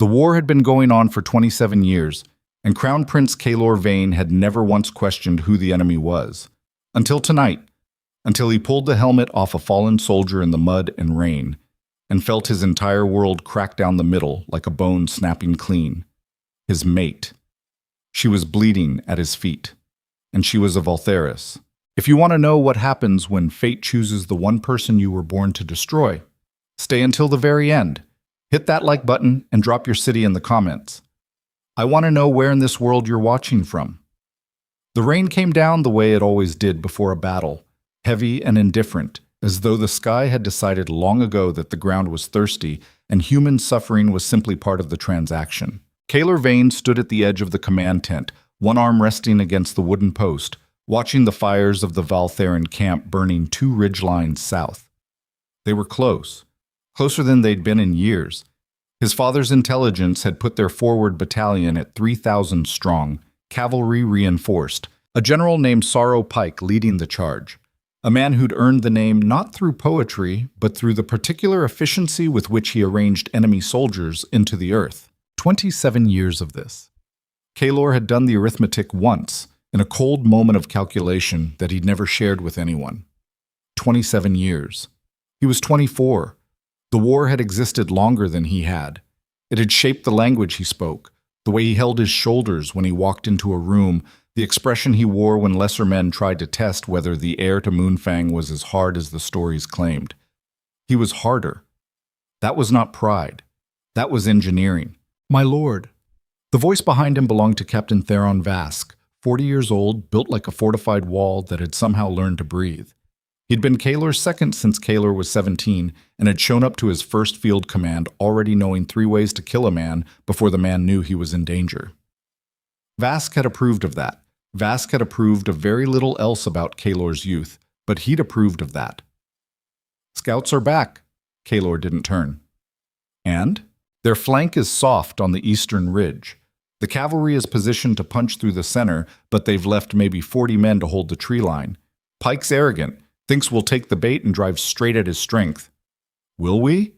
The war had been going on for 27 years, and Crown Prince Kaelor Veyne had never once questioned who the enemy was. Until tonight, until he pulled the helmet off a fallen soldier in the mud and rain, and felt his entire world crack down the middle like a bone snapping clean. His mate. She was bleeding at his feet, and she was a Valtheris. If you want to know what happens when fate chooses the one person you were born to destroy, stay until the very end. Hit that like button and drop your city in the comments. I want to know where in this world you're watching from. The rain came down the way it always did before a battle, heavy and indifferent, as though the sky had decided long ago that the ground was thirsty and human suffering was simply part of the transaction. Kaelor Veyne stood at the edge of the command tent, one arm resting against the wooden post, watching the fires of the Valtherin camp burning 2 ridgelines south. They were close. Closer than they'd been in years. His father's intelligence had put their forward battalion at 3,000 strong, cavalry reinforced, a general named Sorrow Pike leading the charge, a man who'd earned the name not through poetry, but through the particular efficiency with which he arranged enemy soldiers into the earth. 27 years of this. Kaelor had done the arithmetic once, in a cold moment of calculation that he'd never shared with anyone. 27 years. He was 24. The war had existed longer than he had. It had shaped the language he spoke, the way he held his shoulders when he walked into a room, the expression he wore when lesser men tried to test whether the heir to Moonfang was as hard as the stories claimed. He was harder. That was not pride. That was engineering. "My lord." The voice behind him belonged to Captain Theron Vask, 40 years old, built like a fortified wall that had somehow learned to breathe. He'd been Kaelor's second since Kaelor was 17 and had shown up to his first field command already knowing 3 ways to kill a man before the man knew he was in danger. Vask had approved of that. Vask had approved of very little else about Kaelor's youth, but he'd approved of that. "Scouts are back." Kaelor didn't turn. "And?" "Their flank is soft on the eastern ridge. The cavalry is positioned to punch through the center, but they've left maybe 40 men to hold the tree line. Pike's arrogant. Thinks we'll take the bait and drive straight at his strength." "Will we?"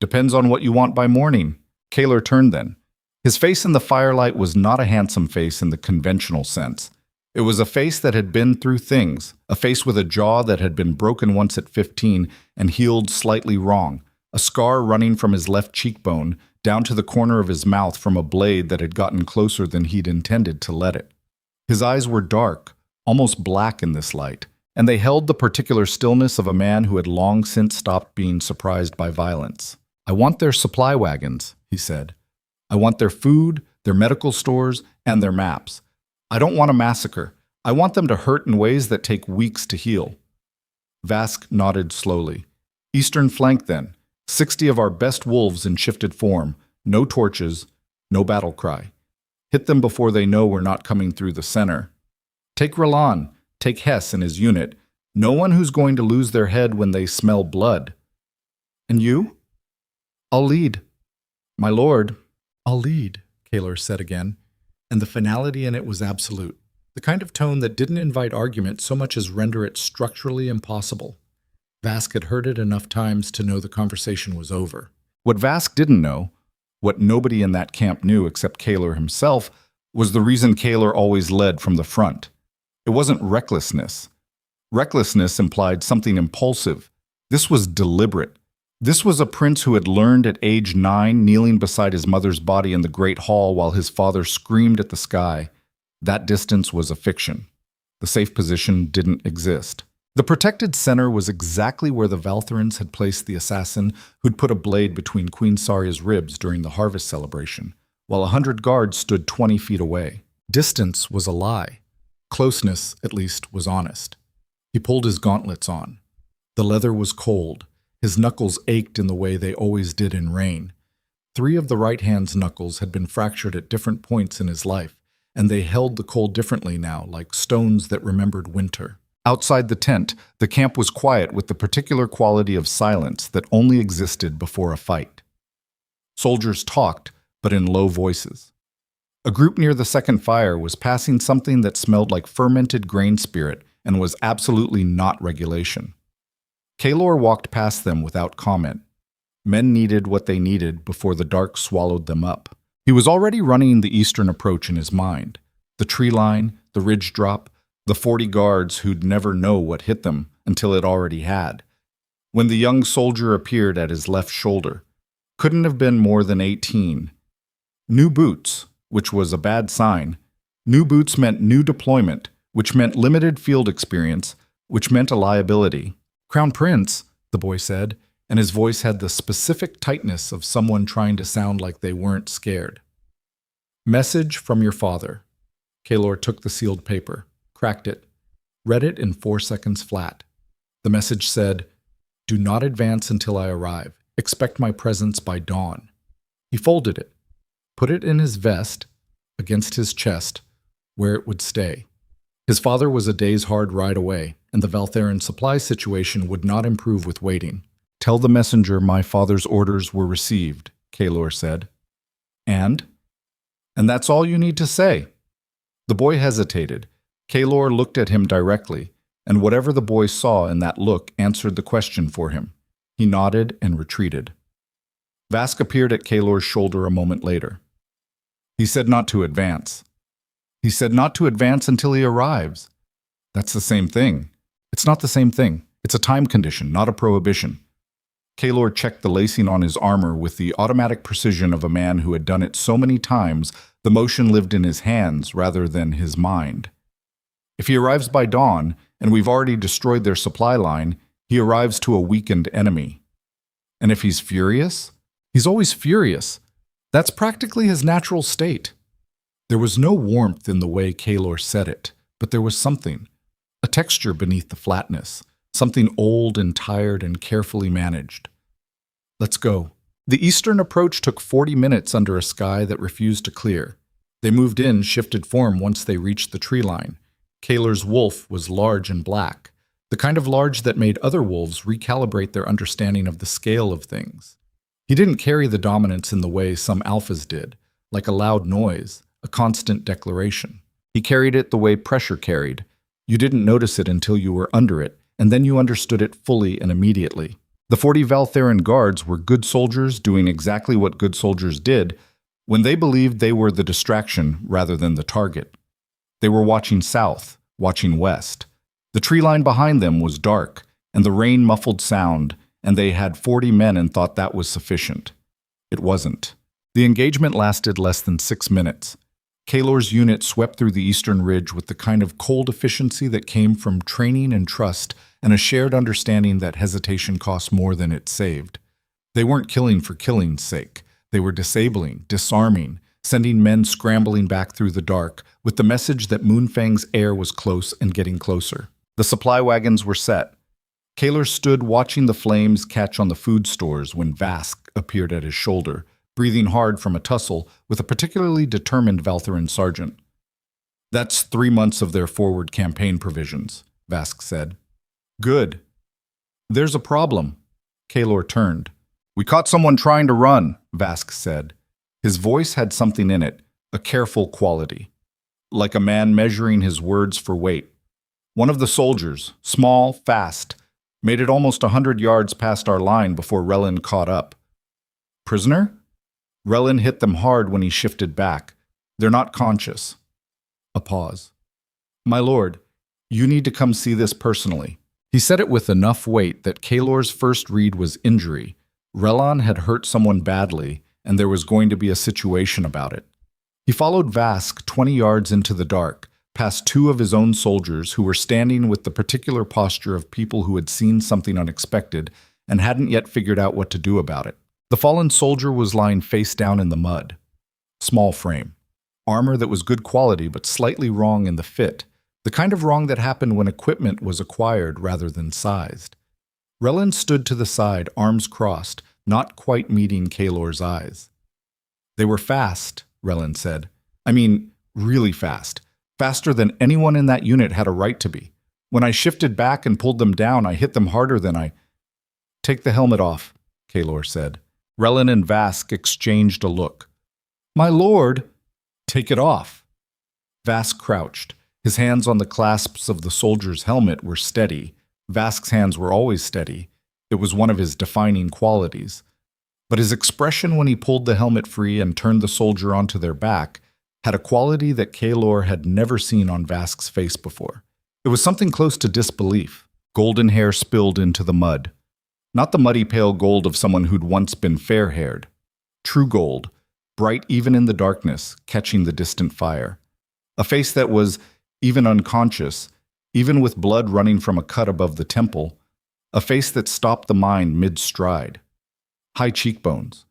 "Depends on what you want by morning." Kaelor turned then. His face in the firelight was not a handsome face in the conventional sense. It was a face that had been through things, a face with a jaw that had been broken once at 15 and healed slightly wrong, a scar running from his left cheekbone down to the corner of his mouth from a blade that had gotten closer than he'd intended to let it. His eyes were dark, almost black in this light, and they held the particular stillness of a man who had long since stopped being surprised by violence. "I want their supply wagons," he said. "I want their food, their medical stores, and their maps. I don't want a massacre. I want them to hurt in ways that take weeks to heal." Vask nodded slowly. "Eastern flank, then. 60 of our best wolves in shifted form. No torches, no battle cry. Hit them before they know we're not coming through the center. Take Ralan. Take Hess and his unit. No one who's going to lose their head when they smell blood." "And you?" "I'll lead." "My lord." "I'll lead," Kaelor said again, and the finality in it was absolute, the kind of tone that didn't invite argument so much as render it structurally impossible. Vask had heard it enough times to know the conversation was over. What Vask didn't know, what nobody in that camp knew except Kaelor himself, was the reason Kaelor always led from the front. It wasn't recklessness. Recklessness implied something impulsive. This was deliberate. This was a prince who had learned at age 9, kneeling beside his mother's body in the great hall while his father screamed at the sky. That distance was a fiction. The safe position didn't exist. The protected center was exactly where the Valtherins had placed the assassin who'd put a blade between Queen Saria's ribs during the harvest celebration, while 100 guards stood 20 feet away. Distance was a lie. Closeness, at least, was honest. He pulled his gauntlets on. The leather was cold. His knuckles ached in the way they always did in rain. 3 of the right hand's knuckles had been fractured at different points in his life, and they held the cold differently now, like stones that remembered winter. Outside the tent, the camp was quiet with the particular quality of silence that only existed before a fight. Soldiers talked, but in low voices. A group near the second fire was passing something that smelled like fermented grain spirit and was absolutely not regulation. Kaelor walked past them without comment. Men needed what they needed before the dark swallowed them up. He was already running the eastern approach in his mind. The tree line, the ridge drop, the 40 guards who'd never know what hit them until it already had. When the young soldier appeared at his left shoulder, couldn't have been more than 18. New boots, which was a bad sign. New boots meant new deployment, which meant limited field experience, which meant a liability. "Crown Prince," the boy said, and his voice had the specific tightness of someone trying to sound like they weren't scared. "Message from your father." Kaelor took the sealed paper, cracked it, read it in 4 seconds flat. The message said, "Do not advance until I arrive. Expect my presence by dawn." He folded it, put it in his vest, against his chest, where it would stay. His father was a day's hard ride away, and the Valtherin supply situation would not improve with waiting. "Tell the messenger my father's orders were received," Kaelor said. And that's all you need to say." The boy hesitated. Kaelor looked at him directly, and whatever the boy saw in that look answered the question for him. He nodded and retreated. Vask appeared at Kaelor's shoulder a moment later. "He said not to advance." "He said not to advance until he arrives." "That's the same thing." "It's not the same thing. It's a time condition, not a prohibition." Kaelor checked the lacing on his armor with the automatic precision of a man who had done it so many times the motion lived in his hands rather than his mind. "If he arrives by dawn, and we've already destroyed their supply line, he arrives to a weakened enemy." "And if he's furious?" "He's always furious. That's practically his natural state." There was no warmth in the way Kaelor said it, but there was something, a texture beneath the flatness, something old and tired and carefully managed. "Let's go." The eastern approach took 40 minutes under a sky that refused to clear. They moved in, shifted form once they reached the tree line. Kaelor's wolf was large and black, the kind of large that made other wolves recalibrate their understanding of the scale of things. He didn't carry the dominance in the way some alphas did, like a loud noise, a constant declaration. He carried it the way pressure carried. You didn't notice it until you were under it, and then you understood it fully and immediately. The 40 Valtherin guards were good soldiers doing exactly what good soldiers did when they believed they were the distraction rather than the target. They were watching south, watching west. The tree line behind them was dark, and the rain muffled sound, and they had 40 men and thought that was sufficient. It wasn't. The engagement lasted less than 6 minutes. Kaelor's unit swept through the eastern ridge with the kind of cold efficiency that came from training and trust and a shared understanding that hesitation cost more than it saved. They weren't killing for killing's sake. They were disabling, disarming, sending men scrambling back through the dark with the message that Moonfang's heir was close and getting closer. The supply wagons were set. Kaelor stood watching the flames catch on the food stores when Vask appeared at his shoulder, breathing hard from a tussle with a particularly determined Valtherin sergeant. "That's 3 months of their forward campaign provisions," Vask said. "Good." "There's a problem." Kaelor turned. "We caught someone trying to run," Vask said. His voice had something in it, a careful quality, like a man measuring his words for weight. "One of the soldiers, small, fast, made it almost 100 yards past our line before Relin caught up." "Prisoner?" "Relin hit them hard when he shifted back. They're not conscious." A pause. "My lord, you need to come see this personally." He said it with enough weight that Kaelor's first read was injury. Relin had hurt someone badly, and there was going to be a situation about it. He followed Vask 20 yards into the dark, past 2 of his own soldiers who were standing with the particular posture of people who had seen something unexpected and hadn't yet figured out what to do about it. The fallen soldier was lying face down in the mud. Small frame. Armor that was good quality but slightly wrong in the fit, the kind of wrong that happened when equipment was acquired rather than sized. Relin stood to the side, arms crossed, not quite meeting Kaelor's eyes. "They were fast," Relin said. "I mean, really fast. Faster than anyone in that unit had a right to be. When I shifted back and pulled them down, I hit them harder than I—" "Take the helmet off," Kaelor said. Relin and Vask exchanged a look. "My lord!" "Take it off." Vask crouched. His hands on the clasps of the soldier's helmet were steady. Vask's hands were always steady. It was one of his defining qualities. But his expression when he pulled the helmet free and turned the soldier onto their back had a quality that Kaelor had never seen on Vask's face before. It was something close to disbelief. Golden hair spilled into the mud. Not the muddy pale gold of someone who'd once been fair-haired. True gold, bright even in the darkness, catching the distant fire. A face that was, even unconscious, even with blood running from a cut above the temple, a face that stopped the mind mid-stride. High cheekbones,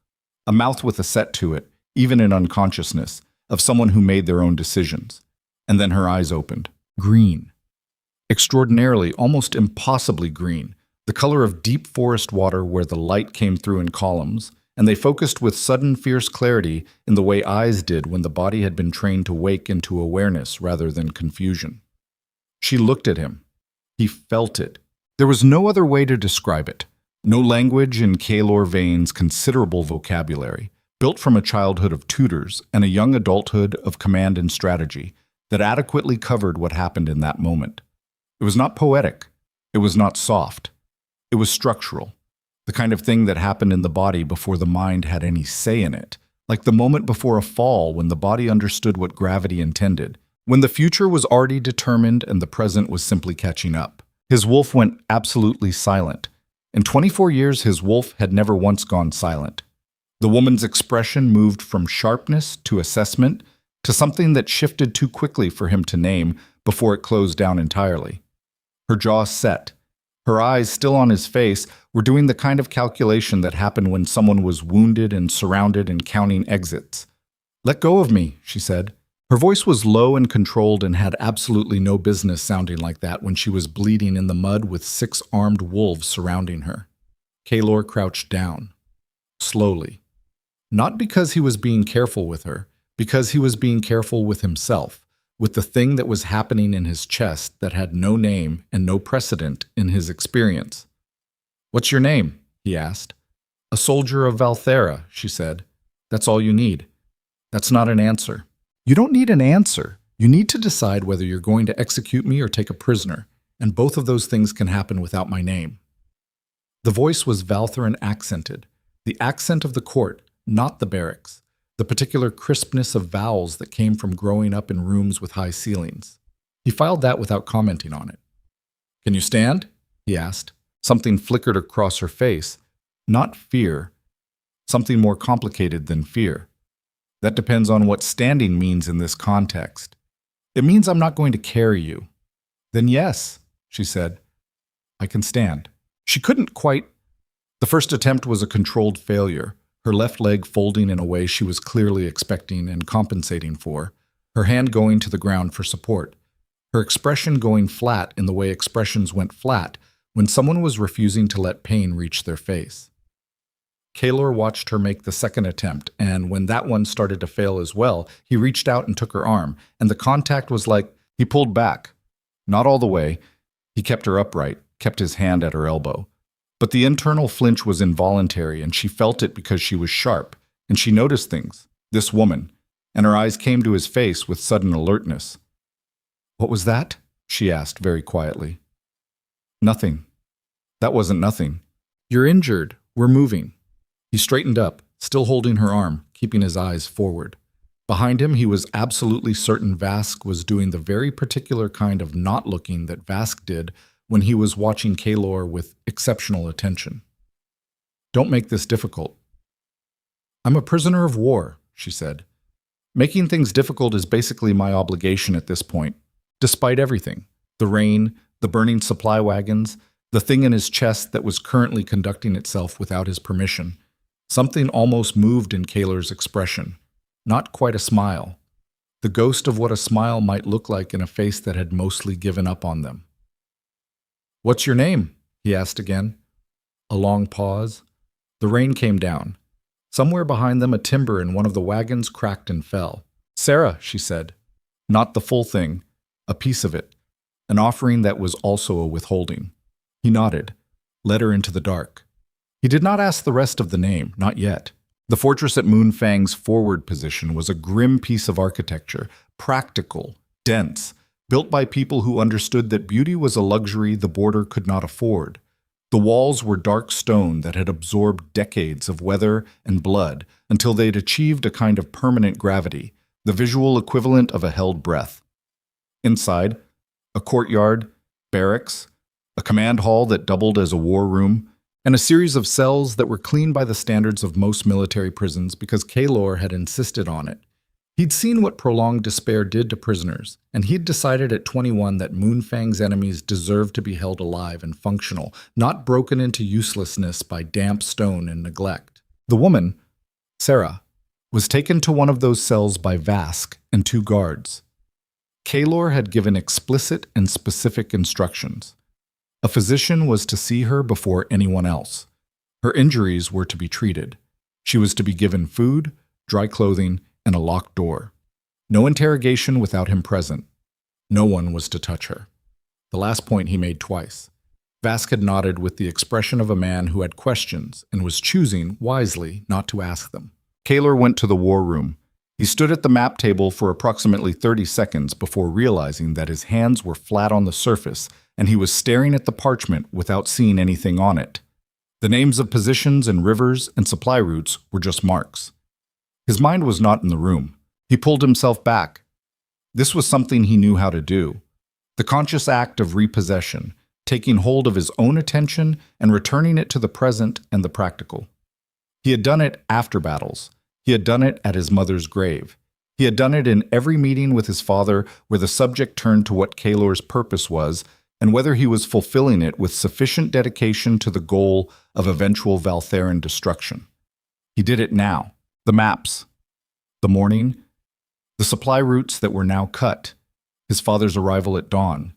a mouth with a set to it, even in unconsciousness, of someone who made their own decisions. And then her eyes opened. Green. Extraordinarily, almost impossibly green, the color of deep forest water where the light came through in columns, and they focused with sudden fierce clarity in the way eyes did when the body had been trained to wake into awareness rather than confusion. She looked at him. He felt it. There was no other way to describe it. No language in Kaelor Veyne's considerable vocabulary, built from a childhood of tutors and a young adulthood of command and strategy, that adequately covered what happened in that moment. It was not poetic. It was not soft. It was structural, the kind of thing that happened in the body before the mind had any say in it, like the moment before a fall when the body understood what gravity intended, when the future was already determined and the present was simply catching up. His wolf went absolutely silent. In 24 years, his wolf had never once gone silent. The woman's expression moved from sharpness to assessment to something that shifted too quickly for him to name before it closed down entirely. Her jaw set. Her eyes, still on his face, were doing the kind of calculation that happened when someone was wounded and surrounded and counting exits. "Let go of me," she said. Her voice was low and controlled and had absolutely no business sounding like that when she was bleeding in the mud with 6 armed wolves surrounding her. Kaelor crouched down. Slowly. Not because he was being careful with her, because he was being careful with himself, with the thing that was happening in his chest that had no name and no precedent in his experience. "What's your name?" he asked. "A soldier of Valthera," she said. "That's all you need." "That's not an answer." "You don't need an answer. You need to decide whether you're going to execute me or take a prisoner, and both of those things can happen without my name." The voice was Valtheran accented, the accent of the court, not the barracks, the particular crispness of vowels that came from growing up in rooms with high ceilings. He filed that without commenting on it. "Can you stand?" he asked. Something flickered across her face. Not fear. Something more complicated than fear. "That depends on what standing means in this context. It means I'm not going to carry you." "Then yes," she said. "I can stand." She couldn't quite. The first attempt was a controlled failure, her left leg folding in a way she was clearly expecting and compensating for, her hand going to the ground for support, her expression going flat in the way expressions went flat when someone was refusing to let pain reach their face. Kaelor watched her make the second attempt, and when that one started to fail as well, he reached out and took her arm, and the contact was like he pulled back. Not all the way. He kept her upright, kept his hand at her elbow. But the internal flinch was involuntary, and she felt it because she was sharp, and she noticed things, this woman, and her eyes came to his face with sudden alertness. "What was that?" she asked very quietly. "Nothing. That wasn't nothing. You're injured. We're moving." He straightened up, still holding her arm, keeping his eyes forward. Behind him, he was absolutely certain Vask was doing the very particular kind of not looking that Vask did when he was watching Kaelor with exceptional attention. "Don't make this difficult." "I'm a prisoner of war," she said. "Making things difficult is basically my obligation at this point, despite everything. The rain, the burning supply wagons, the thing in his chest that was currently conducting itself without his permission. Something almost moved in Kaelor's expression. Not quite a smile. The ghost of what a smile might look like in a face that had mostly given up on them. "What's your name?" he asked again. A long pause. The rain came down. Somewhere behind them, a timber in one of the wagons cracked and fell. "Sarah," she said. Not the full thing, a piece of it. An offering that was also a withholding. He nodded, led her into the dark. He did not ask the rest of the name, not yet. The fortress at Moonfang's forward position was a grim piece of architecture, practical, dense, built by people who understood that beauty was a luxury the border could not afford. The walls were dark stone that had absorbed decades of weather and blood until they'd achieved a kind of permanent gravity, the visual equivalent of a held breath. Inside, a courtyard, barracks, a command hall that doubled as a war room, and a series of cells that were clean by the standards of most military prisons because Kaelor had insisted on it. He'd seen what prolonged despair did to prisoners, and he'd decided at 21 that Moonfang's enemies deserved to be held alive and functional, not broken into uselessness by damp stone and neglect. The woman, Sarah, was taken to one of those cells by Vask and 2 guards. Kaelor had given explicit and specific instructions. A physician was to see her before anyone else. Her injuries were to be treated. She was to be given food, dry clothing, and a locked door. No interrogation without him present. No one was to touch her. The last point he made twice. Vask had nodded with the expression of a man who had questions and was choosing, wisely, not to ask them. Kaelor went to the war room. He stood at the map table for approximately 30 seconds before realizing that his hands were flat on the surface and he was staring at the parchment without seeing anything on it. The names of positions and rivers and supply routes were just marks. His mind was not in the room. He pulled himself back. This was something he knew how to do. The conscious act of repossession, taking hold of his own attention and returning it to the present and the practical. He had done it after battles. He had done it at his mother's grave. He had done it in every meeting with his father where the subject turned to what Kaelor's purpose was and whether he was fulfilling it with sufficient dedication to the goal of eventual Valtheran destruction. He did it now. The maps, the morning, the supply routes that were now cut, his father's arrival at dawn.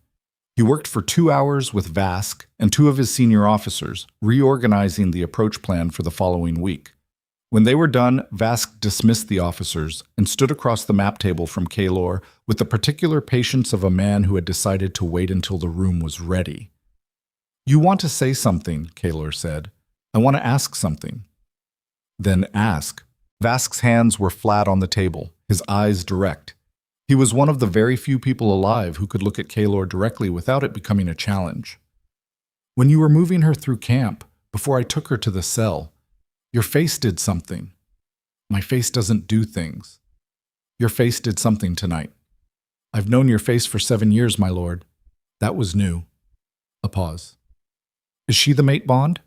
He worked for 2 hours with Vask and 2 of his senior officers, reorganizing the approach plan for the following week. When they were done, Vask dismissed the officers and stood across the map table from Kaelor with the particular patience of a man who had decided to wait until the room was ready. "You want to say something," Kaelor said. "I want to ask something." "Then ask." Vask's hands were flat on the table, his eyes direct. He was one of the very few people alive who could look at Kaelor directly without it becoming a challenge. "When you were moving her through camp, before I took her to the cell, your face did something. My face doesn't do things. Your face did something tonight. I've known your face for 7 years, my lord. That was new." A pause. "Is she the mate bond?"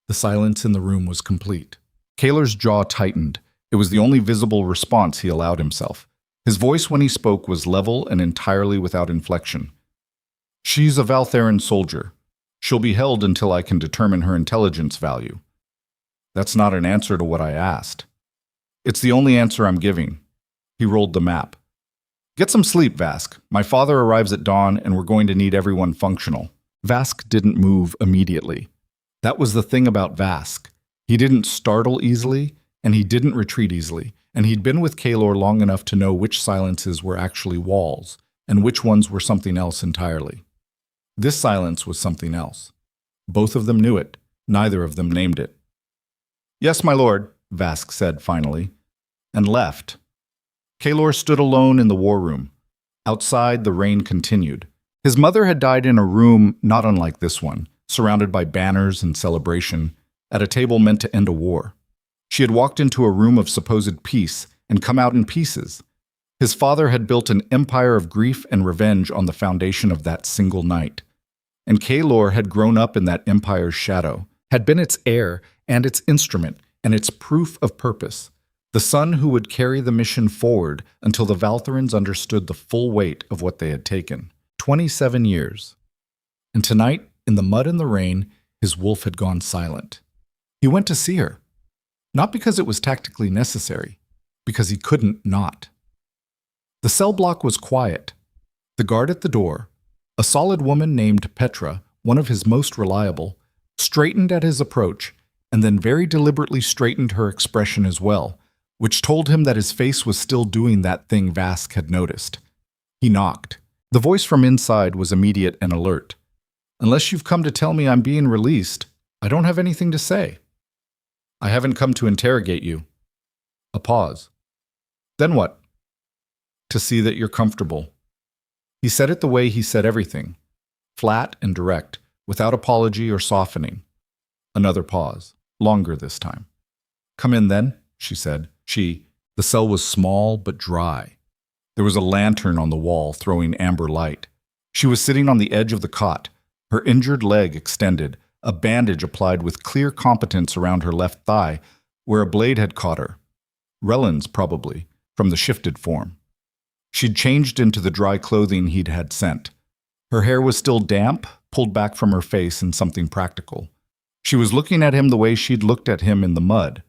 The silence in the room was complete. Kaelor's jaw tightened. It was the only visible response he allowed himself. His voice when he spoke was level and entirely without inflection. "She's a Valtheran soldier. She'll be held until I can determine her intelligence value." "That's not an answer to what I asked." "It's the only answer I'm giving." He rolled the map. "Get some sleep, Vask. My father arrives at dawn and we're going to need everyone functional." Vask didn't move immediately. That was the thing about Vask. He didn't startle easily, and he didn't retreat easily, and he'd been with Kaelor long enough to know which silences were actually walls, and which ones were something else entirely. This silence was something else. Both of them knew it. Neither of them named it. "Yes, my lord," Vask said finally, and left. Kaelor stood alone in the war room. Outside, the rain continued. His mother had died in a room not unlike this one, surrounded by banners and celebration, at a table meant to end a war. She had walked into a room of supposed peace and come out in pieces. His father had built an empire of grief and revenge on the foundation of that single night. And Kaelor had grown up in that empire's shadow, had been its heir and its instrument and its proof of purpose, the son who would carry the mission forward until the Valtherans understood the full weight of what they had taken. 27 years. And tonight, in the mud and the rain, his wolf had gone silent. He went to see her. Not because it was tactically necessary, because he couldn't not. The cell block was quiet. The guard at the door, a solid woman named Petra, one of his most reliable, straightened at his approach and then very deliberately straightened her expression as well, which told him that his face was still doing that thing Vask had noticed. He knocked. The voice from inside was immediate and alert. "Unless you've come to tell me I'm being released, I don't have anything to say." "I haven't come to interrogate you." A pause. "Then what?" "To see that you're comfortable." He said it the way he said everything, flat and direct, without apology or softening. Another pause, longer this time. "Come in then," she said. The cell was small but dry. There was a lantern on the wall throwing amber light. She was sitting on the edge of the cot, her injured leg extended, a bandage applied with clear competence around her left thigh, where a blade had caught her. Rellen's, probably, from the shifted form. She'd changed into the dry clothing he'd had sent. Her hair was still damp, pulled back from her face in something practical. She was looking at him the way she'd looked at him in the mud,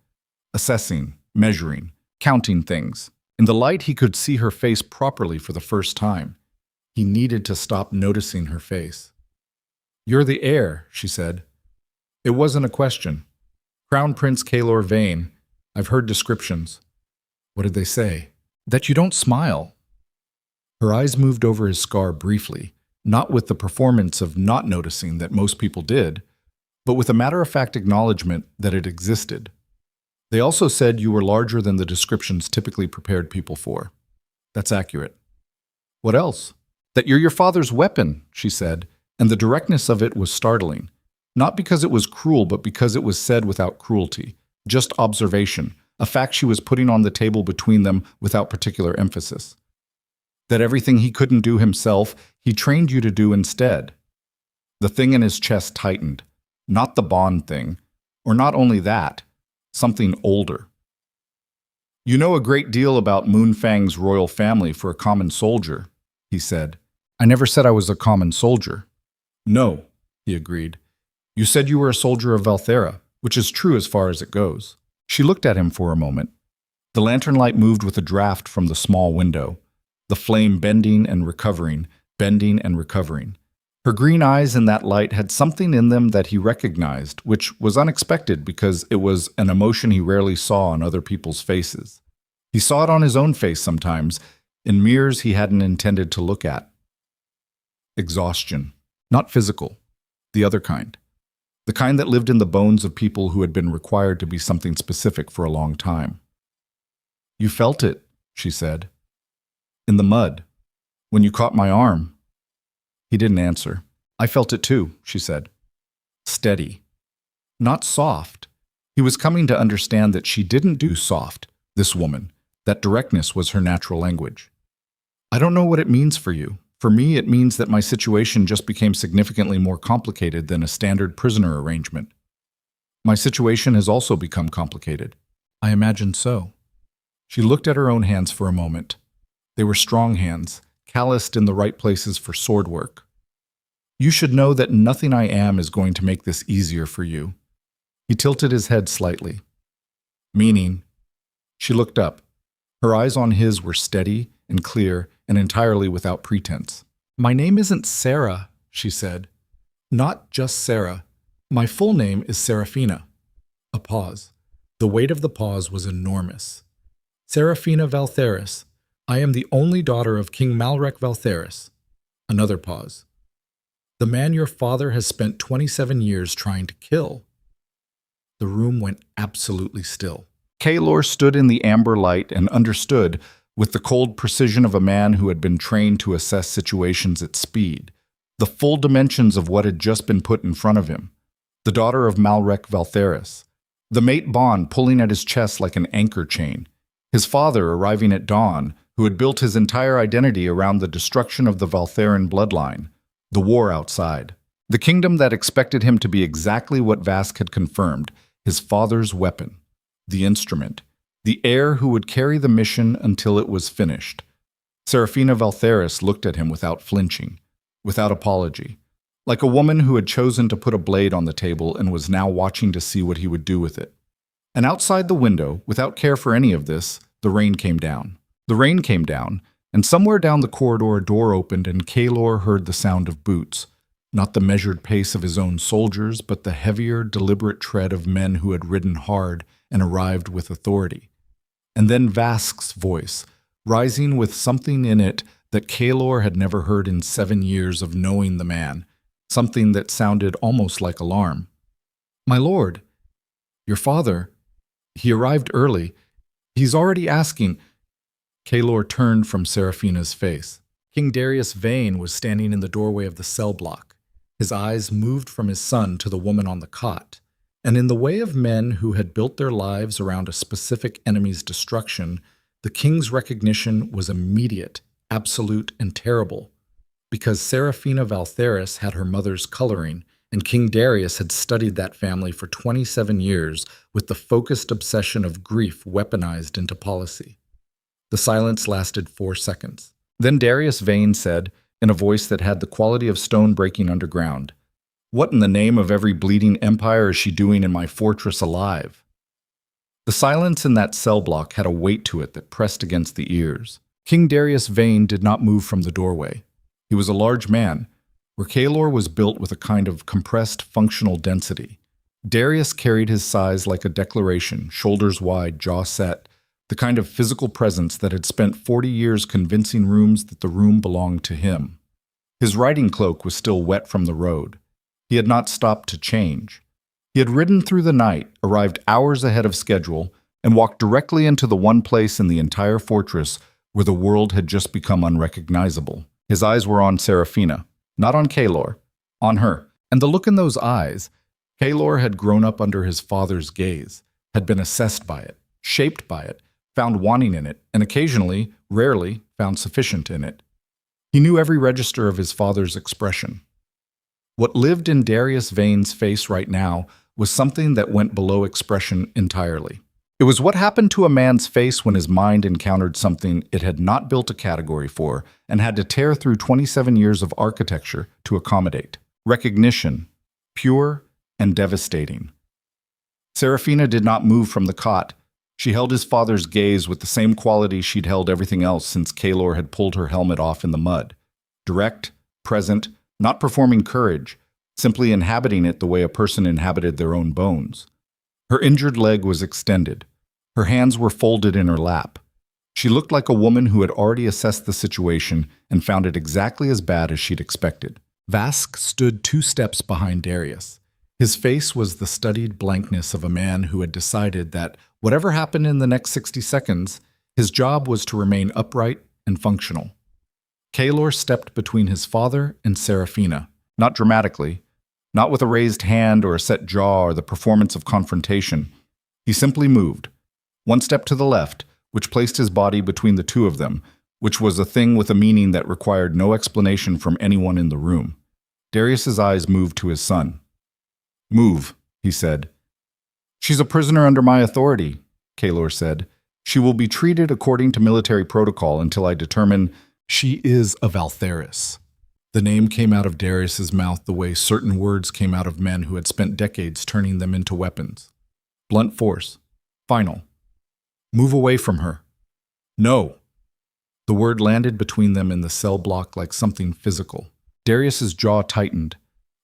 assessing, measuring, counting things. In the light, he could see her face properly for the first time. He needed to stop noticing her face. "You're the heir," she said. It wasn't a question. "Crown Prince Kaelor Veyne. I've heard descriptions." "What did they say?" "That you don't smile." Her eyes moved over his scar briefly, not with the performance of not noticing that most people did, but with a matter-of-fact acknowledgement that it existed. "They also said you were larger than the descriptions typically prepared people for." "That's accurate." "What else?" "That you're your father's weapon," she said, and the directness of it was startling. Not because it was cruel, but because it was said without cruelty. Just observation, a fact she was putting on the table between them without particular emphasis. That everything he couldn't do himself, he trained you to do instead. The thing in his chest tightened. Not the bond thing, or not only that, something older. "You know a great deal about Moonfang's royal family for a common soldier," he said. "I never said I was a common soldier." "No," he agreed. "You said you were a soldier of Valthera, which is true as far as it goes." She looked at him for a moment. The lantern light moved with a draft from the small window, the flame bending and recovering, bending and recovering. Her green eyes in that light had something in them that he recognized, which was unexpected because it was an emotion he rarely saw on other people's faces. He saw it on his own face sometimes, in mirrors he hadn't intended to look at. Exhaustion. Not physical. The other kind. The kind that lived in the bones of people who had been required to be something specific for a long time. "You felt it," she said. "In the mud. When you caught my arm." He didn't answer. "I felt it too," she said. Steady. Not soft. He was coming to understand that she didn't do soft, this woman, that directness was her natural language. "I don't know what it means for you. For me, it means that my situation just became significantly more complicated than a standard prisoner arrangement. My situation has also become complicated." "I imagine so." She looked at her own hands for a moment. They were strong hands, calloused in the right places for sword work. "You should know that nothing I am is going to make this easier for you." He tilted his head slightly. "Meaning?" She looked up. Her eyes on his were steady and clear and entirely without pretense. "My name isn't Sarah," she said. "Not just Sarah. My full name is Seraphina." A pause. The weight of the pause was enormous. "Seraphina Valtheris. I am the only daughter of King Malrek Valtheris." Another pause. "The man your father has spent 27 years trying to kill." The room went absolutely still. Kaelor stood in the amber light and understood, with the cold precision of a man who had been trained to assess situations at speed, the full dimensions of what had just been put in front of him. The daughter of Malrek Valtheris. The mate bond pulling at his chest like an anchor chain. His father arriving at dawn, who had built his entire identity around the destruction of the Valtheran bloodline. The war outside. The kingdom that expected him to be exactly what Vask had confirmed, his father's weapon. The instrument. The heir who would carry the mission until it was finished. Seraphina Valtheris looked at him without flinching, without apology, like a woman who had chosen to put a blade on the table and was now watching to see what he would do with it. And outside the window, without care for any of this, the rain came down. The rain came down, and somewhere down the corridor a door opened and Kaelor heard the sound of boots, not the measured pace of his own soldiers, but the heavier, deliberate tread of men who had ridden hard and arrived with authority. And then Vask's voice, rising with something in it that Kaelor had never heard in 7 years of knowing the man, something that sounded almost like alarm. "My lord, your father, he arrived early. He's already asking." Kaelor turned from Seraphina's face. King Darius Veyne was standing in the doorway of the cell block. His eyes moved from his son to the woman on the cot. And in the way of men who had built their lives around a specific enemy's destruction, the king's recognition was immediate, absolute, and terrible, because Seraphina Valtheris had her mother's coloring, and King Darius had studied that family for 27 years with the focused obsession of grief weaponized into policy. The silence lasted 4 seconds. Then Darius Veyne said, in a voice that had the quality of stone breaking underground, "What in the name of every bleeding empire is she doing in my fortress alive?" The silence in that cell block had a weight to it that pressed against the ears. King Darius Veyne did not move from the doorway. He was a large man, where Kaelor was built with a kind of compressed functional density. Darius carried his size like a declaration, shoulders wide, jaw set, the kind of physical presence that had spent 40 years convincing rooms that the room belonged to him. His riding cloak was still wet from the road. He had not stopped to change. He had ridden through the night, arrived hours ahead of schedule, and walked directly into the one place in the entire fortress where the world had just become unrecognizable. His eyes were on Seraphina, not on Kaelor, on her. And the look in those eyes, Kaelor had grown up under his father's gaze, had been assessed by it, shaped by it, found wanting in it, and occasionally, rarely, found sufficient in it. He knew every register of his father's expression. What lived in Darius Veyne's face right now was something that went below expression entirely. It was what happened to a man's face when his mind encountered something it had not built a category for and had to tear through 27 years of architecture to accommodate. Recognition, pure and devastating. Seraphina did not move from the cot. She held his father's gaze with the same quality she'd held everything else since Kaelor had pulled her helmet off in the mud. Direct, present, not performing courage, simply inhabiting it the way a person inhabited their own bones. Her injured leg was extended. Her hands were folded in her lap. She looked like a woman who had already assessed the situation and found it exactly as bad as she'd expected. Vask stood 2 steps behind Darius. His face was the studied blankness of a man who had decided that, whatever happened in the next 60 seconds, his job was to remain upright and functional. Kaelor stepped between his father and Seraphina, not dramatically, not with a raised hand or a set jaw or the performance of confrontation. He simply moved, 1 step to the left, which placed his body between the two of them, which was a thing with a meaning that required no explanation from anyone in the room. Darius's eyes moved to his son. "Move," he said. "She's a prisoner under my authority," Kaelor said. "She will be treated according to military protocol until I determine she is a Valtheris." The name came out of Darius's mouth the way certain words came out of men who had spent decades turning them into weapons. Blunt force. Final. "Move away from her." "No." The word landed between them in the cell block like something physical. Darius's jaw tightened.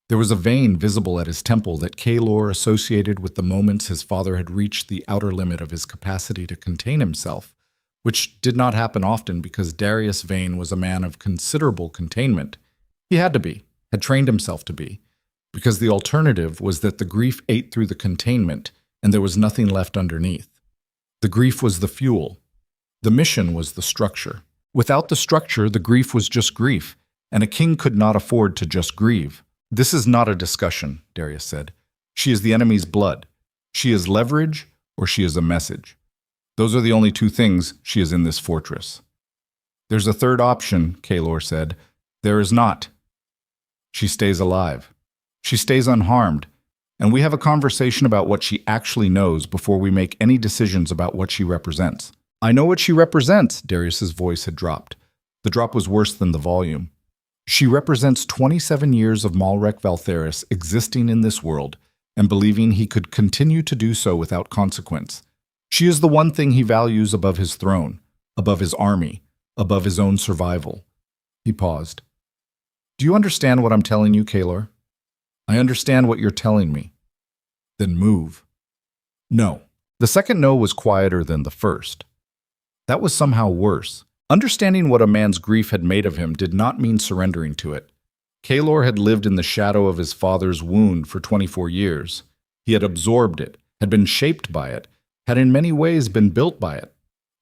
There was a vein visible at his temple that Kaelor associated with the moments his father had reached the outer limit of his capacity to contain himself, which did not happen often because Darius Veyne was a man of considerable containment. He had to be, had trained himself to be, because the alternative was that the grief ate through the containment and there was nothing left underneath. The grief was the fuel. The mission was the structure. Without the structure, the grief was just grief, and a king could not afford to just grieve. "This is not a discussion," Darius said. "She is the enemy's blood. She is leverage, or she is a message. Those are the only 2 things she is in this fortress." "There's a third option," Kaelor said. "There is not. She stays alive. She stays unharmed, and we have a conversation about what she actually knows before we make any decisions about what she represents." "I know what she represents," Darius's voice had dropped. The drop was worse than the volume. "She represents 27 years of Malrek Valtheris existing in this world and believing he could continue to do so without consequence. She is the one thing he values above his throne, above his army, above his own survival." He paused. "Do you understand what I'm telling you, Kaelor?" "I understand what you're telling me." "Then move." "No." The second no was quieter than the first. That was somehow worse. Understanding what a man's grief had made of him did not mean surrendering to it. Kaelor had lived in the shadow of his father's wound for 24 years. He had absorbed it, had been shaped by it, had in many ways been built by it.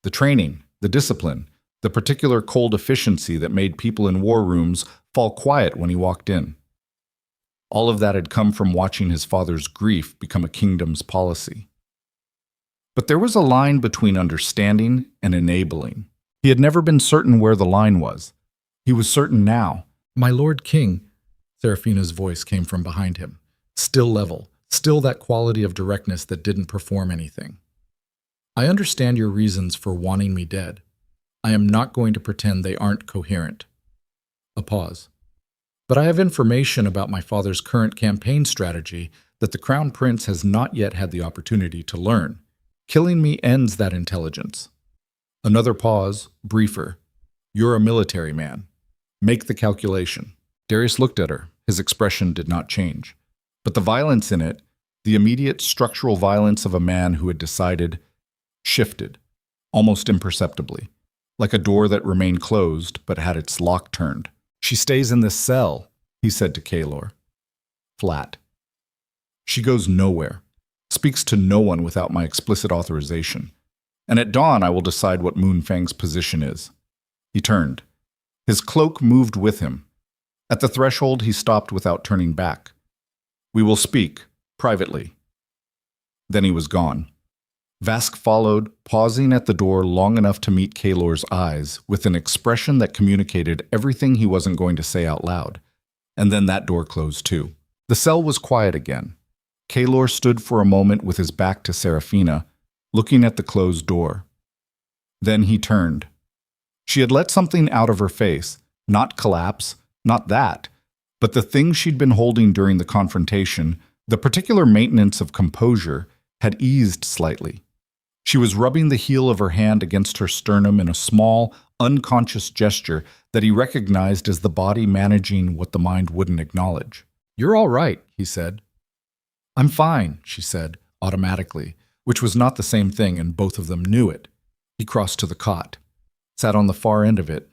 The training, the discipline, the particular cold efficiency that made people in war rooms fall quiet when he walked in. All of that had come from watching his father's grief become a kingdom's policy. But there was a line between understanding and enabling. He had never been certain where the line was. He was certain now. "My Lord King," Seraphina's voice came from behind him. Still level, still that quality of directness that didn't perform anything. "I understand your reasons for wanting me dead. I am not going to pretend they aren't coherent." A pause. "But I have information about my father's current campaign strategy that the Crown Prince has not yet had the opportunity to learn. Killing me ends that intelligence." Another pause, briefer. "You're a military man. Make the calculation." Darius looked at her. His expression did not change. But the violence in it, the immediate structural violence of a man who had decided, shifted, almost imperceptibly, like a door that remained closed but had its lock turned. "She stays in this cell," he said to Kaelor. Flat. "She goes nowhere, speaks to no one without my explicit authorization. And at dawn I will decide what Moonfang's position is." He turned. His cloak moved with him. At the threshold he stopped without turning back. "We will speak, privately." Then he was gone. Vask followed, pausing at the door long enough to meet Kaelor's eyes, with an expression that communicated everything he wasn't going to say out loud. And then that door closed too. The cell was quiet again. Kaelor stood for a moment with his back to Seraphina, looking at the closed door. Then he turned. She had let something out of her face, not collapse, not that, but the thing she'd been holding during the confrontation, the particular maintenance of composure, had eased slightly. She was rubbing the heel of her hand against her sternum in a small, unconscious gesture that he recognized as the body managing what the mind wouldn't acknowledge. "You're all right," he said. "I'm fine," she said, automatically, which was not the same thing, and both of them knew it. He crossed to the cot, sat on the far end of it,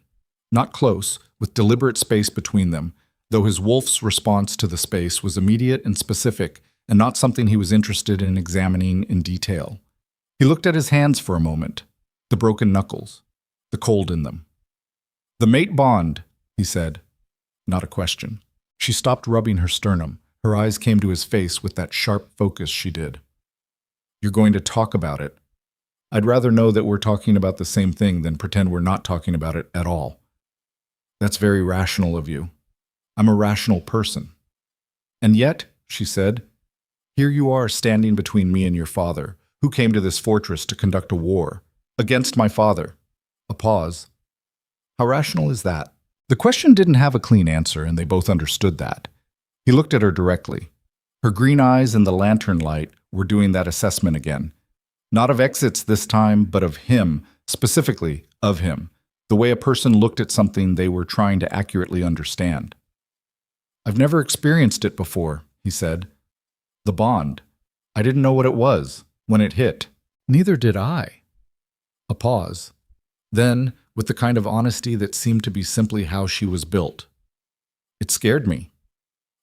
not close, with deliberate space between them, though his wolf's response to the space was immediate and specific, and not something he was interested in examining in detail. He looked at his hands for a moment, the broken knuckles, the cold in them. "The mate bond," he said. Not a question. She stopped rubbing her sternum. Her eyes came to his face with that sharp focus she did. "You're going to talk about it. I'd rather know that we're talking about the same thing than pretend we're not talking about it at all. That's very rational of you. I'm a rational person. And yet," she said, "here you are standing between me and your father, who came to this fortress to conduct a war, against my father." A pause. "How rational is that?" The question didn't have a clean answer, and they both understood that. He looked at her directly. Her green eyes in the lantern light were doing that assessment again. Not of exits this time, but of him, specifically of him, the way a person looked at something they were trying to accurately understand. "I've never experienced it before," he said. "The bond. I didn't know what it was when it hit." "Neither did I." A pause. Then, with the kind of honesty that seemed to be simply how she was built. "It scared me.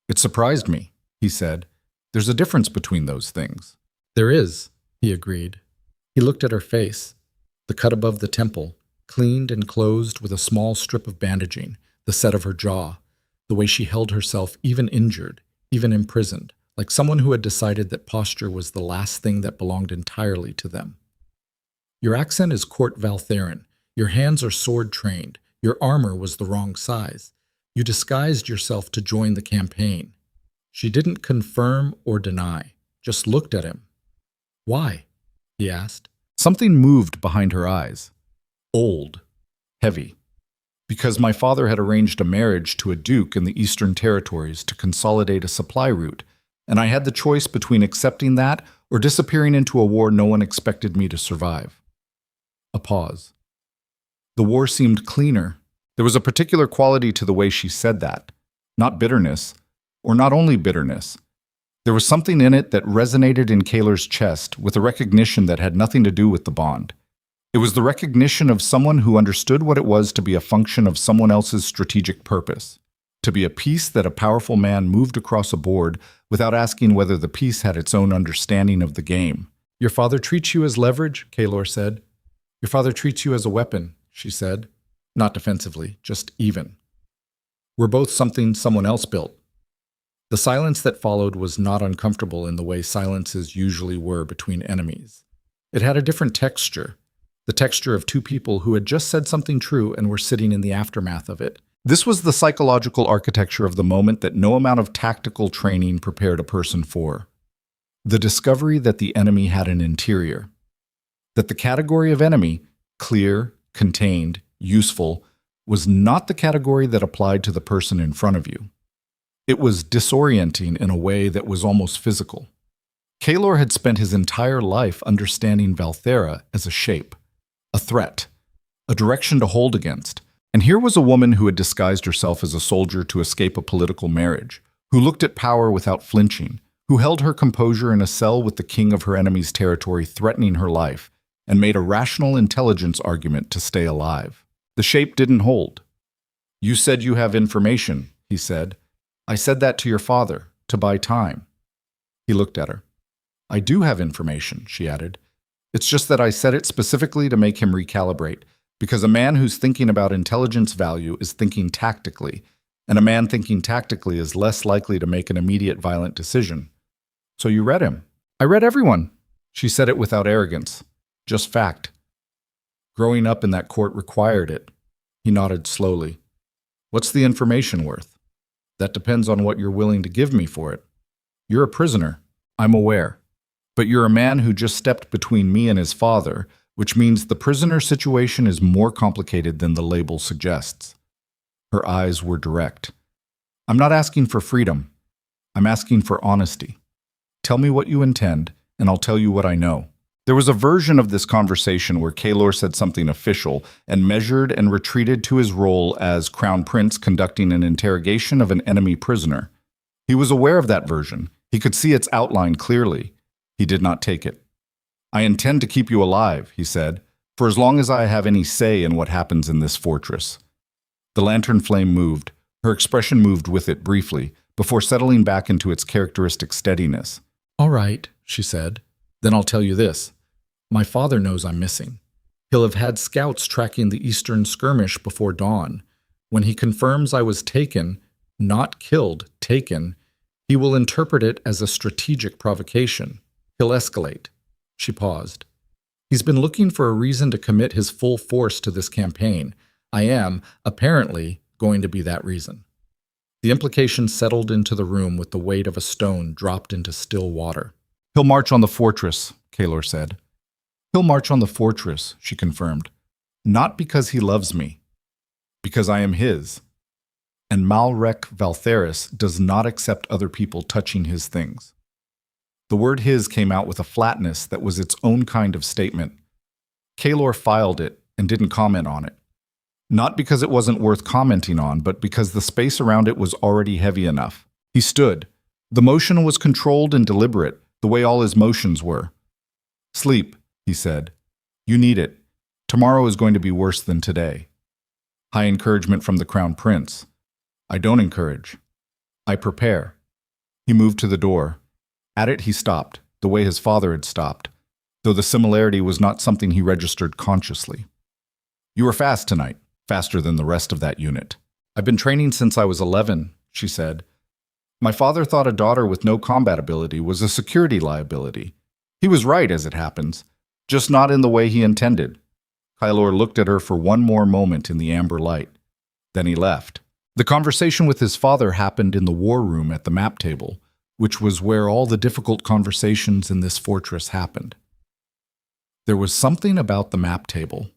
It surprised me," he said. "There's a difference between those things." "There is," he agreed. He looked at her face, the cut above the temple, cleaned and closed with a small strip of bandaging, the set of her jaw, the way she held herself even injured, even imprisoned, like someone who had decided that posture was the last thing that belonged entirely to them. "Your accent is court Valtherin. Your hands are sword-trained. Your armor was the wrong size. You disguised yourself to join the campaign." She didn't confirm or deny, just looked at him. "Why?" he asked. Something moved behind her eyes. Old. Heavy. "Because my father had arranged a marriage to a duke in the Eastern Territories to consolidate a supply route, and I had the choice between accepting that or disappearing into a war no one expected me to survive." A pause. The war seemed cleaner. There was a particular quality to the way she said that. Not bitterness, or not only bitterness. There was something in it that resonated in Kaelor's chest with a recognition that had nothing to do with the bond. It was the recognition of someone who understood what it was to be a function of someone else's strategic purpose, to be a piece that a powerful man moved across a board without asking whether the piece had its own understanding of the game. "Your father treats you as leverage," Kaelor said. "Your father treats you as a weapon," she said. Not defensively, just even. "We're both something someone else built." The silence that followed was not uncomfortable in the way silences usually were between enemies. It had a different texture, the texture of two people who had just said something true and were sitting in the aftermath of it. This was the psychological architecture of the moment that no amount of tactical training prepared a person for. The discovery that the enemy had an interior. That the category of enemy, clear, contained, useful, was not the category that applied to the person in front of you. It was disorienting in a way that was almost physical. Kaelor had spent his entire life understanding Valthera as a shape, a threat, a direction to hold against. And here was a woman who had disguised herself as a soldier to escape a political marriage, who looked at power without flinching, who held her composure in a cell with the king of her enemy's territory threatening her life, and made a rational intelligence argument to stay alive. The shape didn't hold. "You said you have information," he said. "I said that to your father, to buy time." He looked at her. "I do have information," she added. "It's just that I said it specifically to make him recalibrate, because a man who's thinking about intelligence value is thinking tactically, and a man thinking tactically is less likely to make an immediate violent decision. So you read him." "I read everyone." She said it without arrogance, just fact. "Growing up in that court required it." He nodded slowly. "What's the information worth?" "That depends on what you're willing to give me for it. You're a prisoner, I'm aware. But you're a man who just stepped between me and his father, which means the prisoner situation is more complicated than the label suggests." Her eyes were direct. "I'm not asking for freedom. I'm asking for honesty. Tell me what you intend, and I'll tell you what I know." There was a version of this conversation where Kaelor said something official and measured and retreated to his role as Crown Prince conducting an interrogation of an enemy prisoner. He was aware of that version. He could see its outline clearly. He did not take it. "I intend to keep you alive," he said, "for as long as I have any say in what happens in this fortress." The lantern flame moved. Her expression moved with it briefly, before settling back into its characteristic steadiness. "All right," she said. "Then I'll tell you this. My father knows I'm missing. He'll have had scouts tracking the eastern skirmish before dawn. When he confirms I was taken, not killed, taken, he will interpret it as a strategic provocation. He'll escalate." She paused. "He's been looking for a reason to commit his full force to this campaign. I am, apparently, going to be that reason." The implication settled into the room with the weight of a stone dropped into still water. "He'll march on the fortress," Kaelor said. "He'll march on the fortress," she confirmed. "Not because he loves me. Because I am his. And Malrek Valtheris does not accept other people touching his things." The word his came out with a flatness that was its own kind of statement. Kaelor filed it and didn't comment on it. Not because it wasn't worth commenting on, but because the space around it was already heavy enough. He stood. The motion was controlled and deliberate, the way all his motions were. "Sleep," he said. "You need it. Tomorrow is going to be worse than today." High encouragement from the Crown Prince. "I don't encourage. I prepare." He moved to the door. At it he stopped, the way his father had stopped, though the similarity was not something he registered consciously. "You were fast tonight, faster than the rest of that unit." "I've been training since I was 11, she said. "My father thought a daughter with no combat ability was a security liability. He was right, as it happens, just not in the way he intended." Kaelor looked at her for one more moment in the amber light. Then he left. The conversation with his father happened in the war room at the map table, which was where all the difficult conversations in this fortress happened. There was something about the map table.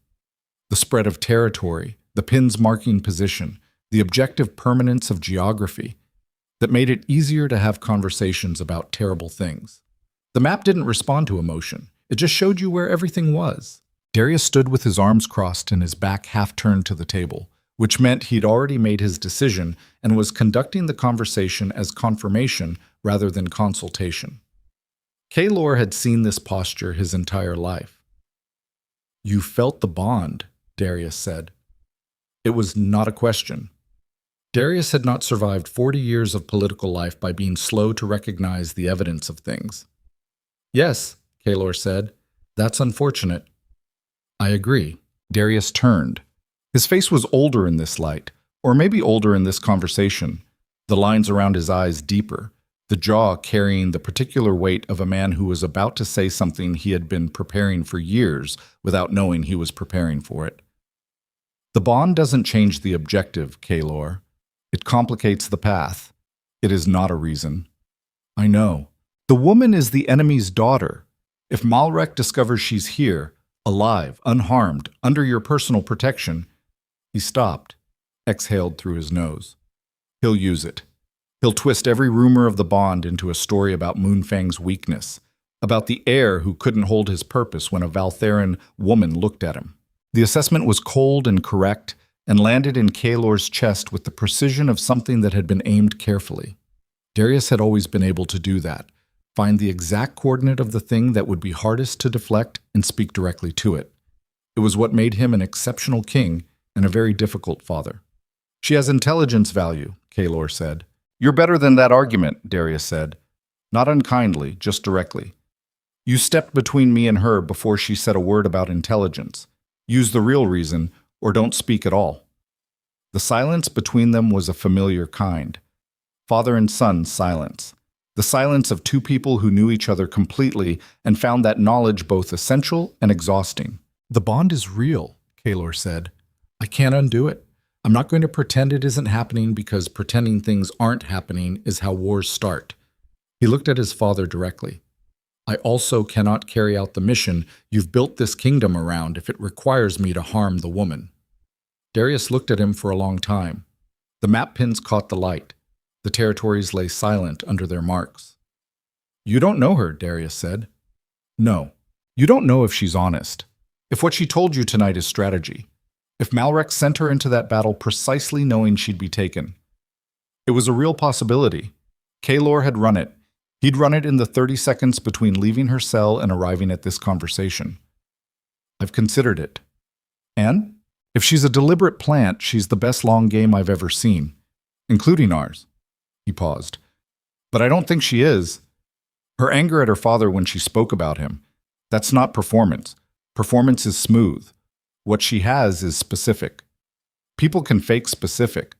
The spread of territory, the pins marking position, the objective permanence of geography, that made it easier to have conversations about terrible things. The map didn't respond to emotion. It just showed you where everything was. Darius stood with his arms crossed and his back half-turned to the table, which meant he'd already made his decision and was conducting the conversation as confirmation rather than consultation. Kaelor had seen this posture his entire life. "You felt the bond," Darius said. It was not a question. Darius had not survived 40 years of political life by being slow to recognize the evidence of things. "Yes," Kaelor said. "That's unfortunate." "I agree." Darius turned. His face was older in this light, or maybe older in this conversation. the lines around his eyes deeper, the jaw carrying the particular weight of a man who was about to say something he had been preparing for years without knowing he was preparing for it. The bond doesn't change the objective, Kaelor. It complicates the path. It is not a reason. I know. The woman is the enemy's daughter. If Malrek discovers she's here, alive, unharmed, under your personal protection, he stopped, exhaled through his nose. He'll use it. He'll twist every rumor of the bond into a story about Moonfang's weakness, about the heir who couldn't hold his purpose when a Valtherin woman looked at him. The assessment was cold and correct and landed in Kaelor's chest with the precision of something that had been aimed carefully. Darius had always been able to do that, find the exact coordinate of the thing that would be hardest to deflect and speak directly to it. It was what made him an exceptional king and a very difficult father. She has intelligence value, Kaelor said. You're better than that argument, Darius said. Not unkindly, just directly. You stepped between me and her before she said a word about intelligence. Use the real reason, or don't speak at all. The silence between them was a familiar kind. Father and son silence. The silence of two people who knew each other completely and found that knowledge both essential and exhausting. The bond is real, Kaelor said. I can't undo it. I'm not going to pretend it isn't happening because pretending things aren't happening is how wars start. He looked at his father directly. I also cannot carry out the mission you've built this kingdom around if it requires me to harm the woman. Darius looked at him for a long time. The map pins caught the light. The territories lay silent under their marks. You don't know her, Darius said. No. You don't know if she's honest. If what she told you tonight is strategy. If Malrek sent her into that battle precisely knowing she'd be taken. It was a real possibility. Kaelor had run it. He'd run it in the 30 seconds between leaving her cell and arriving at this conversation. I've considered it. And? If she's a deliberate plant, she's the best long game I've ever seen, including ours. He paused. But I don't think she is. Her anger at her father when she spoke about him, that's not performance. Performance is smooth. What she has is specific. People can fake specific.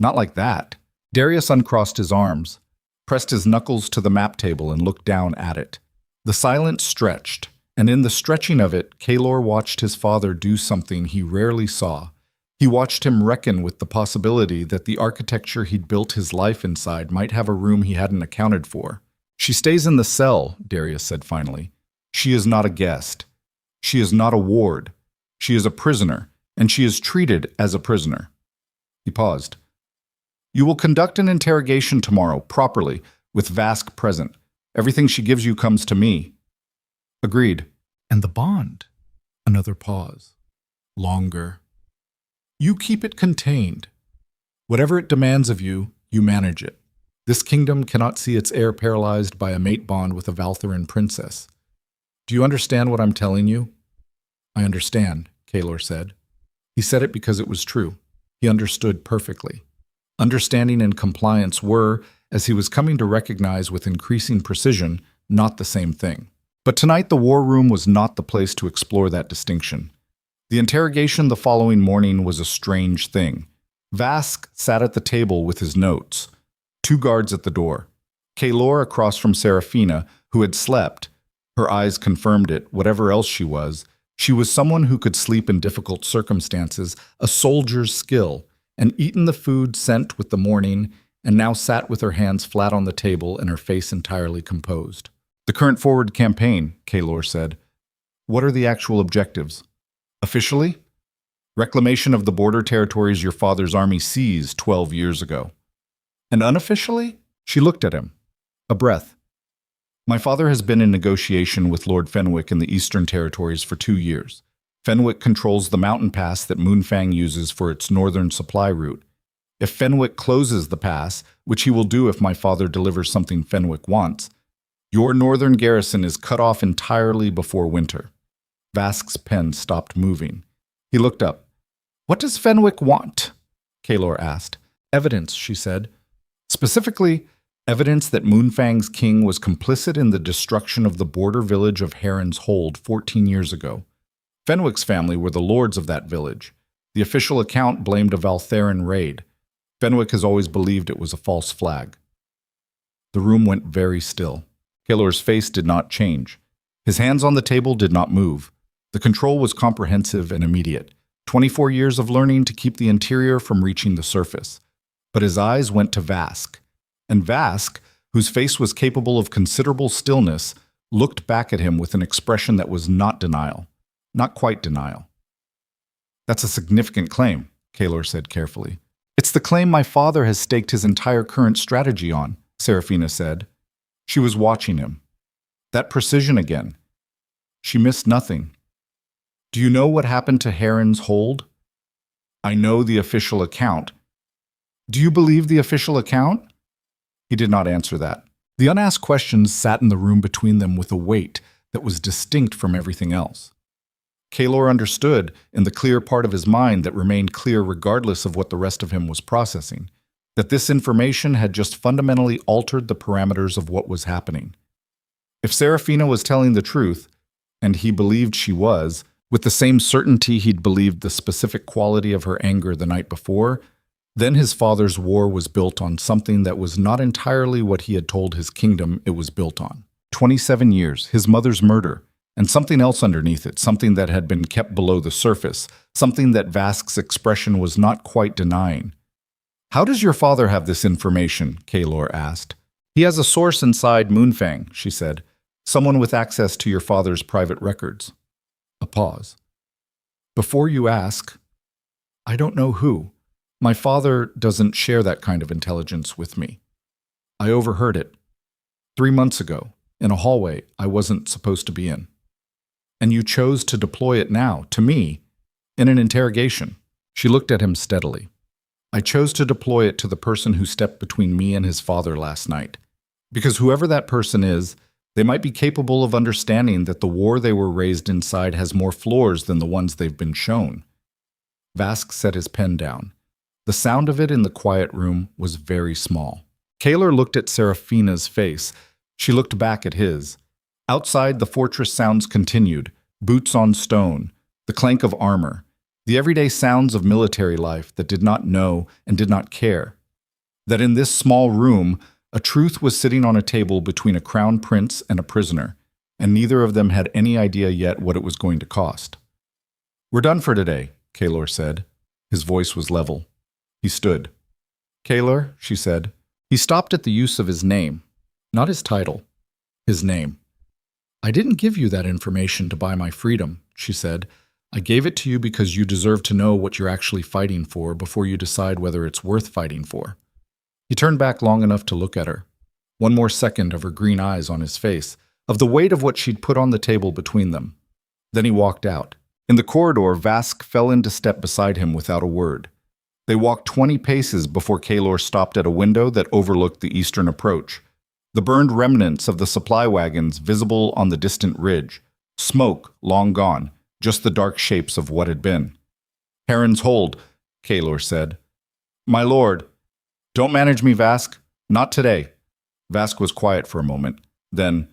Not like that. Darius uncrossed his arms, pressed his knuckles to the map table and looked down at it. The silence stretched, and in the stretching of it, Kaelor watched his father do something he rarely saw. He watched him reckon with the possibility that the architecture he'd built his life inside might have a room he hadn't accounted for. She stays in the cell, Darius said finally. She is not a guest. She is not a ward. She is a prisoner, and she is treated as a prisoner. He paused. You will conduct an interrogation tomorrow, properly, with Vask present. Everything she gives you comes to me. Agreed. And the bond? Another pause. Longer. You keep it contained. Whatever it demands of you, you manage it. This kingdom cannot see its heir paralyzed by a mate bond with a Valtherin princess. Do you understand what I'm telling you? I understand, Kaelor said. He said it because it was true. He understood perfectly. Understanding and compliance were, as he was coming to recognize with increasing precision, not the same thing. But tonight the war room was not the place to explore that distinction. The interrogation the following morning was a strange thing. Vask sat at the table with his notes. 2 guards at the door. Kaelor across from Seraphina, who had slept. Her eyes confirmed it, whatever else she was. She was someone who could sleep in difficult circumstances, a soldier's skill, and eaten the food sent with the morning, and now sat with her hands flat on the table and her face entirely composed. The current forward campaign, Kaelor said. What are the actual objectives? Officially? Reclamation of the border territories your father's army seized 12 years ago. And unofficially? She looked at him. A breath. My father has been in negotiation with Lord Fenwick in the Eastern Territories for 2 years. Fenwick controls the mountain pass that Moonfang uses for its northern supply route. If Fenwick closes the pass, which he will do if my father delivers something Fenwick wants, your northern garrison is cut off entirely before winter. Vask's pen stopped moving. He looked up. What does Fenwick want? Kaelor asked. Evidence, she said. Specifically, evidence that Moonfang's king was complicit in the destruction of the border village of Heron's Hold 14 years ago. Fenwick's family were the lords of that village. The official account blamed a Valtherin raid. Fenwick has always believed it was a false flag. The room went very still. Kaelor's face did not change. His hands on the table did not move. The control was comprehensive and immediate. 24 years of learning to keep the interior from reaching the surface. But his eyes went to Vask. And Vask, whose face was capable of considerable stillness, looked back at him with an expression that was not denial. Not quite denial. "That's a significant claim," Kaelor said carefully. "It's the claim my father has staked his entire current strategy on," Seraphina said. She was watching him. That precision again. She missed nothing. "Do you know what happened to Heron's Hold?" "I know the official account." "Do you believe the official account?" He did not answer that. The unasked questions sat in the room between them with a weight that was distinct from everything else. Kaelor understood, in the clear part of his mind that remained clear regardless of what the rest of him was processing, that this information had just fundamentally altered the parameters of what was happening. If Seraphina was telling the truth, and he believed she was, with the same certainty he'd believed the specific quality of her anger the night before, then his father's war was built on something that was not entirely what he had told his kingdom it was built on. 27 years, his mother's murder, and something else underneath it, something that had been kept below the surface, something that Vask's expression was not quite denying. "How does your father have this information?" Kaelor asked. "He has a source inside Moonfang," she said. "Someone with access to your father's private records." A pause. "Before you ask, I don't know who. My father doesn't share that kind of intelligence with me. I overheard it 3 months ago, in a hallway I wasn't supposed to be in. And you chose to deploy it now, to me, in an interrogation." She looked at him steadily. "I chose to deploy it to the person who stepped between me and his father last night. Because whoever that person is, they might be capable of understanding that the war they were raised inside has more floors than the ones they've been shown." Vask set his pen down. The sound of it in the quiet room was very small. Kaelor looked at Seraphina's face. She looked back at his. Outside, the fortress sounds continued, boots on stone, the clank of armor, the everyday sounds of military life that did not know and did not care. That in this small room, a truth was sitting on a table between a crown prince and a prisoner, and neither of them had any idea yet what it was going to cost. "We're done for today," Kaelor said. His voice was level. He stood. "Kaelor," she said. He stopped at the use of his name, not his title, his name. "I didn't give you that information to buy my freedom," she said. "I gave it to you because you deserve to know what you're actually fighting for before you decide whether it's worth fighting for." He turned back long enough to look at her. One more second of her green eyes on his face, of the weight of what she'd put on the table between them. Then he walked out. In the corridor, Vask fell into step beside him without a word. They walked 20 paces before Kaelor stopped at a window that overlooked the eastern approach. The burned remnants of the supply wagons visible on the distant ridge. Smoke long gone, just the dark shapes of what had been. "Heron's Hold," Kaelor said. "My lord." "Don't manage me, Vask. Not today." Vask was quiet for a moment. Then,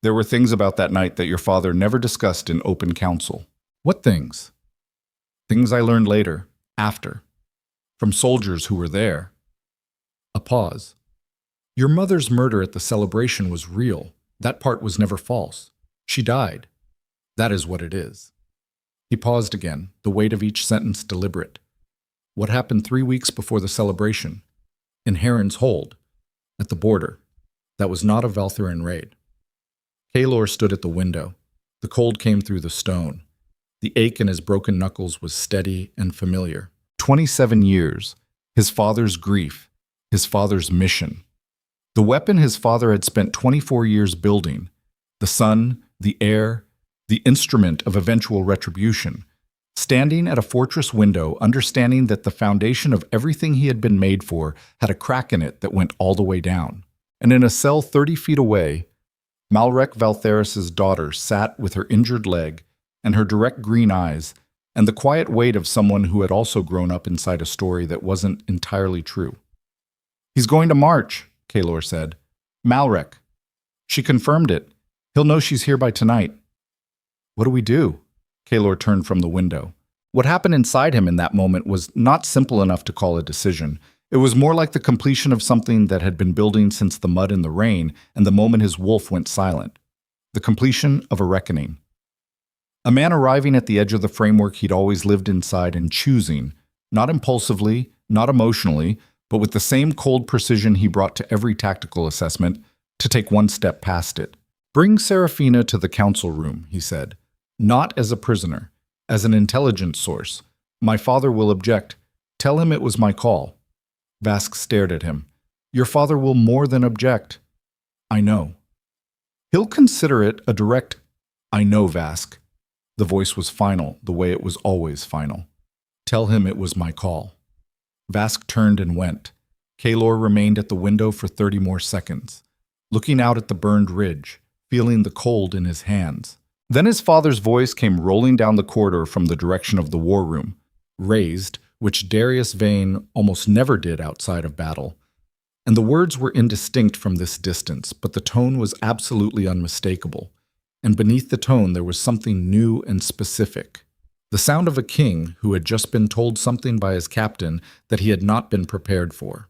"There were things about that night that your father never discussed in open council." "What things?" "Things I learned later, after. From soldiers who were there." A pause. "Your mother's murder at the celebration was real. That part was never false. She died. That is what it is." He paused again, the weight of each sentence deliberate. "What happened 3 weeks before the celebration? In Heron's Hold, at the border. That was not a Valtherin raid." Kaelor stood at the window. The cold came through the stone. The ache in his broken knuckles was steady and familiar. 27 years, his father's grief, his father's mission. The weapon his father had spent 24 years building, the sun, the air, the instrument of eventual retribution, standing at a fortress window, understanding that the foundation of everything he had been made for had a crack in it that went all the way down. And in a cell 30 feet away, Malrek Valtheris's daughter sat with her injured leg and her direct green eyes, and the quiet weight of someone who had also grown up inside a story that wasn't entirely true. "He's going to march," Kaelor said. "Malrek." She confirmed it. "He'll know she's here by tonight." "What do we do?" Kaelor turned from the window. What happened inside him in that moment was not simple enough to call a decision. It was more like the completion of something that had been building since the mud and the rain and the moment his wolf went silent. The completion of a reckoning. A man arriving at the edge of the framework he'd always lived inside and choosing, not impulsively, not emotionally, but with the same cold precision he brought to every tactical assessment, to take one step past it. "Bring Seraphina to the council room," he said. "Not as a prisoner, as an intelligence source. My father will object. Tell him it was my call." Vask stared at him. "Your father will more than object." "I know." "He'll consider it a direct—" "I know, Vask." The voice was final, the way it was always final. "Tell him it was my call." Vask turned and went. Kaelor remained at the window for 30 more seconds, looking out at the burned ridge, feeling the cold in his hands. Then his father's voice came rolling down the corridor from the direction of the war room, raised, which Darius Veyne almost never did outside of battle. And the words were indistinct from this distance, but the tone was absolutely unmistakable. And beneath the tone there was something new and specific. The sound of a king who had just been told something by his captain that he had not been prepared for.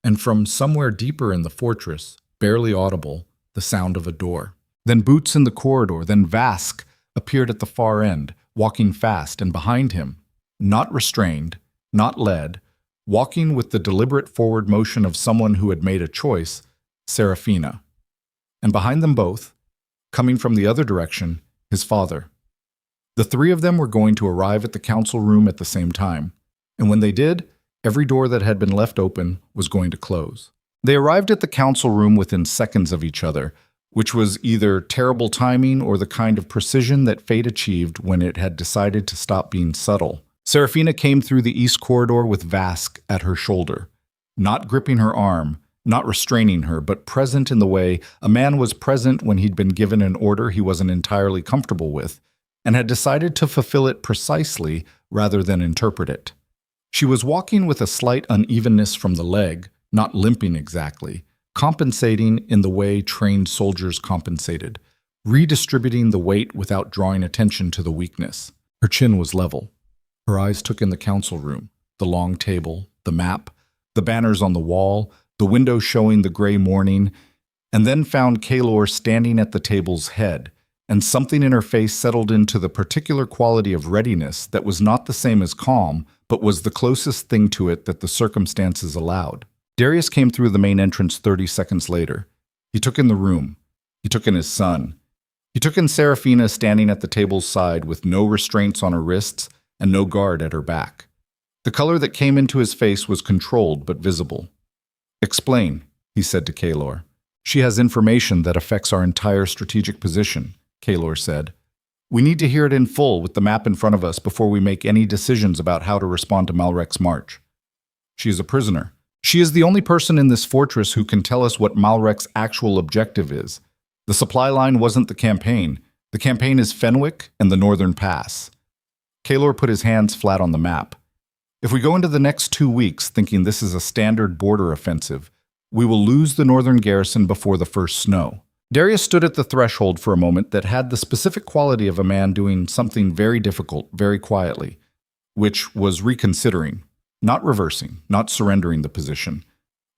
And from somewhere deeper in the fortress, barely audible, the sound of a door. Then boots in the corridor, then Vask appeared at the far end, walking fast, and behind him, not restrained, not led, walking with the deliberate forward motion of someone who had made a choice, Seraphina. And behind them both, coming from the other direction, his father. The three of them were going to arrive at the council room at the same time, and when they did, every door that had been left open was going to close. They arrived at the council room within seconds of each other, which was either terrible timing or the kind of precision that fate achieved when it had decided to stop being subtle. Seraphina came through the east corridor with Vask at her shoulder, not gripping her arm, not restraining her, but present in the way a man was present when he'd been given an order he wasn't entirely comfortable with, and had decided to fulfill it precisely rather than interpret it. She was walking with a slight unevenness from the leg, not limping exactly, compensating in the way trained soldiers compensated, redistributing the weight without drawing attention to the weakness. Her chin was level. Her eyes took in the council room, the long table, the map, the banners on the wall, the window showing the gray morning, and then found Kaelor standing at the table's head, and something in her face settled into the particular quality of readiness that was not the same as calm, but was the closest thing to it that the circumstances allowed. Darius came through the main entrance 30 seconds later. He took in the room. He took in his son. He took in Seraphina standing at the table's side with no restraints on her wrists and no guard at her back. The color that came into his face was controlled but visible. "Explain," he said to Kaelor. "She has information that affects our entire strategic position," Kaelor said. "We need to hear it in full with the map in front of us before we make any decisions about how to respond to Malrek's march. She is a prisoner. She is the only person in this fortress who can tell us what Malrek's actual objective is. The supply line wasn't the campaign. The campaign is Fenwick and the Northern Pass." Kaelor put his hands flat on the map. "If we go into the next 2 weeks thinking this is a standard border offensive, we will lose the northern garrison before the first snow." Darius stood at the threshold for a moment that had the specific quality of a man doing something very difficult, very quietly, which was reconsidering, not reversing, not surrendering the position,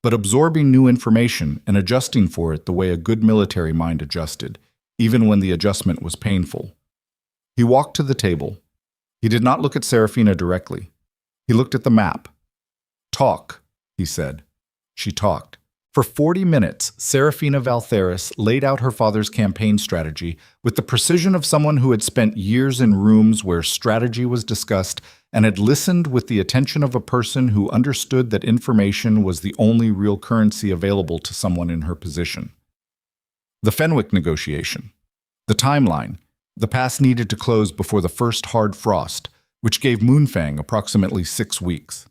but absorbing new information and adjusting for it the way a good military mind adjusted, even when the adjustment was painful. He walked to the table. He did not look at Seraphina directly. He looked at the map. "Talk," he said. She talked. For 40 minutes, Seraphina Valtheris laid out her father's campaign strategy with the precision of someone who had spent years in rooms where strategy was discussed and had listened with the attention of a person who understood that information was the only real currency available to someone in her position. The Fenwick negotiation. The timeline. The pass needed to close before the first hard frost, which gave Moonfang approximately 6 weeks.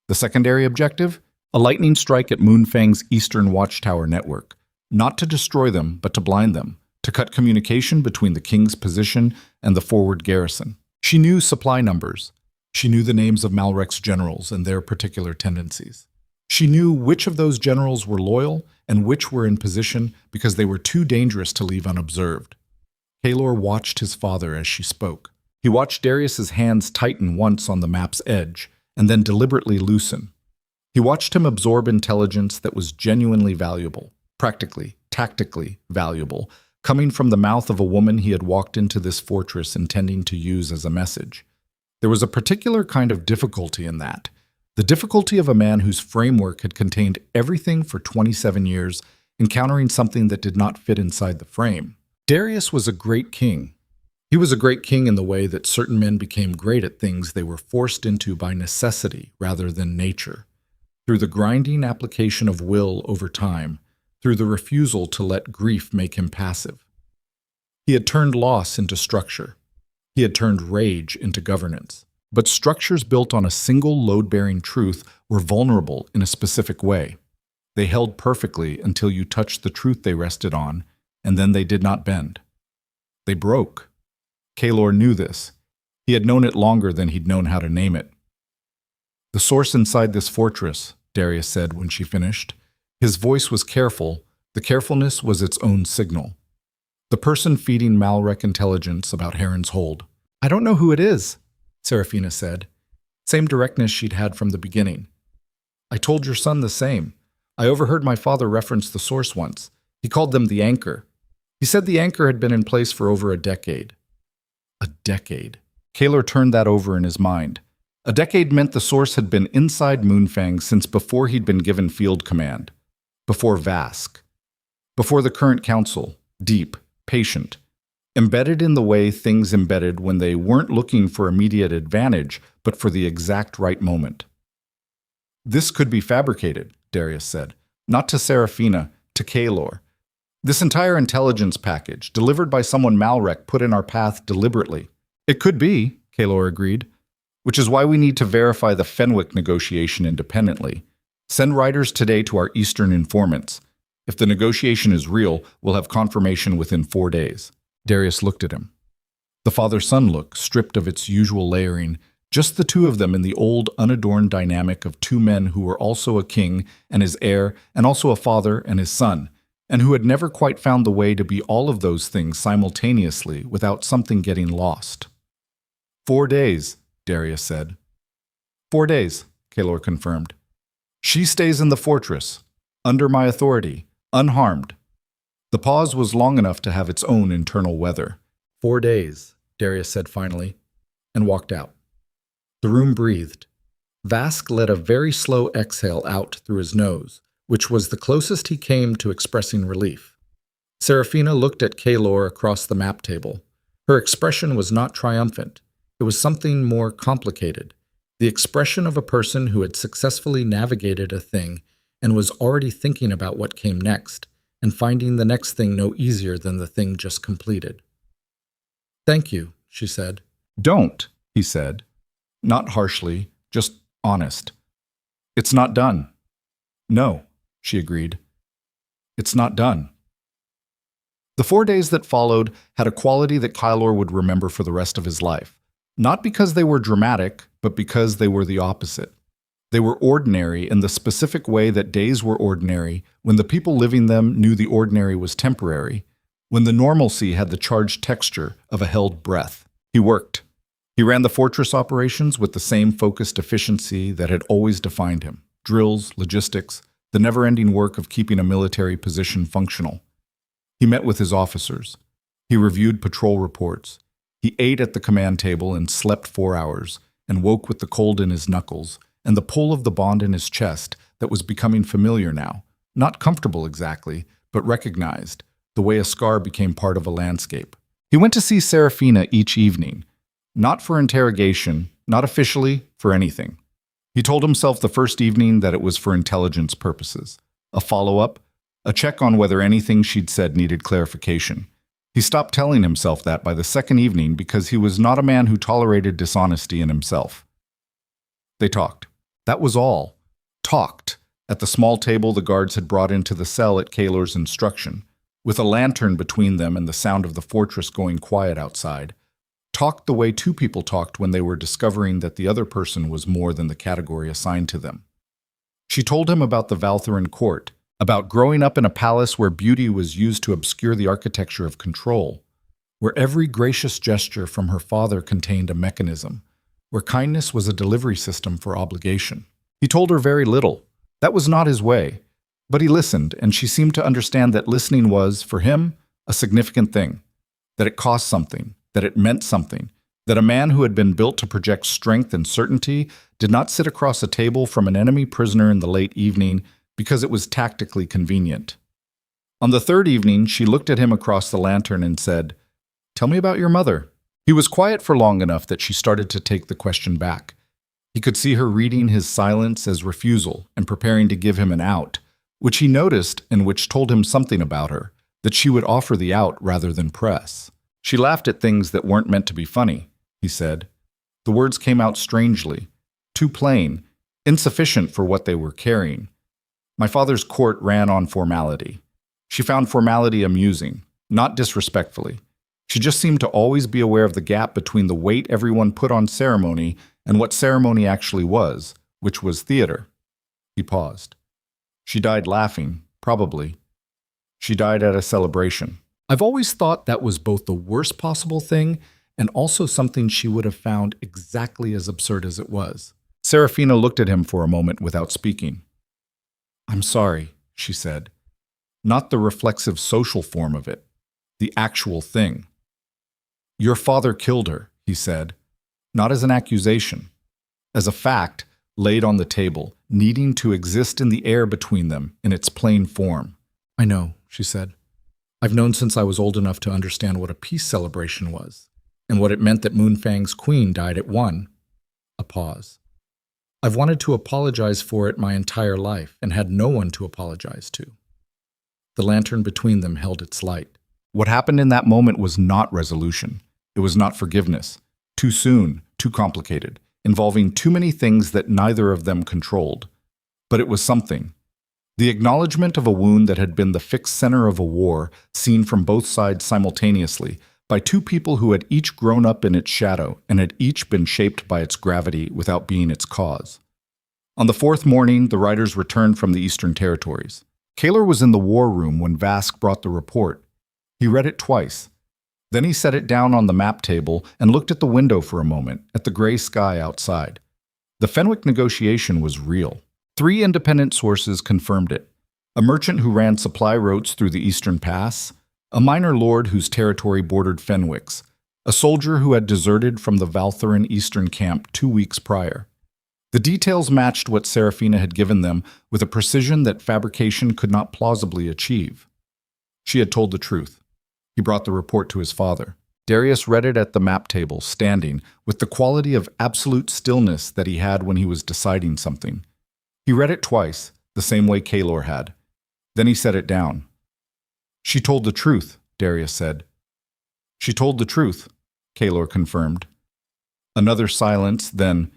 The secondary objective? A lightning strike at Moonfang's eastern watchtower network, not to destroy them, but to blind them, to cut communication between the king's position and the forward garrison. She knew supply numbers. She knew the names of Malrek's generals and their particular tendencies. She knew which of those generals were loyal and which were in position because they were too dangerous to leave unobserved. Kaelor watched his father as she spoke. He watched Darius's hands tighten once on the map's edge and then deliberately loosen. He watched him absorb intelligence that was genuinely valuable, practically, tactically valuable, coming from the mouth of a woman he had walked into this fortress intending to use as a message. There was a particular kind of difficulty in that, the difficulty of a man whose framework had contained everything for 27 years, encountering something that did not fit inside the frame. Darius was a great king. He was a great king in the way that certain men became great at things they were forced into by necessity rather than nature, through the grinding application of will over time, through the refusal to let grief make him passive. He had turned loss into structure. He had turned rage into governance. But structures built on a single load-bearing truth were vulnerable in a specific way. They held perfectly until you touched the truth they rested on, and then they did not bend. They broke. Kaelor knew this. He had known it longer than he'd known how to name it. "The source inside this fortress," Darius said when she finished. His voice was careful. The carefulness was its own signal. "The person feeding Malrek intelligence about Heron's hold." "I don't know who it is," Seraphina said. Same directness she'd had from the beginning. "I told your son the same. I overheard my father reference the source once. He called them the anchor. He said the anchor had been in place for over a decade." A decade. Kaelor turned that over in his mind. A decade meant the source had been inside Moonfang since before he'd been given field command. Before Vask. Before the current council. Deep. Patient. Embedded in the way things embedded when they weren't looking for immediate advantage, but for the exact right moment. "This could be fabricated," Darius said. "Not to Seraphina, to Kaelor. This entire intelligence package, delivered by someone Malrek put in our path deliberately." "It could be," Kaelor agreed. "Which is why we need to verify the Fenwick negotiation independently. Send writers today to our eastern informants. If the negotiation is real, we'll have confirmation within 4 days." Darius looked at him. The father-son look, stripped of its usual layering, just the two of them in the old, unadorned dynamic of two men who were also a king and his heir, and also a father and his son, and who had never quite found the way to be all of those things simultaneously without something getting lost. 4 days, Darius said. 4 days, Kaelor confirmed. She stays in the fortress, under my authority, unharmed. The pause was long enough to have its own internal weather. 4 days, Darius said finally, and walked out. The room breathed. Vask let a very slow exhale out through his nose, which was the closest he came to expressing relief. Seraphina looked at Kaelor across the map table. Her expression was not triumphant. It was something more complicated, the expression of a person who had successfully navigated a thing and was already thinking about what came next, and finding the next thing no easier than the thing just completed. "Thank you," she said. "Don't," he said. Not harshly, just honest. "It's not done." "No," she agreed. "It's not done." The 4 days that followed had a quality that Kaelor would remember for the rest of his life. Not because they were dramatic, but because they were the opposite. They were ordinary in the specific way that days were ordinary when the people living them knew the ordinary was temporary, when the normalcy had the charged texture of a held breath. He worked. He ran the fortress operations with the same focused efficiency that had always defined him. Drills, logistics, the never-ending work of keeping a military position functional. He met with his officers. He reviewed patrol reports. He ate at the command table and slept 4 hours, and woke with the cold in his knuckles and the pull of the bond in his chest that was becoming familiar now, not comfortable exactly, but recognized, the way a scar became part of a landscape. He went to see Seraphina each evening, not for interrogation, not officially, for anything. He told himself the first evening that it was for intelligence purposes, a follow-up, a check on whether anything she'd said needed clarification. He stopped telling himself that by the second evening because he was not a man who tolerated dishonesty in himself. They talked. That was all. Talked. At the small table the guards had brought into the cell at Kaelor's instruction, with a lantern between them and the sound of the fortress going quiet outside. Talked the way two people talked when they were discovering that the other person was more than the category assigned to them. She told him about the Valtherin court, about growing up in a palace where beauty was used to obscure the architecture of control, where every gracious gesture from her father contained a mechanism, where kindness was a delivery system for obligation. He told her very little. That was not his way. But he listened, and she seemed to understand that listening was, for him, a significant thing. That it cost something, that it meant something, that a man who had been built to project strength and certainty did not sit across a table from an enemy prisoner in the late evening because it was tactically convenient. On the third evening, she looked at him across the lantern and said, "Tell me about your mother." He was quiet for long enough that she started to take the question back. He could see her reading his silence as refusal and preparing to give him an out, which he noticed and which told him something about her, that she would offer the out rather than press. She laughed at things that weren't meant to be funny, he said. The words came out strangely, too plain, insufficient for what they were carrying. My father's court ran on formality. She found formality amusing, not disrespectfully. She just seemed to always be aware of the gap between the weight everyone put on ceremony and what ceremony actually was, which was theater. He paused. She died laughing, probably. She died at a celebration. I've always thought that was both the worst possible thing and also something she would have found exactly as absurd as it was. Seraphina looked at him for a moment without speaking. "I'm sorry," she said. Not the reflexive social form of it, the actual thing. "Your father killed her," he said, not as an accusation, as a fact laid on the table, needing to exist in the air between them in its plain form. "I know," she said. "I've known since I was old enough to understand what a peace celebration was, and what it meant that Moonfang's queen died at one." A pause. "I've wanted to apologize for it my entire life, and had no one to apologize to." The lantern between them held its light. What happened in that moment was not resolution. It was not forgiveness. Too soon, too complicated, involving too many things that neither of them controlled. But it was something. The acknowledgement of a wound that had been the fixed center of a war, seen from both sides simultaneously, by two people who had each grown up in its shadow and had each been shaped by its gravity without being its cause. On the fourth morning, the riders returned from the Eastern Territories. Kaelor was in the war room when Vask brought the report. He read it twice. Then he set it down on the map table and looked at the window for a moment, at the gray sky outside. The Fenwick negotiation was real. 3 independent sources confirmed it. A merchant who ran supply routes through the Eastern Pass, a minor lord whose territory bordered Fenwick's, a soldier who had deserted from the Valtherin Eastern camp 2 weeks prior. The details matched what Seraphina had given them with a precision that fabrication could not plausibly achieve. She had told the truth. He brought the report to his father. Darius read it at the map table, standing, with the quality of absolute stillness that he had when he was deciding something. He read it twice, the same way Kaelor had. Then he set it down. "She told the truth," Darius said. "She told the truth," Kaelor confirmed. Another silence, then,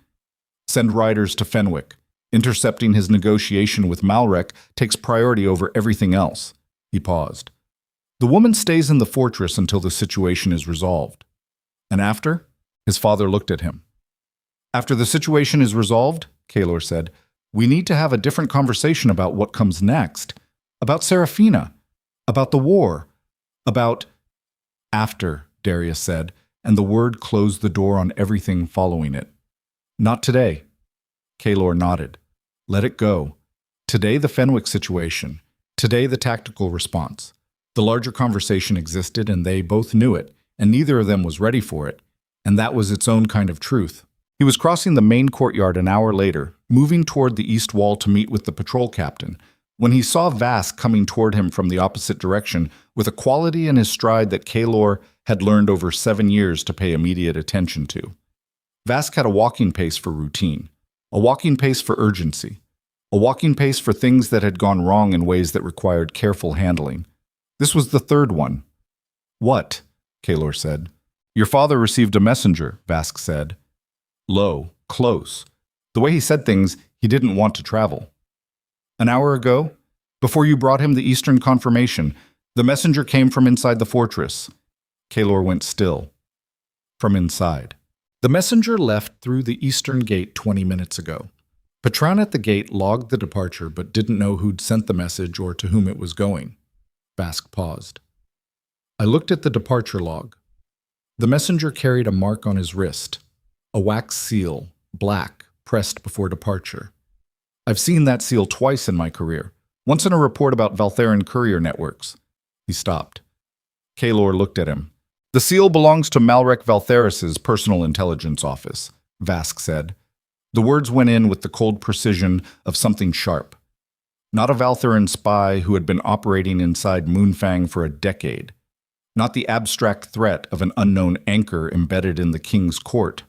"Send riders to Fenwick. Intercepting his negotiation with Malrek takes priority over everything else." He paused. "The woman stays in the fortress until the situation is resolved." "And after?" His father looked at him. "After the situation is resolved," Kaelor said, "we need to have a different conversation about what comes next. About Seraphina. About the war. About—" "After," Darius said, and the word closed the door on everything following it. "Not today." Kaelor nodded. "Let it go. Today the Fenwick situation. Today the tactical response. The larger conversation existed and they both knew it, and neither of them was ready for it, and that was its own kind of truth." He was crossing the main courtyard an hour later, moving toward the east wall to meet with the patrol captain, when he saw Vask coming toward him from the opposite direction with a quality in his stride that Kaelor had learned over 7 years to pay immediate attention to. Vask had a walking pace for routine, a walking pace for urgency, a walking pace for things that had gone wrong in ways that required careful handling. This was the third one. "What?" Kaelor said. "Your father received a messenger," Vask said. Low, close. The way he said things, he didn't want to travel. "An hour ago? Before you brought him the Eastern confirmation, the messenger came from inside the fortress." Kaelor went still. "From inside." "The messenger left through the eastern gate 20 minutes ago. Patron at the gate logged the departure but didn't know who'd sent the message or to whom it was going." Vask paused. "I looked at the departure log. The messenger carried a mark on his wrist, a wax seal, black, pressed before departure. I've seen that seal twice in my career. Once in a report about Valtheran courier networks." He stopped. Kaelor looked at him. "The seal belongs to Malrek Valtheris's personal intelligence office," Vask said. The words went in with the cold precision of something sharp. Not a Valtheran spy who had been operating inside Moonfang for a decade. Not the abstract threat of an unknown anchor embedded in the king's court.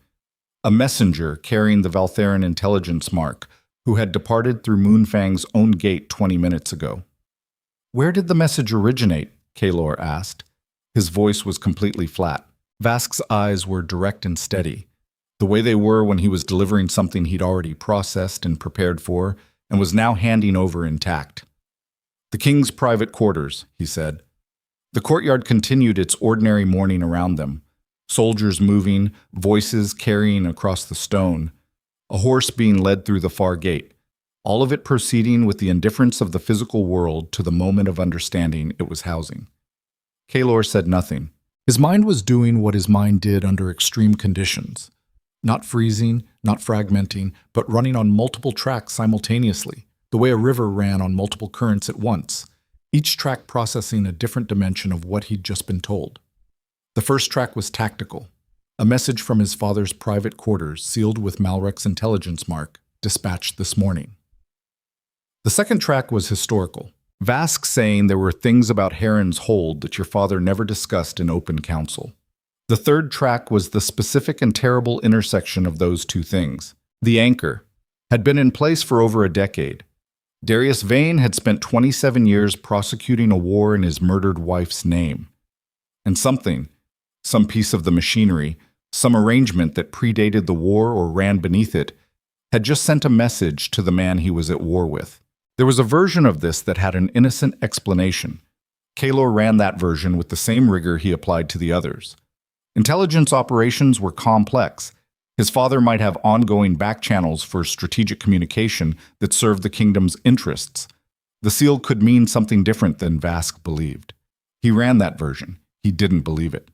A messenger carrying the Valtheran intelligence mark who had departed through Moonfang's own gate 20 minutes ago. "Where did the message originate?" Kaelor asked. His voice was completely flat. Vask's eyes were direct and steady, the way they were when he was delivering something he'd already processed and prepared for, and was now handing over intact. "The king's private quarters," he said. The courtyard continued its ordinary morning around them. Soldiers moving, voices carrying across the stone, a horse being led through the far gate, all of it proceeding with the indifference of the physical world to the moment of understanding it was housing. Kaelor said nothing. His mind was doing what his mind did under extreme conditions. Not freezing, not fragmenting, but running on multiple tracks simultaneously, the way a river ran on multiple currents at once, each track processing a different dimension of what he'd just been told. The first track was tactical, a message from his father's private quarters sealed with Malrek's intelligence mark, dispatched this morning. The second track was historical. Vask saying there were things about Heron's hold that your father never discussed in open council. The third track was the specific and terrible intersection of those two things. The anchor had been in place for over a decade. Darius Veyne had spent 27 years prosecuting a war in his murdered wife's name. And something, some piece of the machinery, some arrangement that predated the war or ran beneath it, had just sent a message to the man he was at war with. There was a version of this that had an innocent explanation. Kaelor ran that version with the same rigor he applied to the others. Intelligence operations were complex. His father might have ongoing back channels for strategic communication that served the kingdom's interests. The seal could mean something different than Vask believed. He ran that version. He didn't believe it.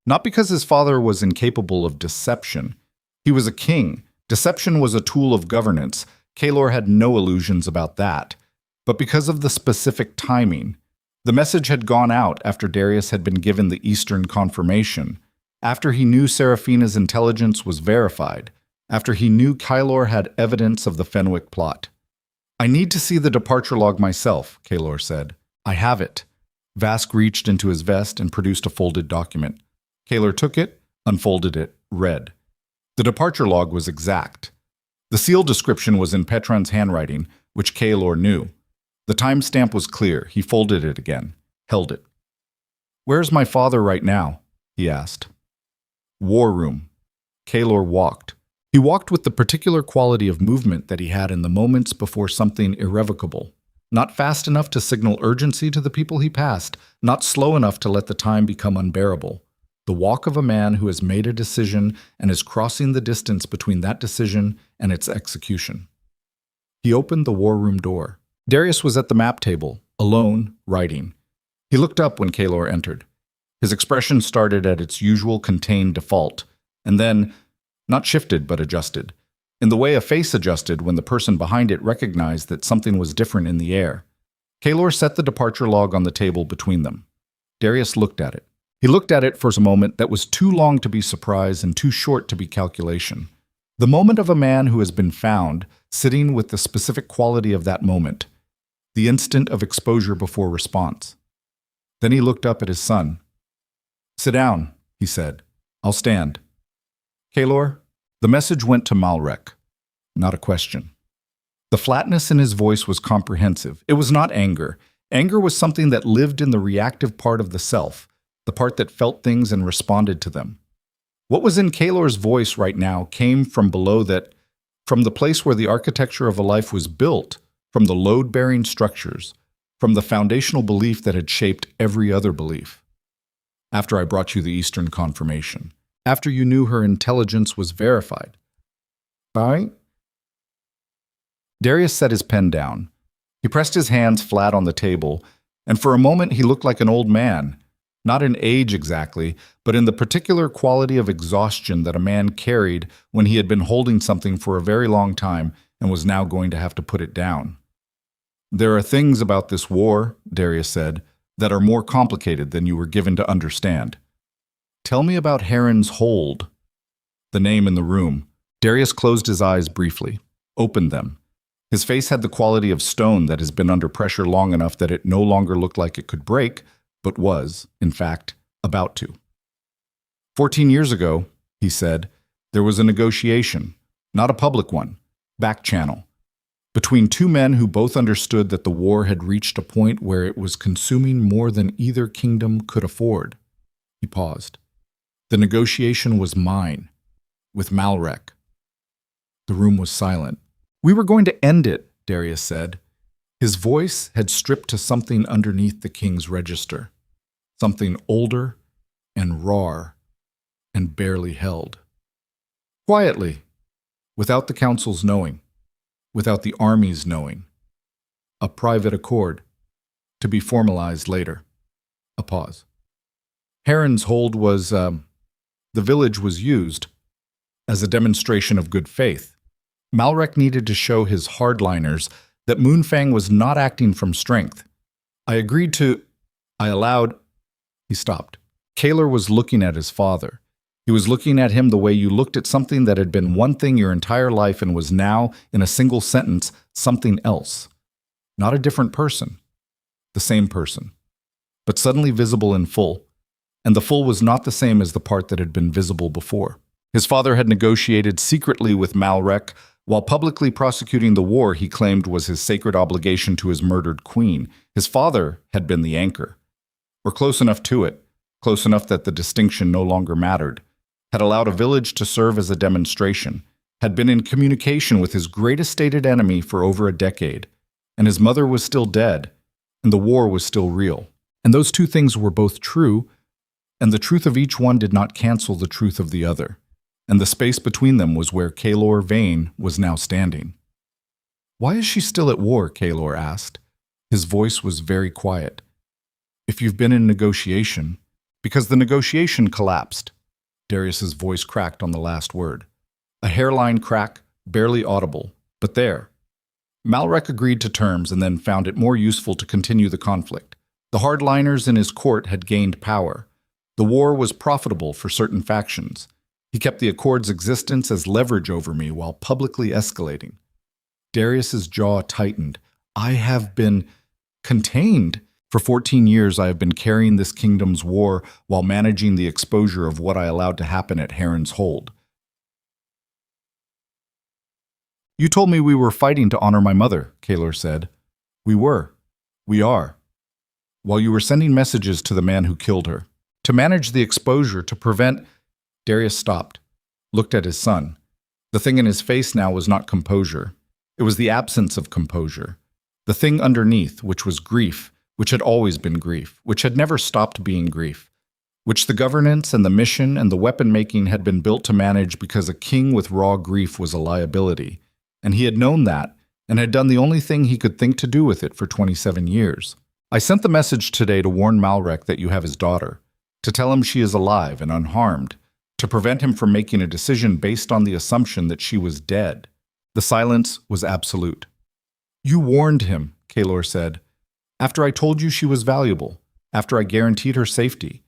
Not because his father was incapable of deception. He was a king. Deception was a tool of governance. Kaelor had no illusions about that. But because of the specific timing, the message had gone out after Darius had been given the Eastern confirmation, after he knew Seraphina's intelligence was verified, after he knew Kaelor had evidence of the Fenwick plot. "I need to see the departure log myself," Kaelor said. "I have it." Vask reached into his vest and produced a folded document. Kaelor took it, unfolded it, read. The departure log was exact. The seal description was in Petron's handwriting, which Kaelor knew. The timestamp was clear. He folded it again, held it. "Where's my father right now?" he asked. "War room." Kaelor walked. He walked with the particular quality of movement that he had in the moments before something irrevocable. Not fast enough to signal urgency to the people he passed, not slow enough to let the time become unbearable. The walk of a man who has made a decision and is crossing the distance between that decision and its execution. He opened the war room door. Darius was at the map table, alone, writing. He looked up when Kaelor entered. His expression started at its usual contained default, and then, not shifted but adjusted, in the way a face adjusted when the person behind it recognized that something was different in the air. Kaelor set the departure log on the table between them. Darius looked at it. He looked at it for a moment that was too long to be surprise and too short to be calculation. The moment of a man who has been found, sitting with the specific quality of that moment. The instant of exposure before response. Then he looked up at his son. "Sit down," he said. "I'll stand." "Kaelor?" The message went to Malrek. Not a question. The flatness in his voice was comprehensive. It was not anger. Anger was something that lived in the reactive part of the self, the part that felt things and responded to them. What was in Kaelor's voice right now came from below that, from the place where the architecture of a life was built, from the load-bearing structures, from the foundational belief that had shaped every other belief. After I brought you the Eastern confirmation, after you knew her intelligence was verified. Right? Darius set his pen down. He pressed his hands flat on the table, and for a moment he looked like an old man. Not in age exactly, but in the particular quality of exhaustion that a man carried when he had been holding something for a very long time and was now going to have to put it down. "There are things about this war," Darius said, "that are more complicated than you were given to understand. Tell me about Heron's Hold." The name in the room. Darius closed his eyes briefly, opened them. His face had the quality of stone that has been under pressure long enough that it no longer looked like it could break, but was, in fact, about to. 14 years ago, he said, there was a negotiation, not a public one, back channel, between two men who both understood that the war had reached a point where it was consuming more than either kingdom could afford. He paused. The negotiation was mine, with Malrek. The room was silent. "We were going to end it," Darius said. His voice had stripped to something underneath the king's register, something older and raw and barely held. Quietly, without the council's knowing, without the army's knowing. A private accord, to be formalized later. A pause. Heron's Hold was, the village was used as a demonstration of good faith. Malrek needed to show his hardliners that Moonfang was not acting from strength. I allowed. He stopped. Kaelor was looking at his father. He was looking at him the way you looked at something that had been one thing your entire life and was now, in a single sentence, something else. Not a different person. The same person. But suddenly visible in full. And the full was not the same as the part that had been visible before. His father had negotiated secretly with Malrek, while publicly prosecuting the war he claimed was his sacred obligation to his murdered queen. His father had been the anchor. Or close enough to it, close enough that the distinction no longer mattered, had allowed a village to serve as a demonstration, had been in communication with his greatest stated enemy for over a decade, and his mother was still dead, and the war was still real. And those two things were both true, and the truth of each one did not cancel the truth of the other. And the space between them was where Kaelor Veyne was now standing. "Why is she still at war?" Kaelor asked. His voice was very quiet. "If you've been in negotiation..." "Because the negotiation collapsed." Darius's voice cracked on the last word. A hairline crack, barely audible, but there. Malrek agreed to terms and then found it more useful to continue the conflict. The hardliners in his court had gained power. The war was profitable for certain factions. He kept the Accord's existence as leverage over me while publicly escalating. Darius's jaw tightened. "I have been contained. For 14 years I have been carrying this kingdom's war while managing the exposure of what I allowed to happen at Heron's Hold." "You told me we were fighting to honor my mother," Kaelor said. "We were. We are. While you were sending messages to the man who killed her. To manage the exposure, to prevent..." Darius stopped, looked at his son. The thing in his face now was not composure. It was the absence of composure. The thing underneath, which was grief, which had always been grief, which had never stopped being grief, which the governance and the mission and the weapon-making had been built to manage because a king with raw grief was a liability. And he had known that, and had done the only thing he could think to do with it for 27 years. "I sent the message today to warn Malrek that you have his daughter, to tell him she is alive and unharmed, to prevent him from making a decision based on the assumption that she was dead." The silence was absolute. "You warned him," Kaelor said. "After I told you she was valuable, after I guaranteed her safety.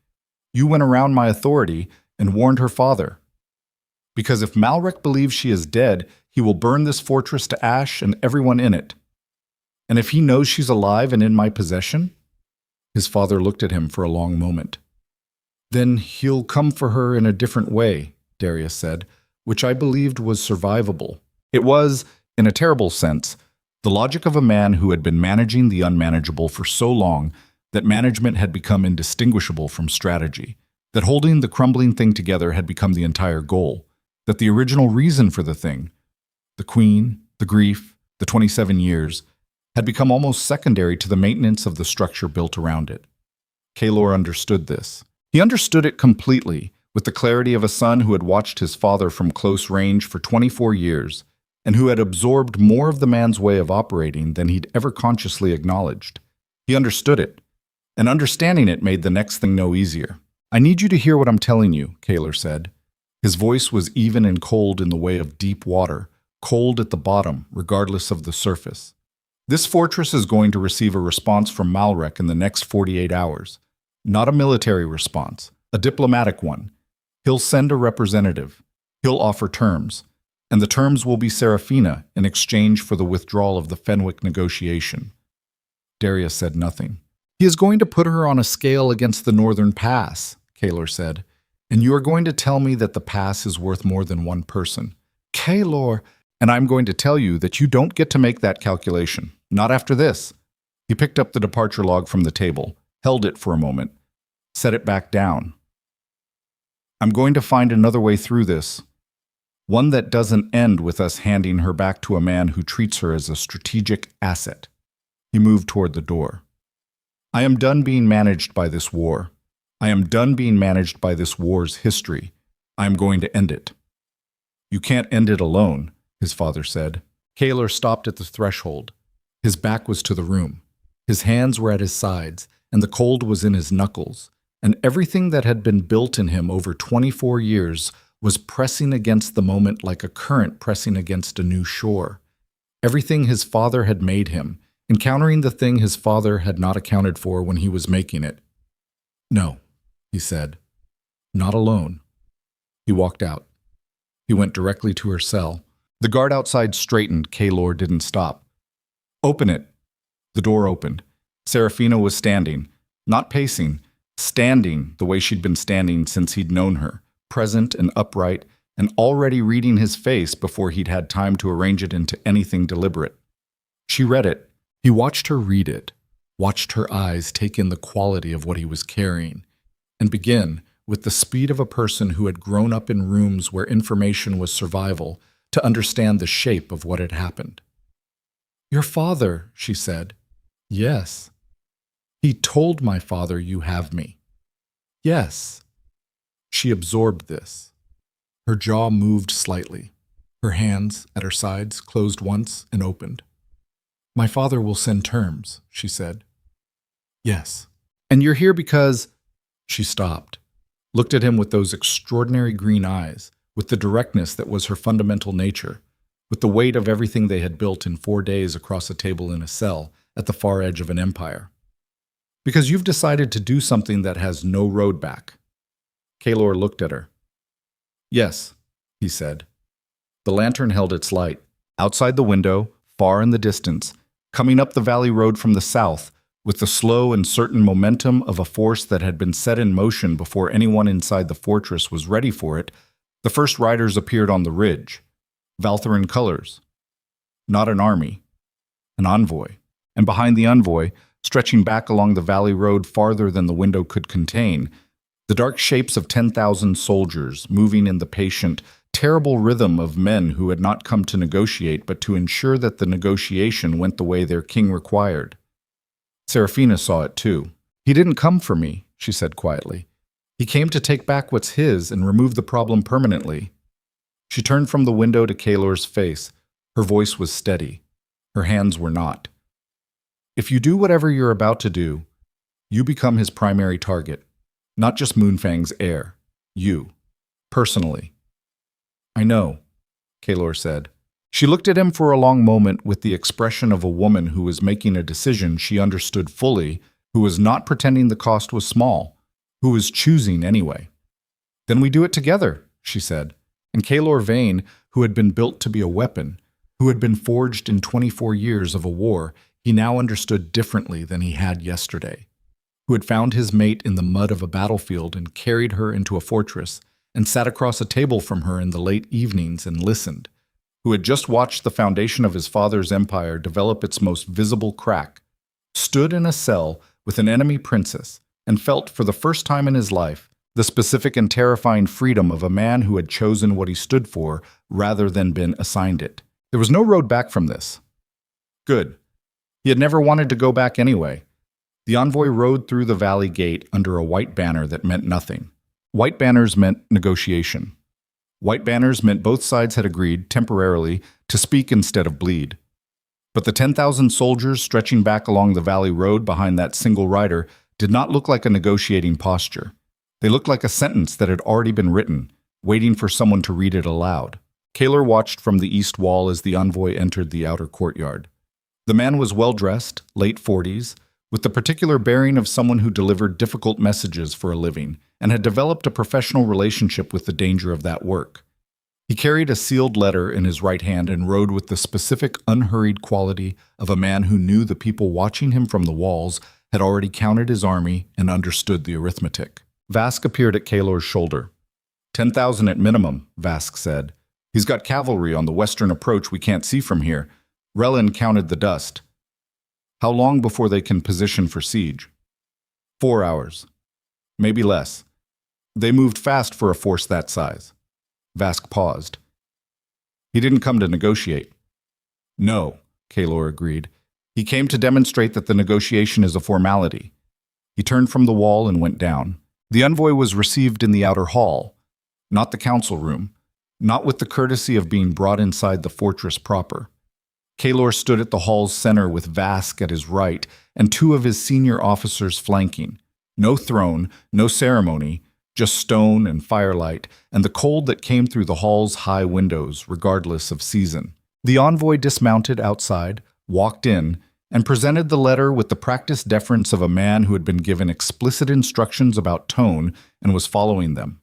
You went around my authority and warned her father. Because if Malrek believes she is dead, he will burn this fortress to ash and everyone in it. And if he knows she's alive and in my possession..." His father looked at him for a long moment. "Then he'll come for her in a different way," Darius said, which I believed was survivable. It was, in a terrible sense, the logic of a man who had been managing the unmanageable for so long that management had become indistinguishable from strategy, that holding the crumbling thing together had become the entire goal, that the original reason for the thing, the queen, the grief, the 27 years, had become almost secondary to the maintenance of the structure built around it. Kaelor understood this. He understood it completely, with the clarity of a son who had watched his father from close range for 24 years, and who had absorbed more of the man's way of operating than he'd ever consciously acknowledged. He understood it, and understanding it made the next thing no easier. "I need you to hear what I'm telling you," Kaelor said. His voice was even and cold in the way of deep water, cold at the bottom, regardless of the surface. This fortress is going to receive a response from Malrek in the next 48 hours. Not a military response, a diplomatic one. He'll send a representative. He'll offer terms. And the terms will be Seraphina in exchange for the withdrawal of the Fenwick negotiation. Darius said nothing. He is going to put her on a scale against the Northern Pass, Kaelor said. And you are going to tell me that the pass is worth more than one person. Kaelor, and I'm going to tell you that you don't get to make that calculation. Not after this. He picked up the departure log from the table, held it for a moment, set it back down. I'm going to find another way through this. One that doesn't end with us handing her back to a man who treats her as a strategic asset. He moved toward the door. I am done being managed by this war. I am done being managed by this war's history. I am going to end it. You can't end it alone, his father said. Kaelor stopped at the threshold. His back was to the room. His hands were at his sides, and the cold was in his knuckles, and everything that had been built in him over 24 years was pressing against the moment like a current pressing against a new shore. Everything his father had made him, encountering the thing his father had not accounted for when he was making it. No, he said. Not alone. He walked out. He went directly to her cell. The guard outside straightened. Kaelor didn't stop. Open it. The door opened. Seraphina was standing, not pacing, standing the way she'd been standing since he'd known her, present and upright, and already reading his face before he'd had time to arrange it into anything deliberate. She read it. He watched her read it, watched her eyes take in the quality of what he was carrying, and begin, with the speed of a person who had grown up in rooms where information was survival, to understand the shape of what had happened. Your father, she said. Yes. He told my father you have me. Yes. She absorbed this. Her jaw moved slightly. Her hands, at her sides, closed once and opened. My father will send terms, she said. Yes. And you're here because... She stopped, looked at him with those extraordinary green eyes, with the directness that was her fundamental nature, with the weight of everything they had built in 4 days across a table in a cell at the far edge of an empire. Because you've decided to do something that has no road back. Kaelor looked at her. Yes, he said. The lantern held its light. Outside the window, far in the distance, coming up the valley road from the south, with the slow and certain momentum of a force that had been set in motion before anyone inside the fortress was ready for it, the first riders appeared on the ridge. Valtheran colors. Not an army. An envoy. And behind the envoy, stretching back along the valley road farther than the window could contain, the dark shapes of 10,000 soldiers moving in the patient, terrible rhythm of men who had not come to negotiate but to ensure that the negotiation went the way their king required. Seraphina saw it too. He didn't come for me, she said quietly. He came to take back what's his and remove the problem permanently. She turned from the window to Kaelor's face. Her voice was steady. Her hands were not. If you do whatever you're about to do, you become his primary target. Not just Moonfang's heir. You. Personally. I know, Kaelor said. She looked at him for a long moment with the expression of a woman who was making a decision she understood fully, who was not pretending the cost was small, who was choosing anyway. Then we do it together, she said. And Kaelor Veyne, who had been built to be a weapon, who had been forged in 24 years of a war, he now understood differently than he had yesterday, who had found his mate in the mud of a battlefield and carried her into a fortress, and sat across a table from her in the late evenings and listened, who had just watched the foundation of his father's empire develop its most visible crack, stood in a cell with an enemy princess, and felt for the first time in his life the specific and terrifying freedom of a man who had chosen what he stood for rather than been assigned it. There was no road back from this. Good. He had never wanted to go back anyway. The envoy rode through the valley gate under a white banner that meant nothing. White banners meant negotiation. White banners meant both sides had agreed, temporarily, to speak instead of bleed. But the 10,000 soldiers stretching back along the valley road behind that single rider did not look like a negotiating posture. They looked like a sentence that had already been written, waiting for someone to read it aloud. Kaelor watched from the east wall as the envoy entered the outer courtyard. The man was well-dressed, late 40s, with the particular bearing of someone who delivered difficult messages for a living and had developed a professional relationship with the danger of that work. He carried a sealed letter in his right hand and rode with the specific, unhurried quality of a man who knew the people watching him from the walls had already counted his army and understood the arithmetic. Vask appeared at Kaelor's shoulder. 10,000 at minimum, Vask said. He's got cavalry on the western approach we can't see from here. Relin counted the dust. How long before they can position for siege? 4 hours. Maybe less. They moved fast for a force that size. Vask paused. He didn't come to negotiate. No, Kaelor agreed. He came to demonstrate that the negotiation is a formality. He turned from the wall and went down. The envoy was received in the outer hall, not the council room, not with the courtesy of being brought inside the fortress proper. Kaelor stood at the hall's center with Vask at his right and 2 of his senior officers flanking. No throne, no ceremony, just stone and firelight, and the cold that came through the hall's high windows, regardless of season. The envoy dismounted outside, walked in, and presented the letter with the practiced deference of a man who had been given explicit instructions about tone and was following them.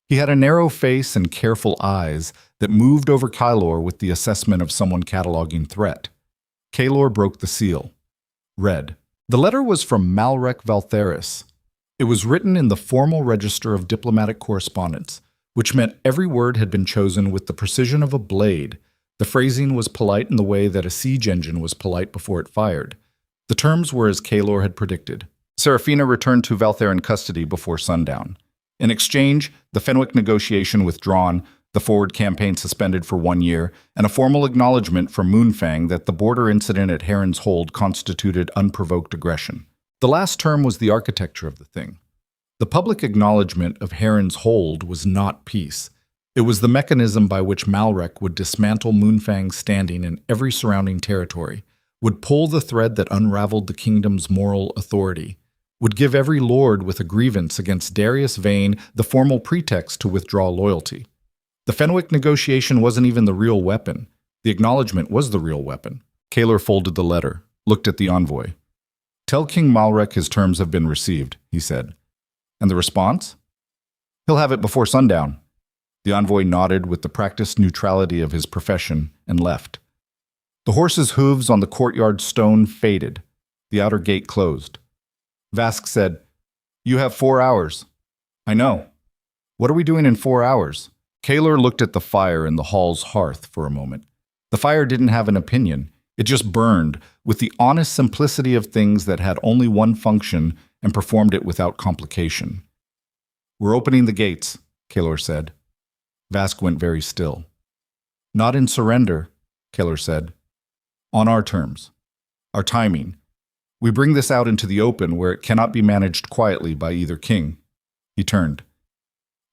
He had a narrow face and careful eyes that moved over Kaelor with the assessment of someone cataloging threat. Kaelor broke the seal. Read. The letter was from Malrek Valtheris. It was written in the formal register of diplomatic correspondence, which meant every word had been chosen with the precision of a blade. The phrasing was polite in the way that a siege engine was polite before it fired. The terms were as Kaelor had predicted. Seraphina returned to Valtherin custody before sundown. In exchange, the Fenwick negotiation withdrawn, the forward campaign suspended for 1 year, and a formal acknowledgement from Moonfang that the border incident at Heron's Hold constituted unprovoked aggression. The last term was the architecture of the thing. The public acknowledgement of Heron's Hold was not peace. It was the mechanism by which Malrek would dismantle Moonfang's standing in every surrounding territory, would pull the thread that unraveled the kingdom's moral authority, would give every lord with a grievance against Darius Veyne the formal pretext to withdraw loyalty. The Fenwick negotiation wasn't even the real weapon. The acknowledgement was the real weapon. Kaelor folded the letter, looked at the envoy. Tell King Malrek his terms have been received, he said. And the response? He'll have it before sundown. The envoy nodded with the practiced neutrality of his profession and left. The horse's hooves on the courtyard stone faded. The outer gate closed. Vask said, You have 4 hours. I know. What are we doing in 4 hours? Kaelor looked at the fire in the hall's hearth for a moment. The fire didn't have an opinion. It just burned with the honest simplicity of things that had only one function and performed it without complication. We're opening the gates, Kaelor said. Vask went very still. Not in surrender, Kaelor said. On our terms. Our timing. We bring this out into the open where it cannot be managed quietly by either king. He turned.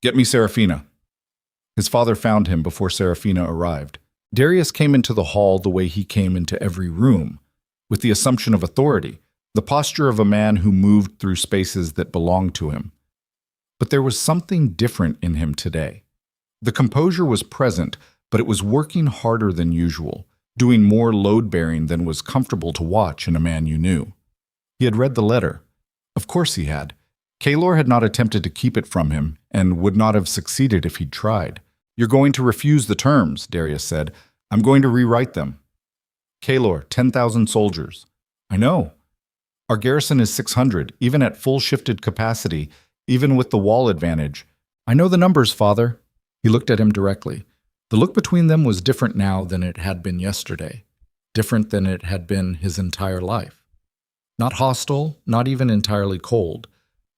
Get me Seraphina. His father found him before Seraphina arrived. Darius came into the hall the way he came into every room, with the assumption of authority, the posture of a man who moved through spaces that belonged to him. But there was something different in him today. The composure was present, but it was working harder than usual, doing more load-bearing than was comfortable to watch in a man you knew. He had read the letter. Of course he had. Kaelor had not attempted to keep it from him, and would not have succeeded if he'd tried. You're going to refuse the terms, Darius said. I'm going to rewrite them. Kaelor, 10,000 soldiers. I know. Our garrison is 600, even at full shifted capacity, even with the wall advantage. I know the numbers, father. He looked at him directly. The look between them was different now than it had been yesterday, different than it had been his entire life. Not hostile, not even entirely cold,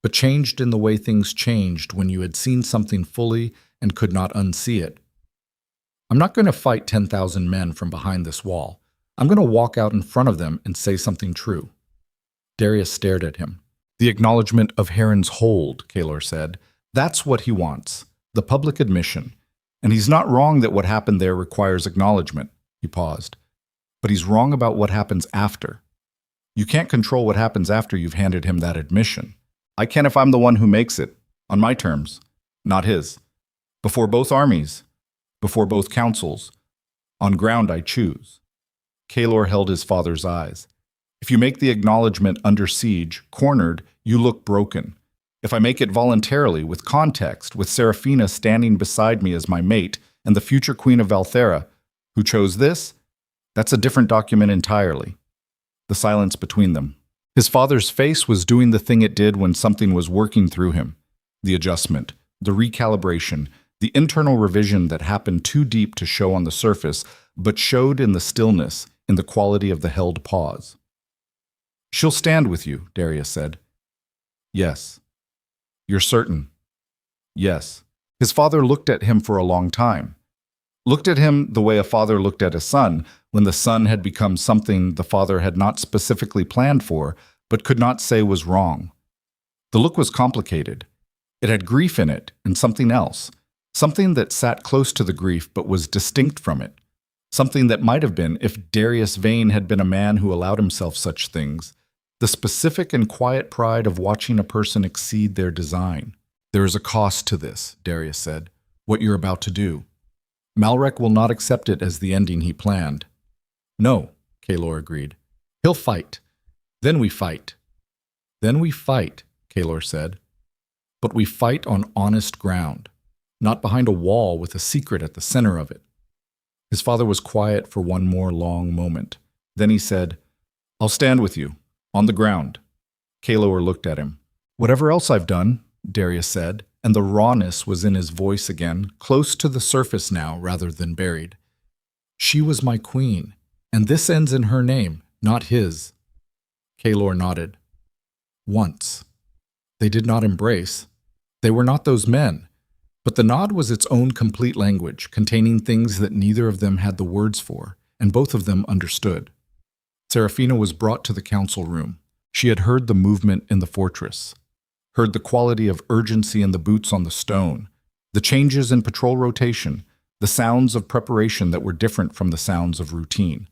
but changed in the way things changed when you had seen something fully and could not unsee it. I'm not going to fight 10,000 men from behind this wall. I'm going to walk out in front of them and say something true. Darius stared at him. The acknowledgement of Heron's Hold, Kaelor said. That's what he wants, the public admission. And he's not wrong that what happened there requires acknowledgement. He paused. But he's wrong about what happens after. You can't control what happens after you've handed him that admission. I can if I'm the one who makes it, on my terms, not his. Before both armies. before both councils. On ground I choose. Kaelor held his father's eyes. If you make the acknowledgement under siege, cornered, you look broken. If I make it voluntarily, with context, with Seraphina standing beside me as my mate, and the future Queen of Valthera, who chose this, that's a different document entirely. The silence between them. His father's face was doing the thing it did when something was working through him. The adjustment, the recalibration, the internal revision that happened too deep to show on the surface, but showed in the stillness, in the quality of the held pause. "She'll stand with you," Darius said. "Yes." "You're certain?" "Yes." His father looked at him for a long time. Looked at him the way a father looked at a son, when the son had become something the father had not specifically planned for, but could not say was wrong. The look was complicated. It had grief in it and something else, something that sat close to the grief but was distinct from it, something that might have been, if Darius Veyne had been a man who allowed himself such things, the specific and quiet pride of watching a person exceed their design. "There is a cost to this," Darius said, "what you're about to do. Malrek will not accept it as the ending he planned." "No," Kaelor agreed. "He'll fight. Then we fight." "Then we fight," Kaelor said. "But we fight on honest ground, not behind a wall with a secret at the center of it." His father was quiet for one more long moment. Then he said, "I'll stand with you, on the ground." Kaelor looked at him. "Whatever else I've done," Darius said, and the rawness was in his voice again, close to the surface now rather than buried. "She was my queen, and this ends in her name, not his." Kaelor nodded. "Once." They did not embrace. They were not those men. But the nod was its own complete language, containing things that neither of them had the words for, and both of them understood. Seraphina was brought to the council room. She had heard the movement in the fortress, heard the quality of urgency in the boots on the stone, the changes in patrol rotation, the sounds of preparation that were different from the sounds of routine.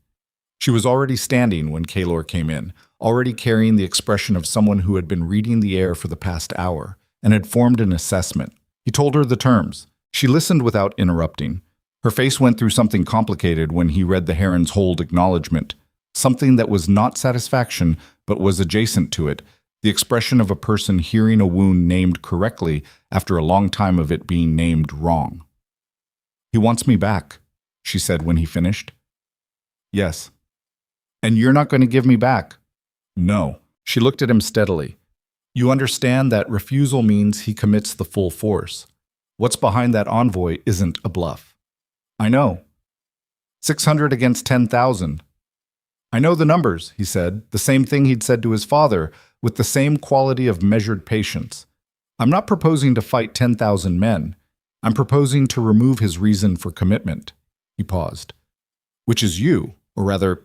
She was already standing when Kaelor came in, already carrying the expression of someone who had been reading the air for the past hour and had formed an assessment. He told her the terms. She listened without interrupting. Her face went through something complicated when he read the Heron's Hold acknowledgement, something that was not satisfaction but was adjacent to it, the expression of a person hearing a wound named correctly after a long time of it being named wrong. "He wants me back," she said when he finished. "Yes." "And you're not going to give me back?" "No." She looked at him steadily. "You understand that refusal means he commits the full force. What's behind that envoy isn't a bluff." "I know." 600 against 10,000. "I know the numbers," he said, the same thing he'd said to his father, with the same quality of measured patience. "I'm not proposing to fight 10,000 men. I'm proposing to remove his reason for commitment." He paused. "Which is you, or rather,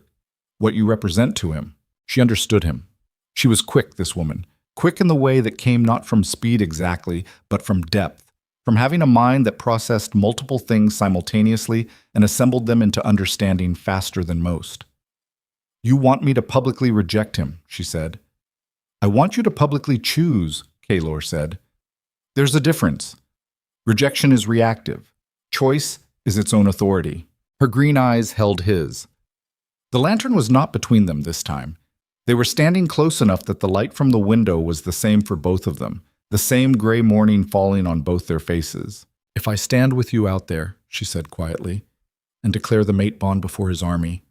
what you represent to him." She understood him. She was quick, this woman. Quick in the way that came not from speed exactly, but from depth, from having a mind that processed multiple things simultaneously and assembled them into understanding faster than most. "You want me to publicly reject him," she said. "I want you to publicly choose," Kaelor said. "There's a difference. Rejection is reactive. Choice is its own authority." Her green eyes held his. The lantern was not between them this time. They were standing close enough that the light from the window was the same for both of them, the same gray morning falling on both their faces. "If I stand with you out there," she said quietly, "and declare the mate bond before his army,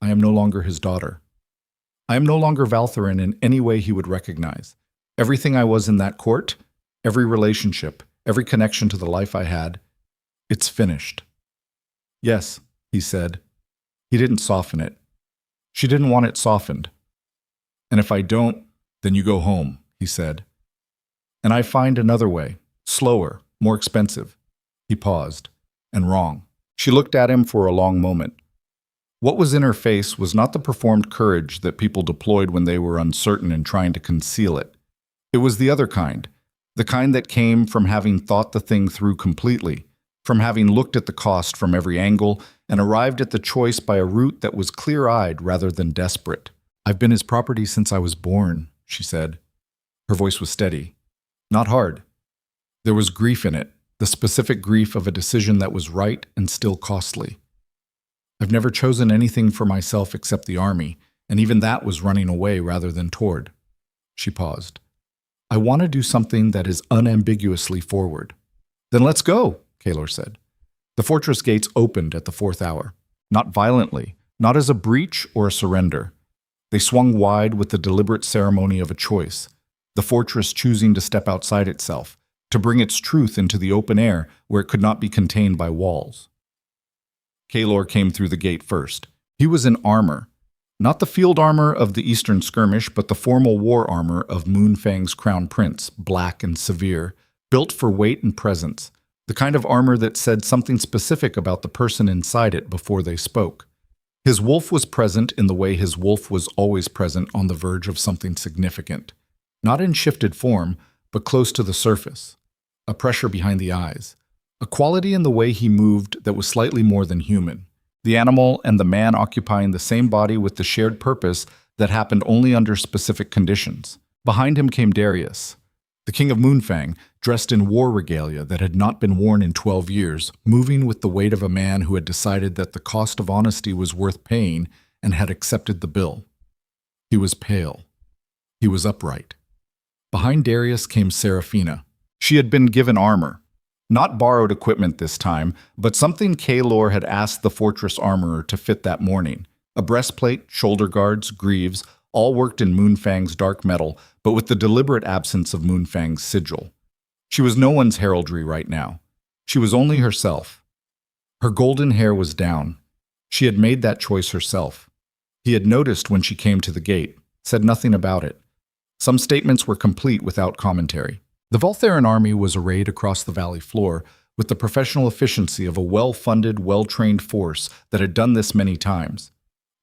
I am no longer his daughter. I am no longer Valtherin in any way he would recognize. Everything I was in that court, every relationship, every connection to the life I had, it's finished." "Yes," he said. He didn't soften it. She didn't want it softened. "And if I don't, then you go home," he said. "And I find another way, slower, more expensive." He paused. "And wrong." She looked at him for a long moment. What was in her face was not the performed courage that people deployed when they were uncertain and trying to conceal it. It was the other kind, the kind that came from having thought the thing through completely, from having looked at the cost from every angle and arrived at the choice by a route that was clear-eyed rather than desperate. "I've been his property since I was born," she said. Her voice was steady, not hard. There was grief in it, the specific grief of a decision that was right and still costly. I've never chosen anything for myself except the army, and even that was running away rather than toward. She paused. I want to do something that is unambiguously forward. Then let's go, Kaelor said. The fortress gates opened at the 4th hour. Not violently, not as a breach or a surrender. They swung wide with the deliberate ceremony of a choice, the fortress choosing to step outside itself, to bring its truth into the open air where it could not be contained by walls. Kaelor came through the gate first. He was in armor. Not the field armor of the Eastern Skirmish, but the formal war armor of Moonfang's crown prince, black and severe, built for weight and presence, the kind of armor that said something specific about the person inside it before they spoke. His wolf was present in the way his wolf was always present on the verge of something significant. Not in shifted form, but close to the surface. A pressure behind the eyes. A quality in the way he moved that was slightly more than human. The animal and the man occupying the same body with the shared purpose that happened only under specific conditions. Behind him came Darius, the king of Moonfang, dressed in war regalia that had not been worn in 12 years, moving with the weight of a man who had decided that the cost of honesty was worth paying and had accepted the bill. He was pale. He was upright. Behind Darius came Seraphina. She had been given armor. Not borrowed equipment this time, but something Kaelor had asked the fortress armorer to fit that morning. A breastplate, shoulder guards, greaves, all worked in Moonfang's dark metal, but with the deliberate absence of Moonfang's sigil. She was no one's heraldry right now. She was only herself. Her golden hair was down. She had made that choice herself. He had noticed when she came to the gate, said nothing about it. Some statements were complete without commentary. The Valtheran army was arrayed across the valley floor with the professional efficiency of a well-funded, well-trained force that had done this many times.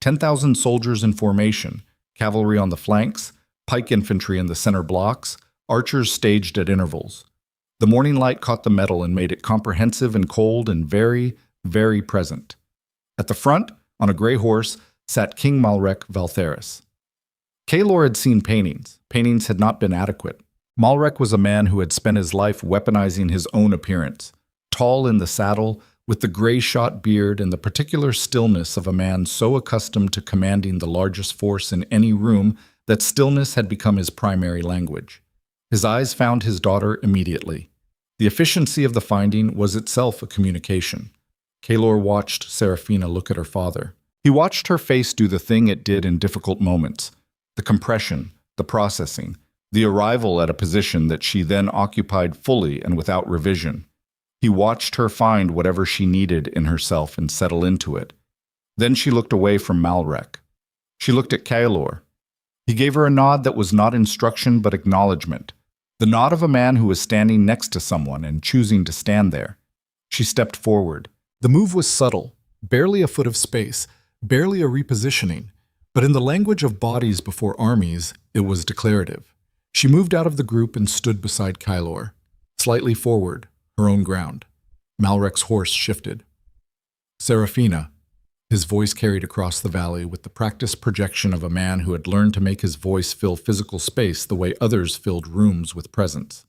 10,000 soldiers in formation, cavalry on the flanks, pike infantry in the center blocks, archers staged at intervals. The morning light caught the metal and made it comprehensive and cold and very, very present. At the front, on a gray horse, sat King Malrek Valtheris. Kaelor had seen paintings. Paintings had not been adequate. Malrek was a man who had spent his life weaponizing his own appearance, tall in the saddle, with the gray-shot beard and the particular stillness of a man so accustomed to commanding the largest force in any room that stillness had become his primary language. His eyes found his daughter immediately. The efficiency of the finding was itself a communication. Kaelor watched Seraphina look at her father. He watched her face do the thing it did in difficult moments, the compression, the processing, the arrival at a position that she then occupied fully and without revision. He watched her find whatever she needed in herself and settle into it. Then she looked away from Malrek. She looked at Kaelor. He gave her a nod that was not instruction but acknowledgement, the nod of a man who was standing next to someone and choosing to stand there. She stepped forward. The move was subtle, barely a foot of space, barely a repositioning, but in the language of bodies before armies, it was declarative. She moved out of the group and stood beside Kaelor, slightly forward, her own ground. Malrek's horse shifted. Seraphina, his voice carried across the valley with the practiced projection of a man who had learned to make his voice fill physical space the way others filled rooms with presence.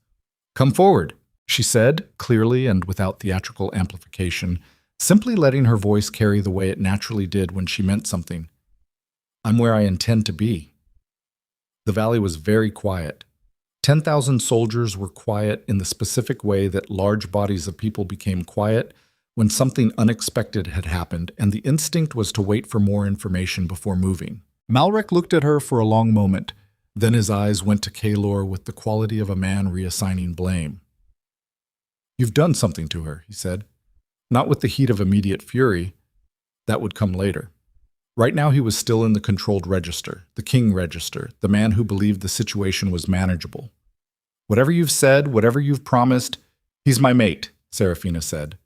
Come forward, she said, clearly and without theatrical amplification, simply letting her voice carry the way it naturally did when she meant something. I'm where I intend to be. The valley was very quiet. 10,000 soldiers were quiet in the specific way that large bodies of people became quiet when something unexpected had happened, and the instinct was to wait for more information before moving. Malrek looked at her for a long moment. Then his eyes went to Kaelor with the quality of a man reassigning blame. You've done something to her, he said. Not with the heat of immediate fury. That would come later. Right now he was still in the controlled register, the king register, the man who believed the situation was manageable. Whatever you've said, whatever you've promised, he's my mate, Seraphina said.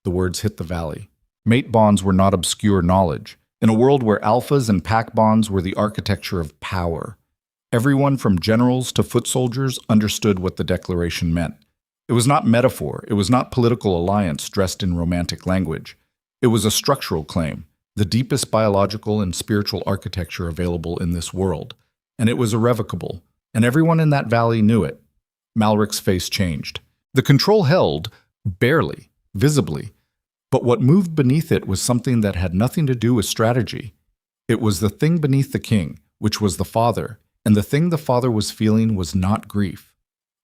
The words hit the valley. Mate bonds were not obscure knowledge. In a world where alphas and pack bonds were the architecture of power, everyone from generals to foot soldiers understood what the declaration meant. It was not metaphor, it was not political alliance dressed in romantic language. It was a structural claim, the deepest biological and spiritual architecture available in this world. And it was irrevocable, and everyone in that valley knew it. Malrek's face changed. The control held, Barely, visibly. But what moved beneath it was something that had nothing to do with strategy. It was the thing beneath the king, which was the father, and the thing the father was feeling was not grief.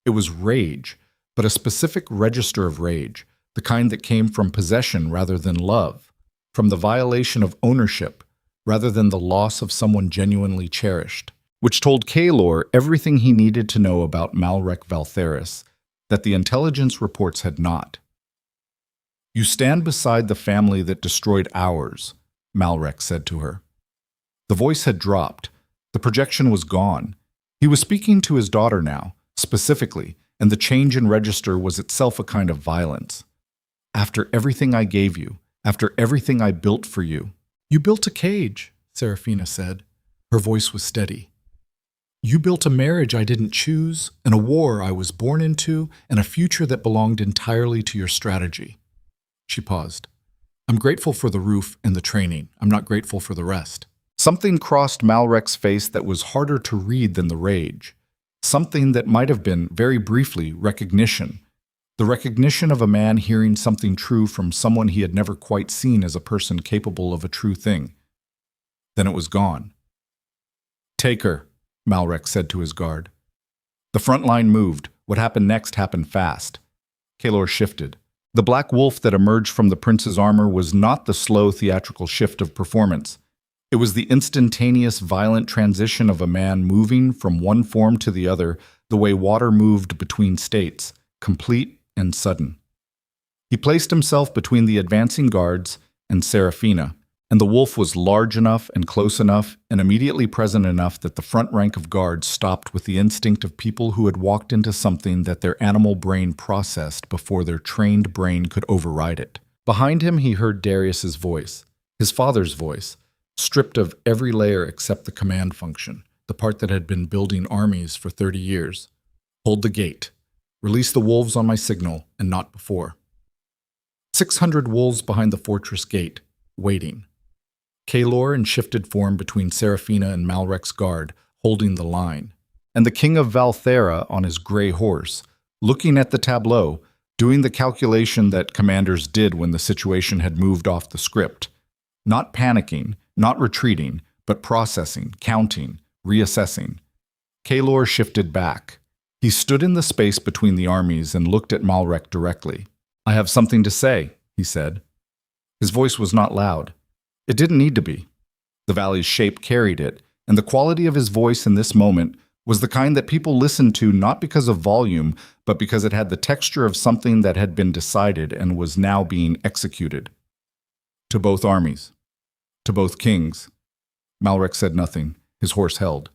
It was rage, but a specific register of rage, the kind that came from possession rather than love, from the violation of ownership rather than the loss of someone genuinely cherished, which told Kaelor everything he needed to know about Malrek Valtheris that the intelligence reports had not. "You stand beside the family that destroyed ours," Malrek said to her. The voice had dropped. The projection was gone. He was speaking to his daughter now, specifically, and the change in register was itself a kind of violence. "After everything I gave you, after everything I built for you." "You built a cage," Seraphina said. Her voice was steady. "You built a marriage I didn't choose, and a war I was born into, and a future that belonged entirely to your strategy." She paused. "I'm grateful for the roof and the training. I'm not grateful for the rest." Something crossed Malrek's face that was harder to read than the rage. Something that might have been, very briefly, recognition. The recognition of a man hearing something true from someone he had never quite seen as a person capable of a true thing. Then it was gone. "Take her," Malrek said to his guard. The front line moved. What happened next happened fast. Kaelor shifted. The black wolf that emerged from the prince's armor was not the slow theatrical shift of performance. It was the instantaneous, violent transition of a man moving from one form to the other, the way water moved between states, complete and sudden. He placed himself between the advancing guards and Seraphina, and the wolf was large enough and close enough and immediately present enough that the front rank of guards stopped with the instinct of people who had walked into something that their animal brain processed before their trained brain could override it. Behind him he heard Darius's voice, his father's voice, stripped of every layer except the command function, the part that had been building armies for 30 years. "Hold the gate. Release the wolves on my signal, and not before." 600 wolves behind the fortress gate, waiting. Kaelor in shifted form between Seraphina and Malrek's guard, holding the line. And the king of Valthera on his gray horse, looking at the tableau, doing the calculation that commanders did when the situation had moved off the script. Not panicking, not retreating, but processing, counting, reassessing. Kaelor shifted back. He stood in the space between the armies and looked at Malrek directly. "I have something to say," he said. His voice was not loud. It didn't need to be. The valley's shape carried it, and the quality of his voice in this moment was the kind that people listened to not because of volume, but because it had the texture of something that had been decided and was now being executed. "To both armies. To both kings." Malrek said nothing. His horse held.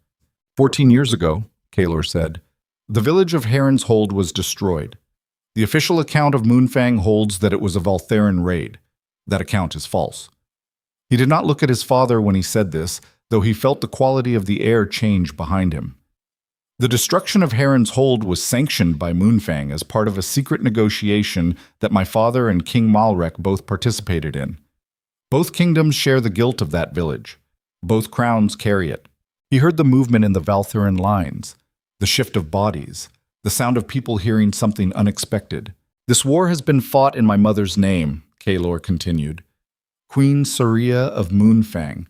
14 years ago, Kaelor said, the village of Heron's Hold was destroyed. The official account of Moonfang holds that it was a Valtheran raid. That account is false. He did not look at his father when he said this, though he felt the quality of the air change behind him. The destruction of Heron's Hold was sanctioned by Moonfang as part of a secret negotiation that my father and King Malrek both participated in. Both kingdoms share the guilt of that village. Both crowns carry it. He heard the movement in the Valtheran lines, the shift of bodies, the sound of people hearing something unexpected. "This war has been fought in my mother's name," Kaelor continued. "Queen Saria of Moonfang,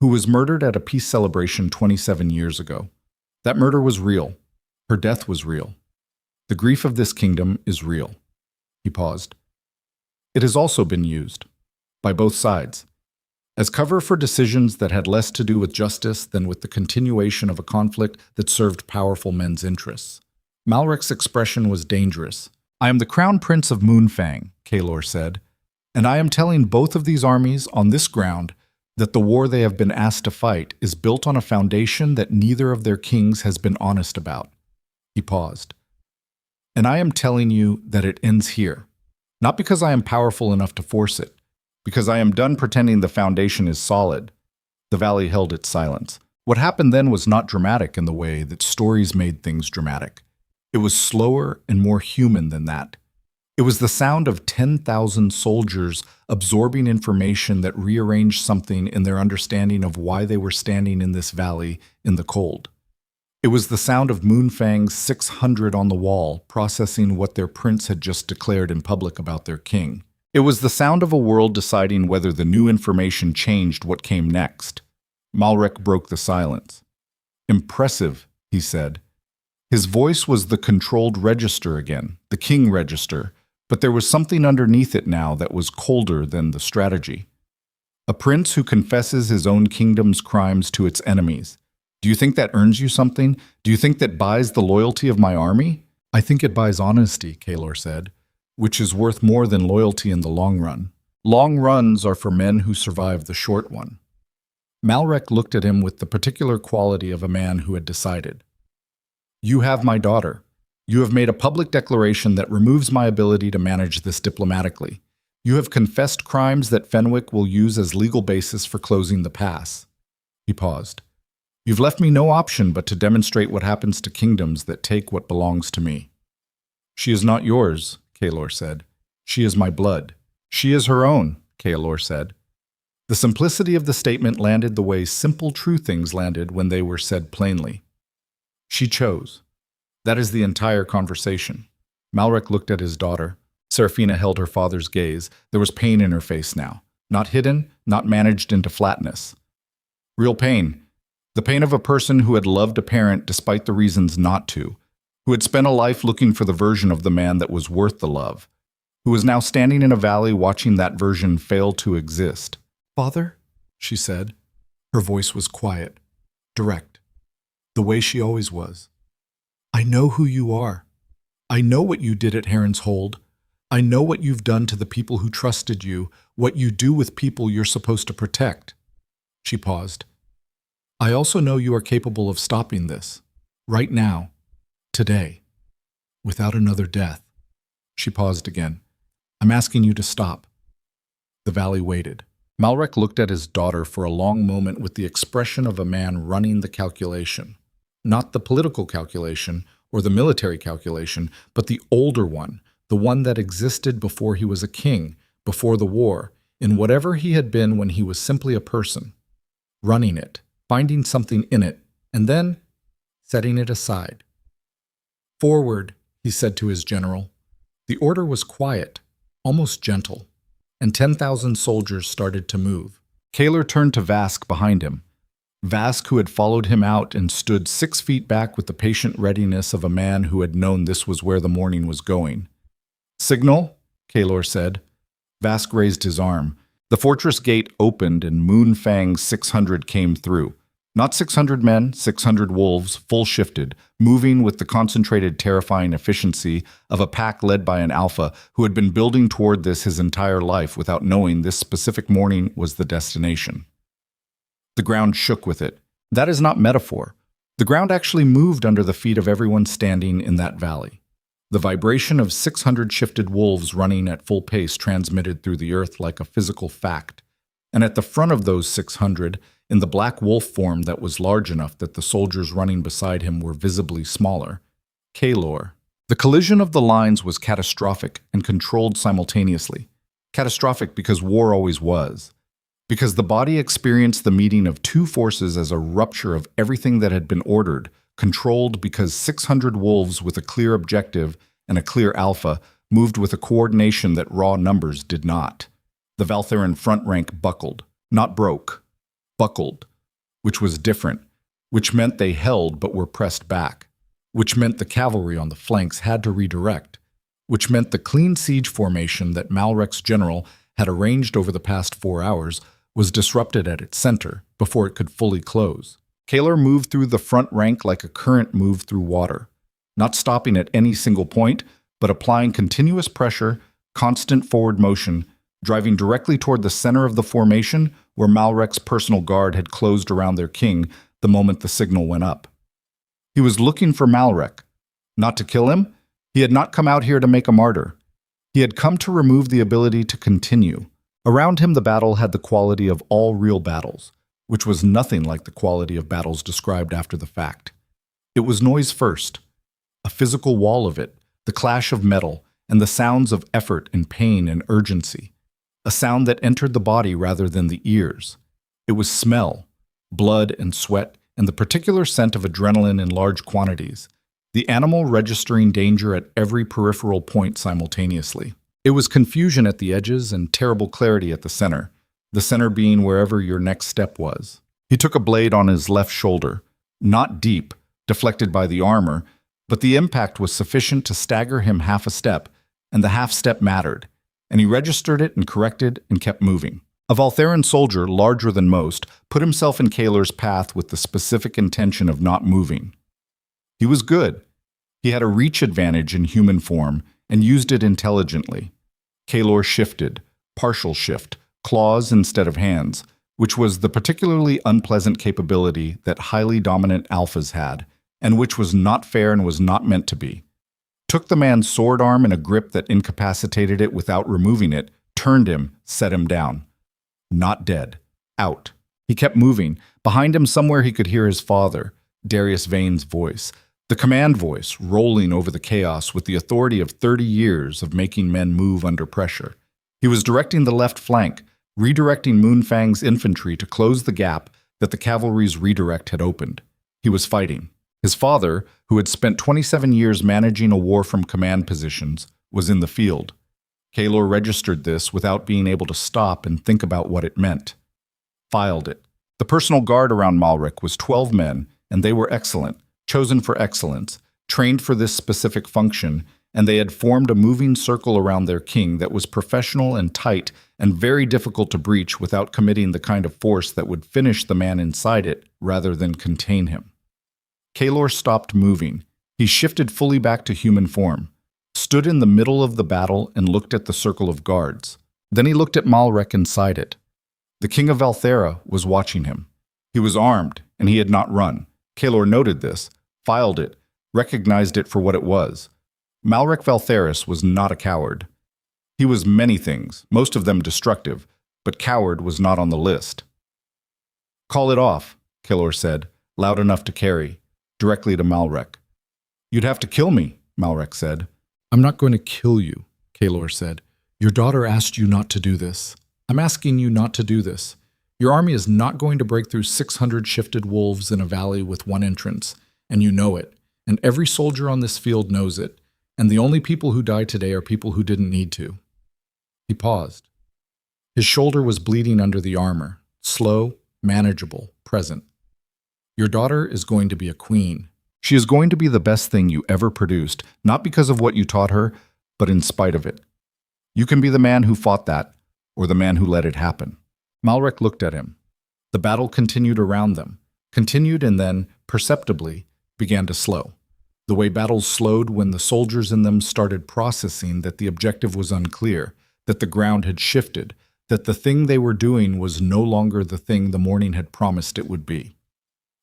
who was murdered at a peace celebration 27 years ago. That murder was real. Her death was real. The grief of this kingdom is real." He paused. "It has also been used, by both sides, as cover for decisions that had less to do with justice than with the continuation of a conflict that served powerful men's interests." Malrek's expression was dangerous. "I am the crown prince of Moonfang," Kaelor said, "and I am telling both of these armies on this ground that the war they have been asked to fight is built on a foundation that neither of their kings has been honest about." He paused. "And I am telling you that it ends here, not because I am powerful enough to force it, because I am done pretending the foundation is solid." The valley held its silence. What happened then was not dramatic in the way that stories made things dramatic. It was slower and more human than that. It was the sound of 10,000 soldiers absorbing information that rearranged something in their understanding of why they were standing in this valley in the cold. It was the sound of Moonfang's 600 on the wall, processing what their prince had just declared in public about their king. It was the sound of a world deciding whether the new information changed what came next. Malrek broke the silence. "Impressive," he said. His voice was the controlled register again, the king register, but there was something underneath it now that was colder than the strategy. A prince who confesses his own kingdom's crimes to its enemies. Do you think that earns you something? Do you think that buys the loyalty of my army? I think it buys honesty, Kaelor said, which is worth more than loyalty in the long run. Long runs are for men who survive the short one. Malrek looked at him with the particular quality of a man who had decided. You have my daughter. You have made a public declaration that removes my ability to manage this diplomatically. You have confessed crimes that Fenwick will use as legal basis for closing the pass. He paused. You've left me no option but to demonstrate what happens to kingdoms that take what belongs to me. She is not yours, Kaelor said. She is my blood. She is her own, Kaelor said. The simplicity of the statement landed the way simple, true things landed when they were said plainly. She chose. That is the entire conversation. Malrek looked at his daughter. Seraphina held her father's gaze. There was pain in her face now. Not hidden, not managed into flatness. Real pain. The pain of a person who had loved a parent despite the reasons not to, who had spent a life looking for the version of the man that was worth the love, who was now standing in a valley watching that version fail to exist. Father, she said. Her voice was quiet, direct, the way she always was. I know who you are. I know what you did at Heron's Hold. I know what you've done to the people who trusted you, what you do with people you're supposed to protect. She paused. I also know you are capable of stopping this, right now, today, without another death. She paused again. I'm asking you to stop. The valley waited. Malrek looked at his daughter for a long moment with the expression of a man running the calculation. Not the political calculation or the military calculation, but the older one, the one that existed before he was a king, before the war, in whatever he had been when he was simply a person. Running it, finding something in it, and then setting it aside. Forward, he said to his general. The order was quiet, almost gentle, and 10,000 soldiers started to move. Kaelor turned to Vask behind him. Vask, who had followed him out and stood 6 feet back with the patient readiness of a man who had known this was where the morning was going. Signal, Kaelor said. Vask raised his arm. The fortress gate opened and Moonfang's 600 came through. Not 600 men, 600 wolves, full shifted, moving with the concentrated, terrifying efficiency of a pack led by an alpha who had been building toward this his entire life without knowing this specific morning was the destination. The ground shook with it. That is not metaphor. The ground actually moved under the feet of everyone standing in that valley. The vibration of 600 shifted wolves running at full pace transmitted through the earth like a physical fact. And at the front of those 600, in the black wolf form that was large enough that the soldiers running beside him were visibly smaller, Kaelor. The collision of the lines was catastrophic and controlled simultaneously. Catastrophic because war always was. Because the body experienced the meeting of two forces as a rupture of everything that had been ordered, controlled because 600 wolves with a clear objective and a clear alpha moved with a coordination that raw numbers did not. The Valtherin front rank buckled, not broke, buckled, which was different, which meant they held but were pressed back, which meant the cavalry on the flanks had to redirect, which meant the clean siege formation that Malrek's general had arranged over the past 4 hours was disrupted at its center before it could fully close. Kaelor moved through the front rank like a current moved through water, not stopping at any single point, but applying continuous pressure, constant forward motion, driving directly toward the center of the formation where Malrek's personal guard had closed around their king the moment the signal went up. He was looking for Malrek. Not to kill him, he had not come out here to make a martyr. He had come to remove the ability to continue. Around him the battle had the quality of all real battles, which was nothing like the quality of battles described after the fact. It was noise first, a physical wall of it, the clash of metal, and the sounds of effort and pain and urgency. A sound that entered the body rather than the ears. It was smell, blood and sweat and the particular scent of adrenaline in large quantities, the animal registering danger at every peripheral point simultaneously. It was confusion at the edges and terrible clarity at the center being wherever your next step was. He took a blade on his left shoulder, not deep, deflected by the armor, but the impact was sufficient to stagger him half a step, and the half step mattered, and he registered it and corrected and kept moving. A Valtheran soldier, larger than most, put himself in Kaelor's path with the specific intention of not moving. He was good. He had a reach advantage in human form and used it intelligently. Kaelor shifted, partial shift, claws instead of hands, which was the particularly unpleasant capability that highly dominant alphas had, and which was not fair and was not meant to be. Took the man's sword arm in a grip that incapacitated it without removing it, turned him, set him down. Not dead. Out. He kept moving. Behind him somewhere he could hear his father, Darius Veyne's voice, the command voice rolling over the chaos with the authority of 30 years of making men move under pressure. He was directing the left flank, redirecting Moonfang's infantry to close the gap that the cavalry's redirect had opened. He was fighting. His father, who had spent 27 years managing a war from command positions, was in the field. Kaelor registered this without being able to stop and think about what it meant. Filed it. The personal guard around Malric was 12 men, and they were excellent, chosen for excellence, trained for this specific function, and they had formed a moving circle around their king that was professional and tight and very difficult to breach without committing the kind of force that would finish the man inside it rather than contain him. Kaelor stopped moving. He shifted fully back to human form, stood in the middle of the battle and looked at the circle of guards. Then he looked at Malric inside it. The king of Valthera was watching him. He was armed, and he had not run. Kaelor noted this, filed it, recognized it for what it was. Malric Valtheris was not a coward. He was many things, most of them destructive, but coward was not on the list. "Call it off," Kaelor said, loud enough to carry, directly to Malric. "You'd have to kill me," Malric said. "I'm not going to kill you," Kaelor said. "Your daughter asked you not to do this. I'm asking you not to do this. Your army is not going to break through 600 shifted wolves in a valley with one entrance, and you know it, and every soldier on this field knows it, and the only people who die today are people who didn't need to." He paused. His shoulder was bleeding under the armor, slow, manageable, present. "Your daughter is going to be a queen. She is going to be the best thing you ever produced, not because of what you taught her, but in spite of it. You can be the man who fought that, or the man who let it happen." Malric looked at him. The battle continued around them, continued and then, perceptibly, began to slow. The way battles slowed when the soldiers in them started processing that the objective was unclear, that the ground had shifted, that the thing they were doing was no longer the thing the morning had promised it would be.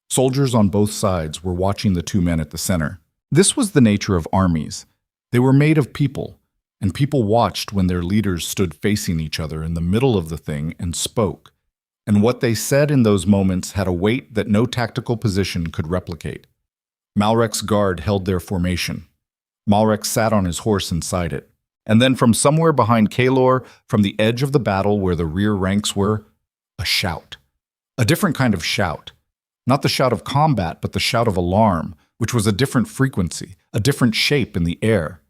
Soldiers on both sides were watching the two men at the center. This was the nature of armies. They were made of people, and people watched when their leaders stood facing each other in the middle of the thing and spoke. And what they said in those moments had a weight that no tactical position could replicate. Malric's guard held their formation. Malric sat on his horse inside it. And then from somewhere behind Kaelor, from the edge of the battle where the rear ranks were, a shout. A different kind of shout. Not the shout of combat, but the shout of alarm, which was a different frequency, a different shape in the air.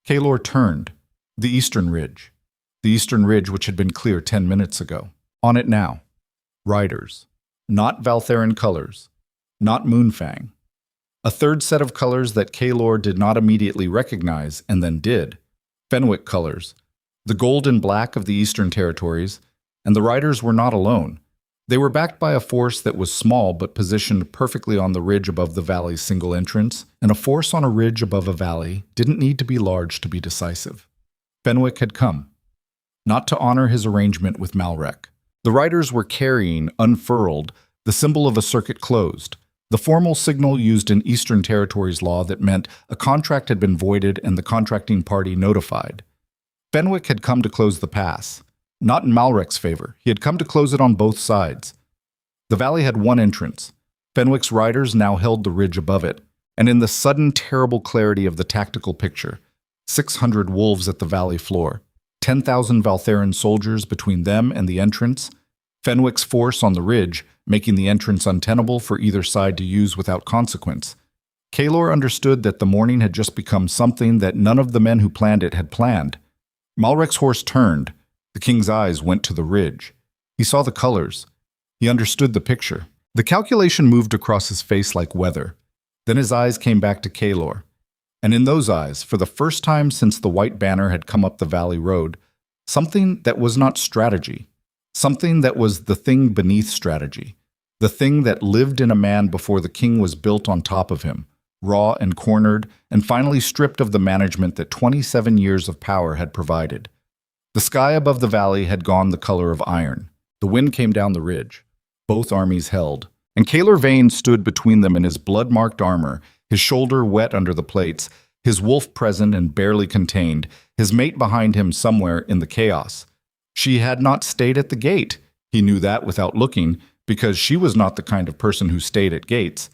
Kaelor turned. The eastern ridge which had been clear 10 minutes ago. On it now. Riders. Not Valtheran colors. Not Moonfang. A third set of colors that Kaelor did not immediately recognize, and then did. Fenwick colors. The gold and black of the eastern territories, and the riders were not alone. They were backed by a force that was small but positioned perfectly on the ridge above the valley's single entrance, and a force on a ridge above a valley didn't need to be large to be decisive. Fenwick had come, not to honor his arrangement with Malric. The riders were carrying, unfurled, the symbol of a circuit closed, the formal signal used in Eastern Territories law that meant a contract had been voided and the contracting party notified. Fenwick had come to close the pass. Not in Malric's favor. He had come to close it on both sides. The valley had one entrance. Fenwick's riders now held the ridge above it, and in the sudden terrible clarity of the tactical picture, 600 wolves at the valley floor, 10,000 Valtheran soldiers between them and the entrance, Fenwick's force on the ridge, making the entrance untenable for either side to use without consequence. Kaelor understood that the morning had just become something that none of the men who planned it had planned. Malrek's horse turned. The king's eyes went to the ridge. He saw the colors. He understood the picture. The calculation moved across his face like weather. Then his eyes came back to Kaelor. And in those eyes, for the first time since the white banner had come up the valley road, something that was not strategy, something that was the thing beneath strategy, the thing that lived in a man before the king was built on top of him, raw and cornered, and finally stripped of the management that 27 years of power had provided. The sky above the valley had gone the color of iron. The wind came down the ridge. Both armies held, and Kaelor Veyne stood between them in his blood-marked armor, his shoulder wet under the plates, his wolf present and barely contained, his mate behind him somewhere in the chaos. She had not stayed at the gate. He knew that without looking, because she was not the kind of person who stayed at gates.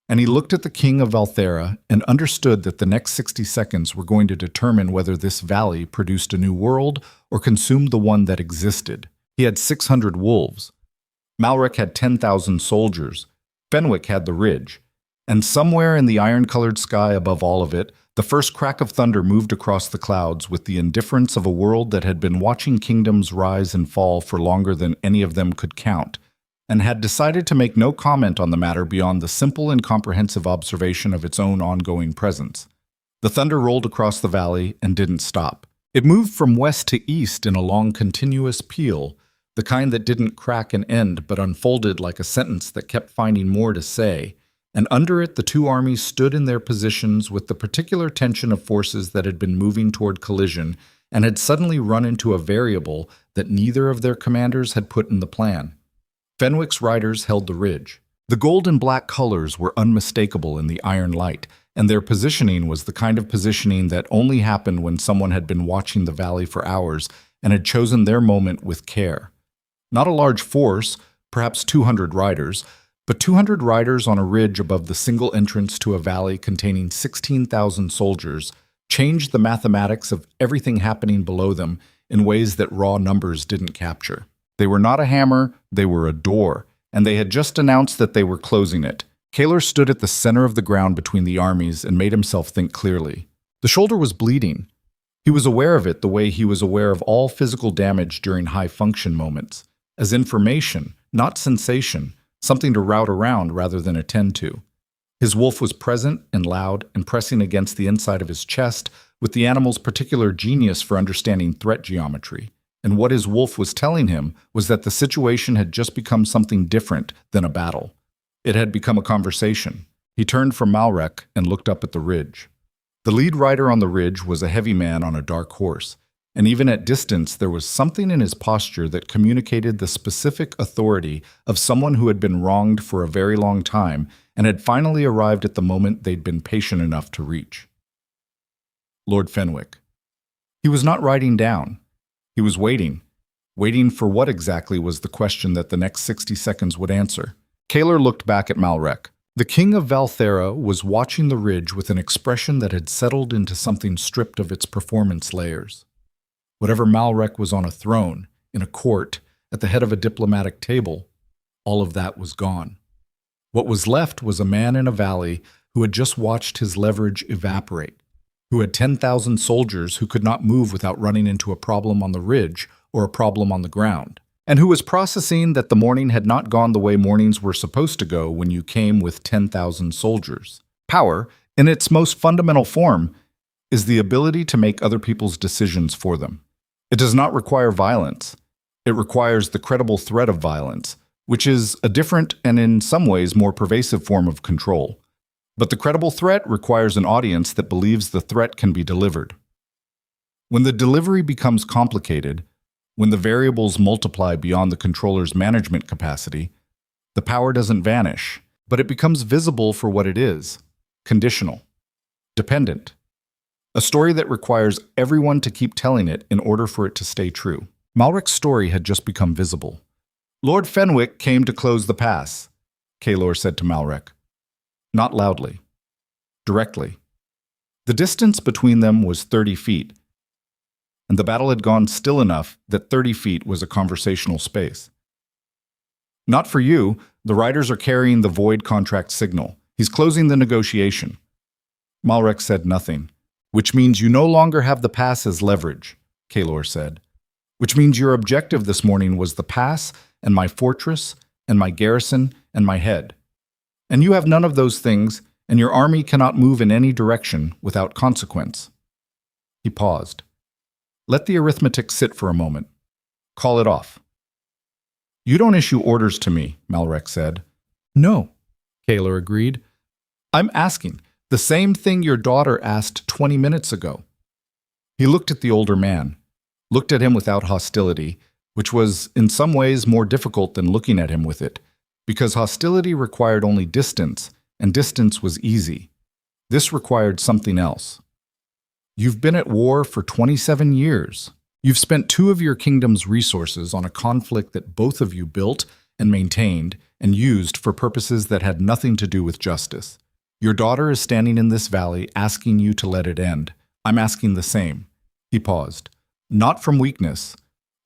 And he looked at the king of Valthera and understood that the next 60 seconds were going to determine whether this valley produced a new world or consumed the one that existed. He had 600 wolves. Malrek had 10,000 soldiers. Fenwick had the ridge. And somewhere in the iron-colored sky above all of it, the first crack of thunder moved across the clouds with the indifference of a world that had been watching kingdoms rise and fall for longer than any of them could count, and had decided to make no comment on the matter beyond the simple and comprehensive observation of its own ongoing presence. The thunder rolled across the valley and didn't stop. It moved from west to east in a long continuous peal, the kind that didn't crack and end but unfolded like a sentence that kept finding more to say, and under it the two armies stood in their positions with the particular tension of forces that had been moving toward collision and had suddenly run into a variable that neither of their commanders had put in the plan. Fenwick's riders held the ridge. The gold and black colors were unmistakable in the iron light, and their positioning was the kind of positioning that only happened when someone had been watching the valley for hours and had chosen their moment with care. Not a large force, perhaps 200 riders, but 200 riders on a ridge above the single entrance to a valley containing 16,000 soldiers changed the mathematics of everything happening below them in ways that raw numbers didn't capture. They were not a hammer, they were a door, and they had just announced that they were closing it. Kaelor stood at the center of the ground between the armies and made himself think clearly. The shoulder was bleeding. He was aware of it the way he was aware of all physical damage during high-function moments, as information, not sensation, something to route around rather than attend to. His wolf was present and loud and pressing against the inside of his chest with the animal's particular genius for understanding threat geometry. And what his wolf was telling him was that the situation had just become something different than a battle. It had become a conversation. He turned from Malrek and looked up at the ridge. The lead rider on the ridge was a heavy man on a dark horse, and even at distance there was something in his posture that communicated the specific authority of someone who had been wronged for a very long time and had finally arrived at the moment they'd been patient enough to reach. Lord Fenwick. He was not riding down. He was waiting. Waiting for what exactly was the question that the next 60 seconds would answer. Kaelor looked back at Malrek. The king of Valthera was watching the ridge with an expression that had settled into something stripped of its performance layers. Whatever Malrek was on a throne, in a court, at the head of a diplomatic table, all of that was gone. What was left was a man in a valley who had just watched his leverage evaporate, who had 10,000 soldiers who could not move without running into a problem on the ridge or a problem on the ground, and who was processing that the morning had not gone the way mornings were supposed to go when you came with 10,000 soldiers. Power, in its most fundamental form, is the ability to make other people's decisions for them. It does not require violence. It requires the credible threat of violence, which is a different and in some ways more pervasive form of control. But the credible threat requires an audience that believes the threat can be delivered. When the delivery becomes complicated, when the variables multiply beyond the controller's management capacity, the power doesn't vanish, but it becomes visible for what it is: conditional, dependent. A story that requires everyone to keep telling it in order for it to stay true. Malrek's story had just become visible. Lord Fenwick came to close the pass, Kaelor said to Malrek. Not loudly. Directly. The distance between them was 30 feet, and the battle had gone still enough that 30 feet was a conversational space. Not for you. The riders are carrying the void contract signal. He's closing the negotiation. Malrek said nothing. Which means you no longer have the pass as leverage, Kaelor said. Which means your objective this morning was the pass and my fortress and my garrison and my head. And you have none of those things, and your army cannot move in any direction without consequence. He paused. Let the arithmetic sit for a moment. Call it off. You don't issue orders to me, Malrek said. No, Kaelor agreed. I'm asking the same thing your daughter asked 20 minutes ago. He looked at the older man, looked at him without hostility, which was in some ways more difficult than looking at him with it, because hostility required only distance, and distance was easy. This required something else. You've been at war for 27 years. You've spent 2 of your kingdom's resources on a conflict that both of you built and maintained and used for purposes that had nothing to do with justice. Your daughter is standing in this valley asking you to let it end. I'm asking the same. He paused. Not from weakness,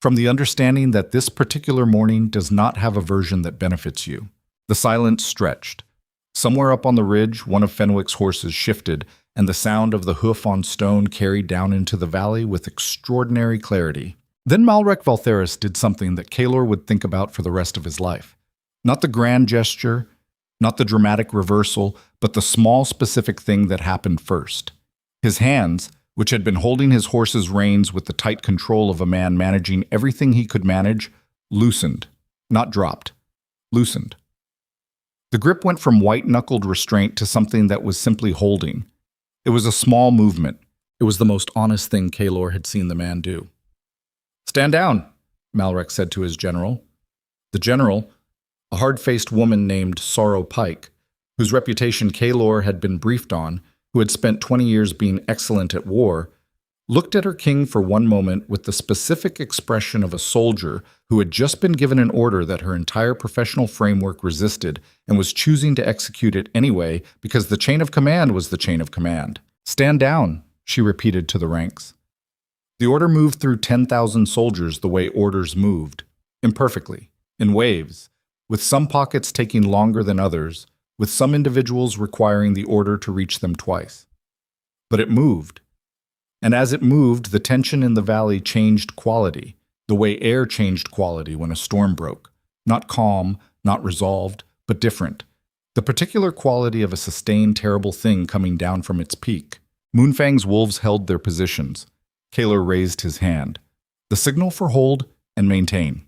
from the understanding that this particular morning does not have a version that benefits you. The silence stretched. Somewhere up on the ridge, one of Fenwick's horses shifted, and the sound of the hoof on stone carried down into the valley with extraordinary clarity. Then Malrek Valtheris did something that Kaelor would think about for the rest of his life. Not the grand gesture, not the dramatic reversal, but the small specific thing that happened first. His hands, which had been holding his horse's reins with the tight control of a man managing everything he could manage, loosened, not dropped, loosened. The grip went from white-knuckled restraint to something that was simply holding. It was a small movement. It was the most honest thing Kaelor had seen the man do. "Stand down," Malrek said to his general. The general, a hard-faced woman named Sorrow Pike, whose reputation Kaelor had been briefed on, who had spent 20 years being excellent at war, looked at her king for one moment with the specific expression of a soldier who had just been given an order that her entire professional framework resisted and was choosing to execute it anyway because the chain of command was the chain of command. "Stand down," she repeated to the ranks. The order moved through 10,000 soldiers the way orders moved, imperfectly, in waves, with some pockets taking longer than others, with some individuals requiring the order to reach them twice. But it moved. And as it moved, the tension in the valley changed quality, the way air changed quality when a storm broke. Not calm, not resolved, but different. The particular quality of a sustained terrible thing coming down from its peak. Moonfang's wolves held their positions. Kaelor raised his hand. The signal for hold and maintain.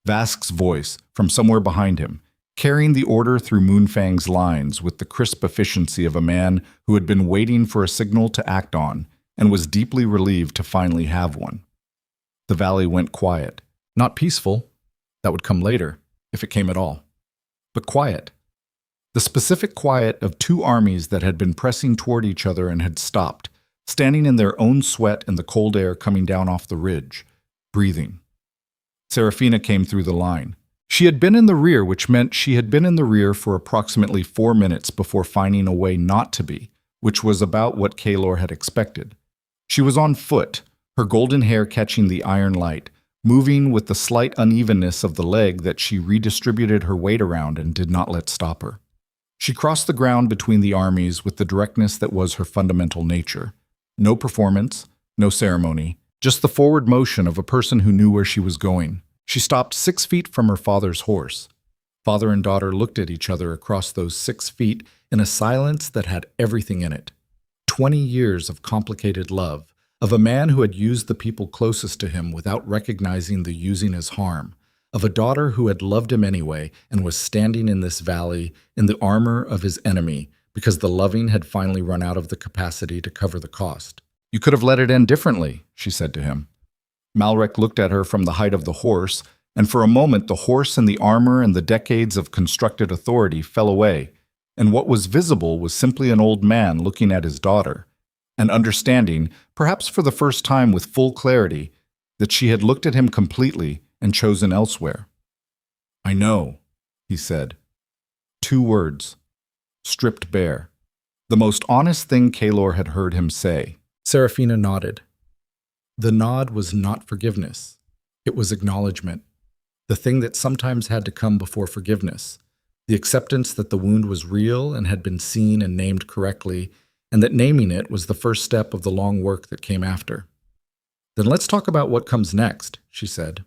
Vask's voice, from somewhere behind him, carrying the order through Moonfang's lines with the crisp efficiency of a man who had been waiting for a signal to act on and was deeply relieved to finally have one. The valley went quiet. Not peaceful. That would come later, if it came at all. But quiet. The specific quiet of 2 armies that had been pressing toward each other and had stopped, standing in their own sweat in the cold air coming down off the ridge, breathing. Seraphina came through the line. She had been in the rear, which meant she had been in the rear for approximately 4 minutes before finding a way not to be, which was about what Kaelor had expected. She was on foot, her golden hair catching the iron light, moving with the slight unevenness of the leg that she redistributed her weight around and did not let stop her. She crossed the ground between the armies with the directness that was her fundamental nature. No performance, no ceremony, just the forward motion of a person who knew where she was going. She stopped 6 feet from her father's horse. Father and daughter looked at each other across those 6 feet in a silence that had everything in it. 20 years of complicated love, of a man who had used the people closest to him without recognizing the using as harm, of a daughter who had loved him anyway and was standing in this valley in the armor of his enemy because the loving had finally run out of the capacity to cover the cost. "You could have let it end differently," she said to him. Malrek looked at her from the height of the horse, and for a moment the horse and the armor and the decades of constructed authority fell away, and what was visible was simply an old man looking at his daughter, and understanding, perhaps for the first time with full clarity, that she had looked at him completely and chosen elsewhere. "I know," he said. 2 words, stripped bare. The most honest thing Kaelor had heard him say. Seraphina nodded. The nod was not forgiveness. It was acknowledgement. the thing that sometimes had to come before forgiveness, the acceptance that the wound was real and had been seen and named correctly, and that naming it was the first step of the long work that came after. "Then let's talk about what comes next," she said.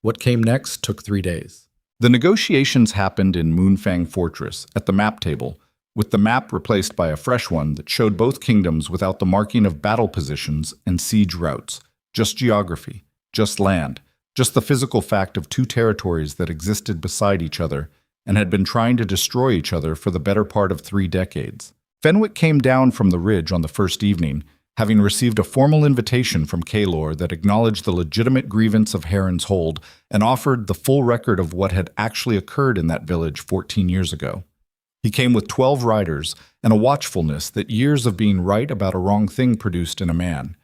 What came next took 3 days. The negotiations happened in Moonfang Fortress, at the map table, with the map replaced by a fresh one that showed both kingdoms without the marking of battle positions and siege routes, just geography, just land, just the physical fact of two territories that existed beside each other and had been trying to destroy each other for the better part of 3 decades. Fenwick came down from the ridge on the first evening, having received a formal invitation from Kaelor that acknowledged the legitimate grievance of Heron's Hold and offered the full record of what had actually occurred in that village 14 years ago. He came with 12 riders and a watchfulness that years of being right about a wrong thing produced in a man.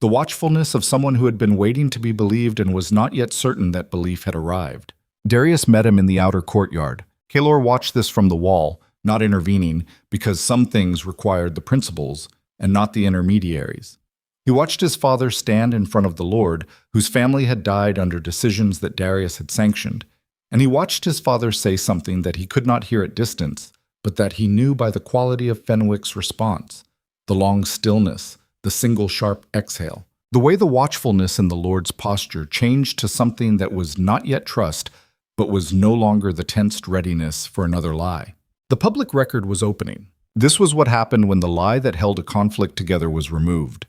The watchfulness of someone who had been waiting to be believed and was not yet certain that belief had arrived. Darius met him in the outer courtyard. Kaelor watched this from the wall, not intervening, because some things required the principals and not the intermediaries. He watched his father stand in front of the Lord, whose family had died under decisions that Darius had sanctioned, and he watched his father say something that he could not hear at distance, but that he knew by the quality of Fenwick's response, the long stillness, the single sharp exhale. The way the watchfulness in the Lord's posture changed to something that was not yet trust, but was no longer the tensed readiness for another lie. The public record was opening. This was what happened when the lie that held a conflict together was removed.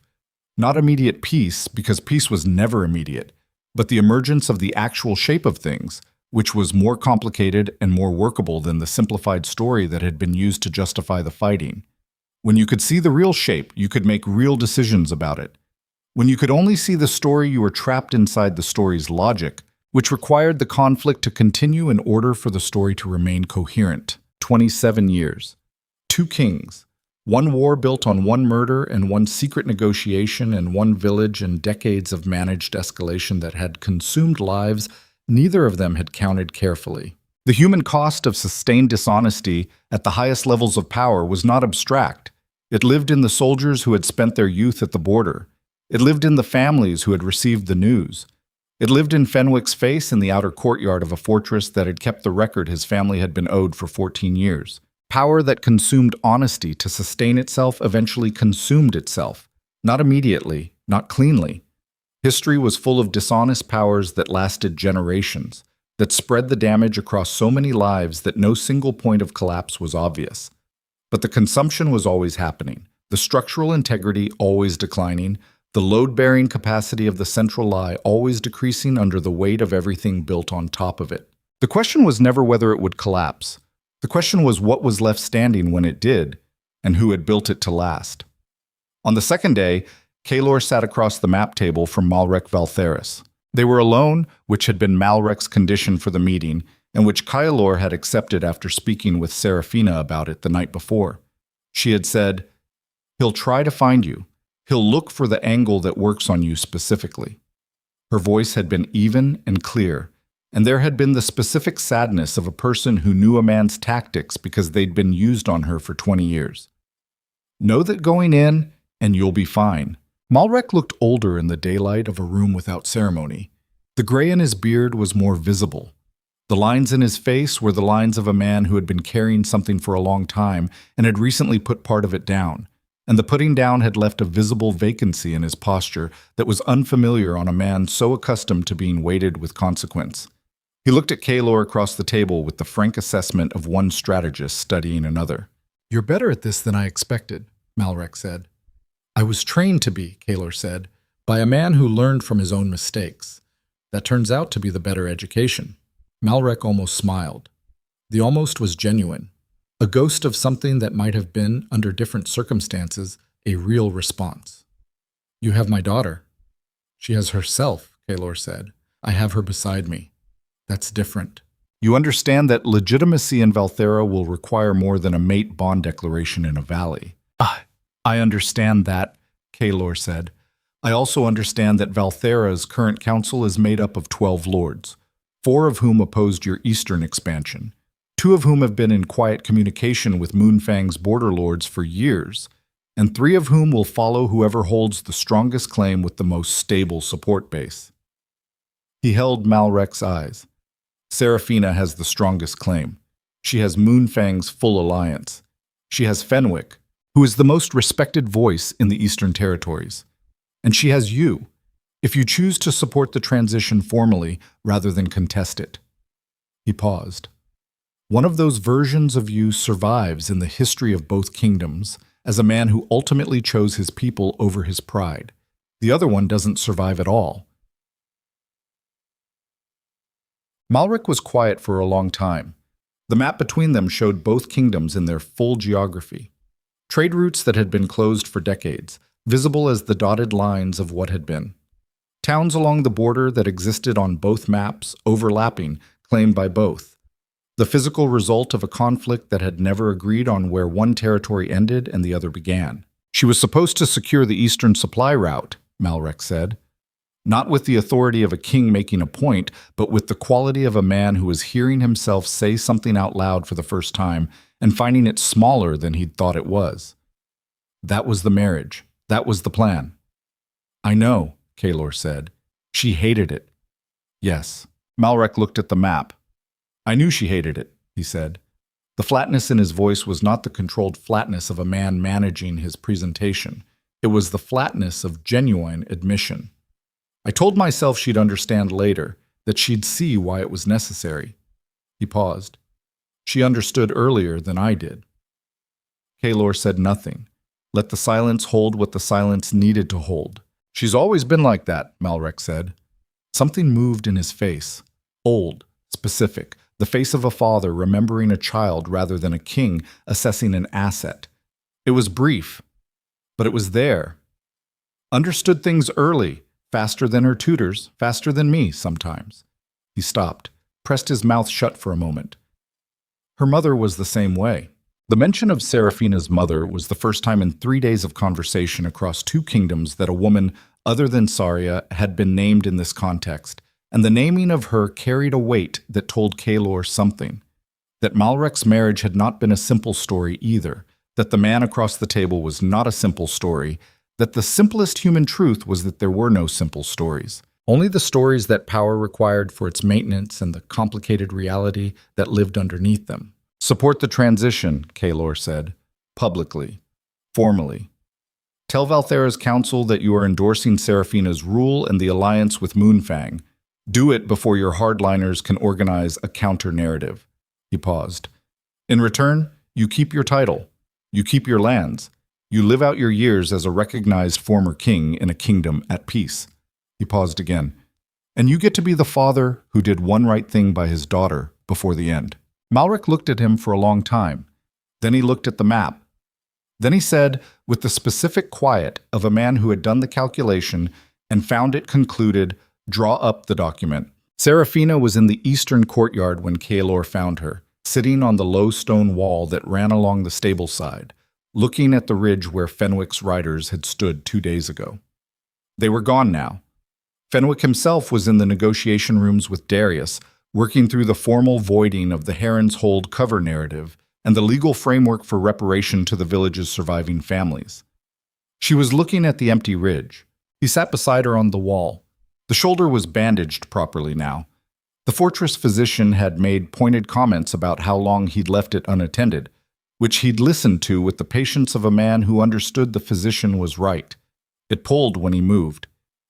Not immediate peace, because peace was never immediate, but the emergence of the actual shape of things, which was more complicated and more workable than the simplified story that had been used to justify the fighting. When you could see the real shape, you could make real decisions about it. When you could only see the story, you were trapped inside the story's logic, which required the conflict to continue in order for the story to remain coherent. 27 years. 2 kings. 1 war built on 1 murder and 1 secret negotiation and 1 village and decades of managed escalation that had consumed lives neither of them had counted carefully. The human cost of sustained dishonesty at the highest levels of power was not abstract. It lived in the soldiers who had spent their youth at the border. It lived in the families who had received the news. It lived in Fenwick's face in the outer courtyard of a fortress that had kept the record his family had been owed for 14 years. Power that consumed honesty to sustain itself eventually consumed itself. Not immediately, not cleanly. History was full of dishonest powers that lasted generations, that spread the damage across so many lives that no single point of collapse was obvious. But the consumption was always happening, the structural integrity always declining, the load-bearing capacity of the central lie always decreasing under the weight of everything built on top of it. The question was never whether it would collapse. The question was what was left standing when it did, and who had built it to last. On the second day, Kaelor sat across the map table from Malrek Valtheris. They were alone, which had been Malrek's condition for the meeting, and which Kaelor had accepted after speaking with Seraphina about it the night before. She had said, "He'll try to find you. He'll look for the angle that works on you specifically." Her voice had been even and clear, and there had been the specific sadness of a person who knew a man's tactics because they'd been used on her for 20 years. "Know that going in, and you'll be fine." Malrek looked older in the daylight of a room without ceremony. The gray in his beard was more visible. The lines in his face were the lines of a man who had been carrying something for a long time and had recently put part of it down, and the putting down had left a visible vacancy in his posture that was unfamiliar on a man so accustomed to being weighted with consequence. He looked at Kaelor across the table with the frank assessment of one strategist studying another. "You're better at this than I expected," Malrek said. "I was trained to be," Kaelor said, "by a man who learned from his own mistakes. That turns out to be the better education." Malrek almost smiled. The almost was genuine, a ghost of something that might have been, under different circumstances, a real response. "You have my daughter." "She has herself," Kaelor said. "I have her beside me. That's different." "You understand that legitimacy in Valthera will require more than a mate bond declaration in a valley." I understand that," Kaelor said. "I also understand that Valthera's current council is made up of 12 lords, 4 of whom opposed your eastern expansion, 2 of whom have been in quiet communication with Moonfang's border lords for years, and 3 of whom will follow whoever holds the strongest claim with the most stable support base." He held Malrek's eyes. Seraphina has the strongest claim. She has Moonfang's full alliance. She has Fenwick, who is the most respected voice in the Eastern Territories. And she has you, if you choose to support the transition formally rather than contest it. He paused. One of those versions of you survives in the history of both kingdoms as a man who ultimately chose his people over his pride. The other one doesn't survive at all. Malrek was quiet for a long time. The map between them showed both kingdoms in their full geography. Trade routes that had been closed for decades, visible as the dotted lines of what had been. Towns along the border that existed on both maps, overlapping, claimed by both. The physical result of a conflict that had never agreed on where one territory ended and the other began. She was supposed to secure the eastern supply route, Malrek said. Not with the authority of a king making a point, but with the quality of a man who was hearing himself say something out loud for the first time and finding it smaller than he'd thought it was. That was the marriage. That was the plan. I know, Kaelor said. She hated it. Yes. Malrek looked at the map. I knew she hated it, he said. The flatness in his voice was not the controlled flatness of a man managing his presentation. It was the flatness of genuine admission. I told myself she'd understand later, that she'd see why it was necessary. He paused. She understood earlier than I did. Kaelor said nothing. Let the silence hold what the silence needed to hold. She's always been like that, Malrek said. Something moved in his face. Old, specific, the face of a father remembering a child rather than a king assessing an asset. It was brief, but it was there. Understood things early. Faster than her tutors, faster than me sometimes. He stopped, pressed his mouth shut for a moment. Her mother was the same way. The mention of Seraphina's mother was the first time in 3 days of conversation across two kingdoms that a woman other than Saria had been named in this context, and the naming of her carried a weight that told Kaelor something. That Malrek's marriage had not been a simple story either, that the man across the table was not a simple story, that the simplest human truth was that there were no simple stories, only the stories that power required for its maintenance and the complicated reality that lived underneath them. Support the transition, Kaelor said, publicly, formally. Tell Valthera's council that you are endorsing Seraphina's rule and the alliance with Moonfang. Do it before your hardliners can organize a counter-narrative. He paused. In return, you keep your title. You keep your lands. You live out your years as a recognized former king in a kingdom at peace. He paused again. And you get to be the father who did one right thing by his daughter before the end. Malrek looked at him for a long time. Then he looked at the map. Then he said, with the specific quiet of a man who had done the calculation and found it concluded, draw up the document. Seraphina was in the eastern courtyard when Kaelor found her, sitting on the low stone wall that ran along the stable side, looking at the ridge where Fenwick's riders had stood 2 days ago. They were gone now. Fenwick himself was in the negotiation rooms with Darius, working through the formal voiding of the Heron's Hold cover narrative and the legal framework for reparation to the village's surviving families. She was looking at the empty ridge. He sat beside her on the wall. The shoulder was bandaged properly now. The fortress physician had made pointed comments about how long he'd left it unattended, which he'd listened to with the patience of a man who understood the physician was right. It pulled when he moved.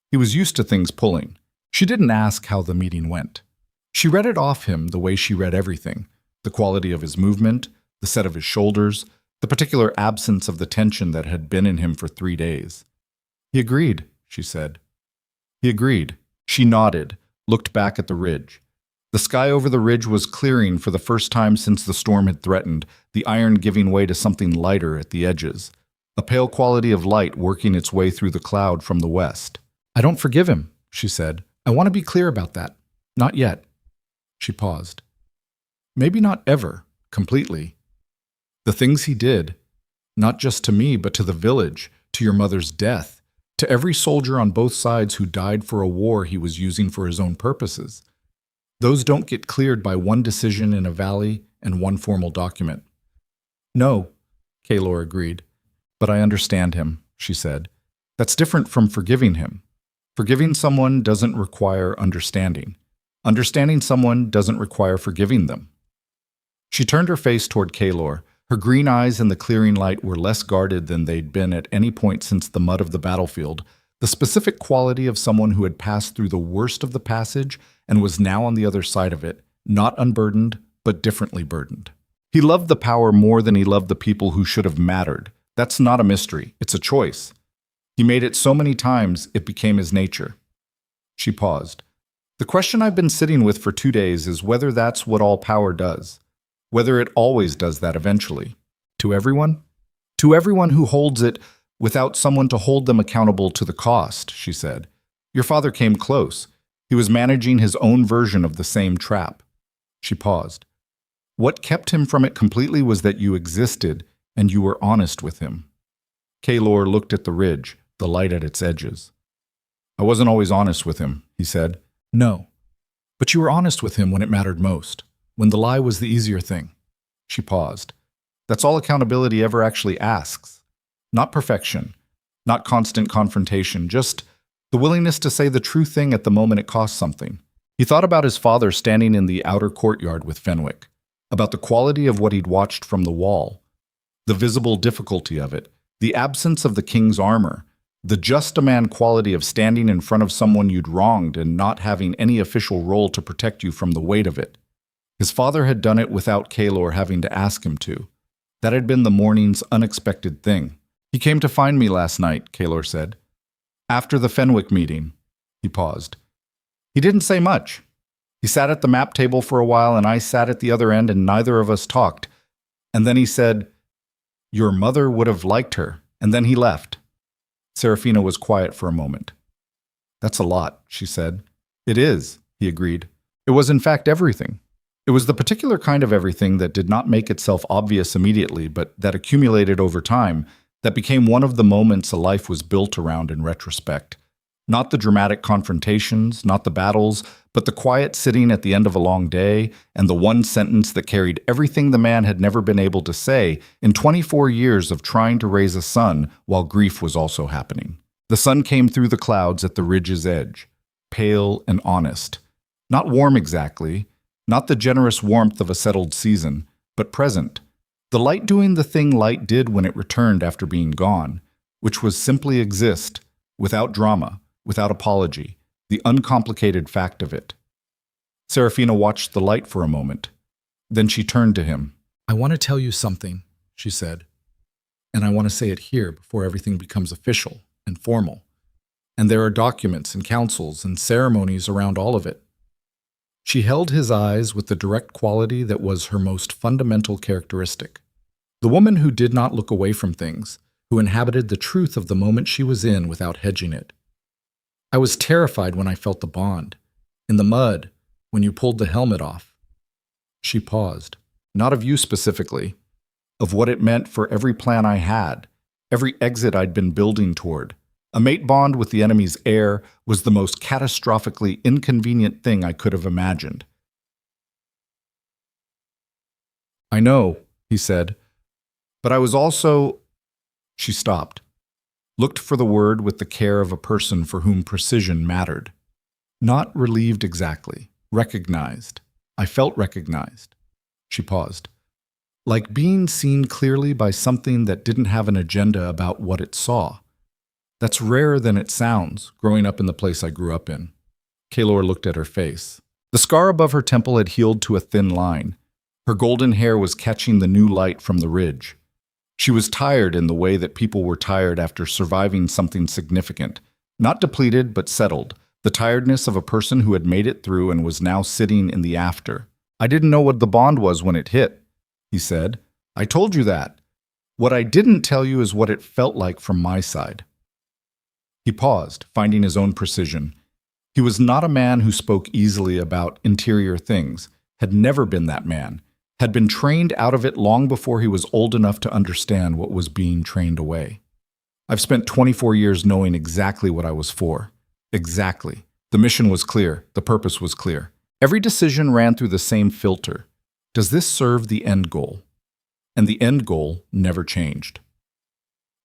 He was used to things pulling. She didn't ask how the meeting went. She read it off him the way she read everything, the quality of his movement, the set of his shoulders, the particular absence of the tension that had been in him for 3 days. He agreed, she said. He agreed. She nodded, looked back at the ridge. The sky over the ridge was clearing for the first time since the storm had threatened, the iron giving way to something lighter at the edges, a pale quality of light working its way through the cloud from the west. I don't forgive him, she said. I want to be clear about that. Not yet. She paused. Maybe not ever, completely. The things he did, not just to me, but to the village, to your mother's death, to every soldier on both sides who died for a war he was using for his own purposes. Those don't get cleared by one decision in a valley and one formal document. No, Kaelor agreed. But I understand him, she said. That's different from forgiving him. Forgiving someone doesn't require understanding. Understanding someone doesn't require forgiving them. She turned her face toward Kaelor. Her green eyes in the clearing light were less guarded than they'd been at any point since the mud of the battlefield, the specific quality of someone who had passed through the worst of the passage and was now on the other side of it, not unburdened, but differently burdened. He loved the power more than he loved the people who should have mattered. That's not a mystery, it's a choice. He made it so many times it became his nature. She paused. The question I've been sitting with for 2 days is whether that's what all power does. Whether it always does that eventually. To everyone? To everyone who holds it without someone to hold them accountable to the cost, she said. Your father came close. He was managing his own version of the same trap. She paused. What kept him from it completely was that you existed and you were honest with him. Kaelor looked at the ridge, the light at its edges. I wasn't always honest with him, he said. No. But you were honest with him when it mattered most, when the lie was the easier thing. She paused. That's all accountability ever actually asks. Not perfection, not constant confrontation, just the willingness to say the true thing at the moment it costs something. He thought about his father standing in the outer courtyard with Fenwick, about the quality of what he'd watched from the wall, the visible difficulty of it, the absence of the king's armor, the just-a-man quality of standing in front of someone you'd wronged and not having any official role to protect you from the weight of it. His father had done it without Kaelor having to ask him to. That had been the morning's unexpected thing. He came to find me last night, Kaelor said. After the Fenwick meeting. He paused. He didn't say much. He sat at the map table for a while and I sat at the other end and neither of us talked. And then he said, Your mother would have liked her. And then he left. Seraphina was quiet for a moment. That's a lot, she said. It is, he agreed. It was in fact everything. It was the particular kind of everything that did not make itself obvious immediately, but that accumulated over time, that became one of the moments a life was built around in retrospect. Not the dramatic confrontations, not the battles, but the quiet sitting at the end of a long day, and the one sentence that carried everything the man had never been able to say in 24 years of trying to raise a son while grief was also happening. The sun came through the clouds at the ridge's edge, pale and honest. Not warm exactly, not the generous warmth of a settled season, but present. The light doing the thing light did when it returned after being gone, which was simply exist, without drama, without apology, the uncomplicated fact of it. Seraphina watched the light for a moment. Then she turned to him. I want to tell you something, she said. And I want to say it here before everything becomes official and formal. And there are documents and councils and ceremonies around all of it. She held his eyes with the direct quality that was her most fundamental characteristic. The woman who did not look away from things, who inhabited the truth of the moment she was in without hedging it. I was terrified when I felt the bond. In the mud, when you pulled the helmet off. She paused. Not of you specifically. Of what it meant for every plan I had, every exit I'd been building toward. A mate bond with the enemy's heir was the most catastrophically inconvenient thing I could have imagined. I know, he said, but I was also... She stopped, looked for the word with the care of a person for whom precision mattered. Not relieved exactly, recognized. I felt recognized. She paused. Like being seen clearly by something that didn't have an agenda about what it saw. That's rarer than it sounds, growing up in the place I grew up in. Kaelor looked at her face. The scar above her temple had healed to a thin line. Her golden hair was catching the new light from the ridge. She was tired in the way that people were tired after surviving something significant. Not depleted, but settled. The tiredness of a person who had made it through and was now sitting in the after. I didn't know what the bond was when it hit, he said. I told you that. What I didn't tell you is what it felt like from my side. He paused, finding his own precision. He was not a man who spoke easily about interior things, had never been that man, had been trained out of it long before he was old enough to understand what was being trained away. I've spent 24 years knowing exactly what I was for. Exactly. The mission was clear. The purpose was clear. Every decision ran through the same filter. Does this serve the end goal? And the end goal never changed.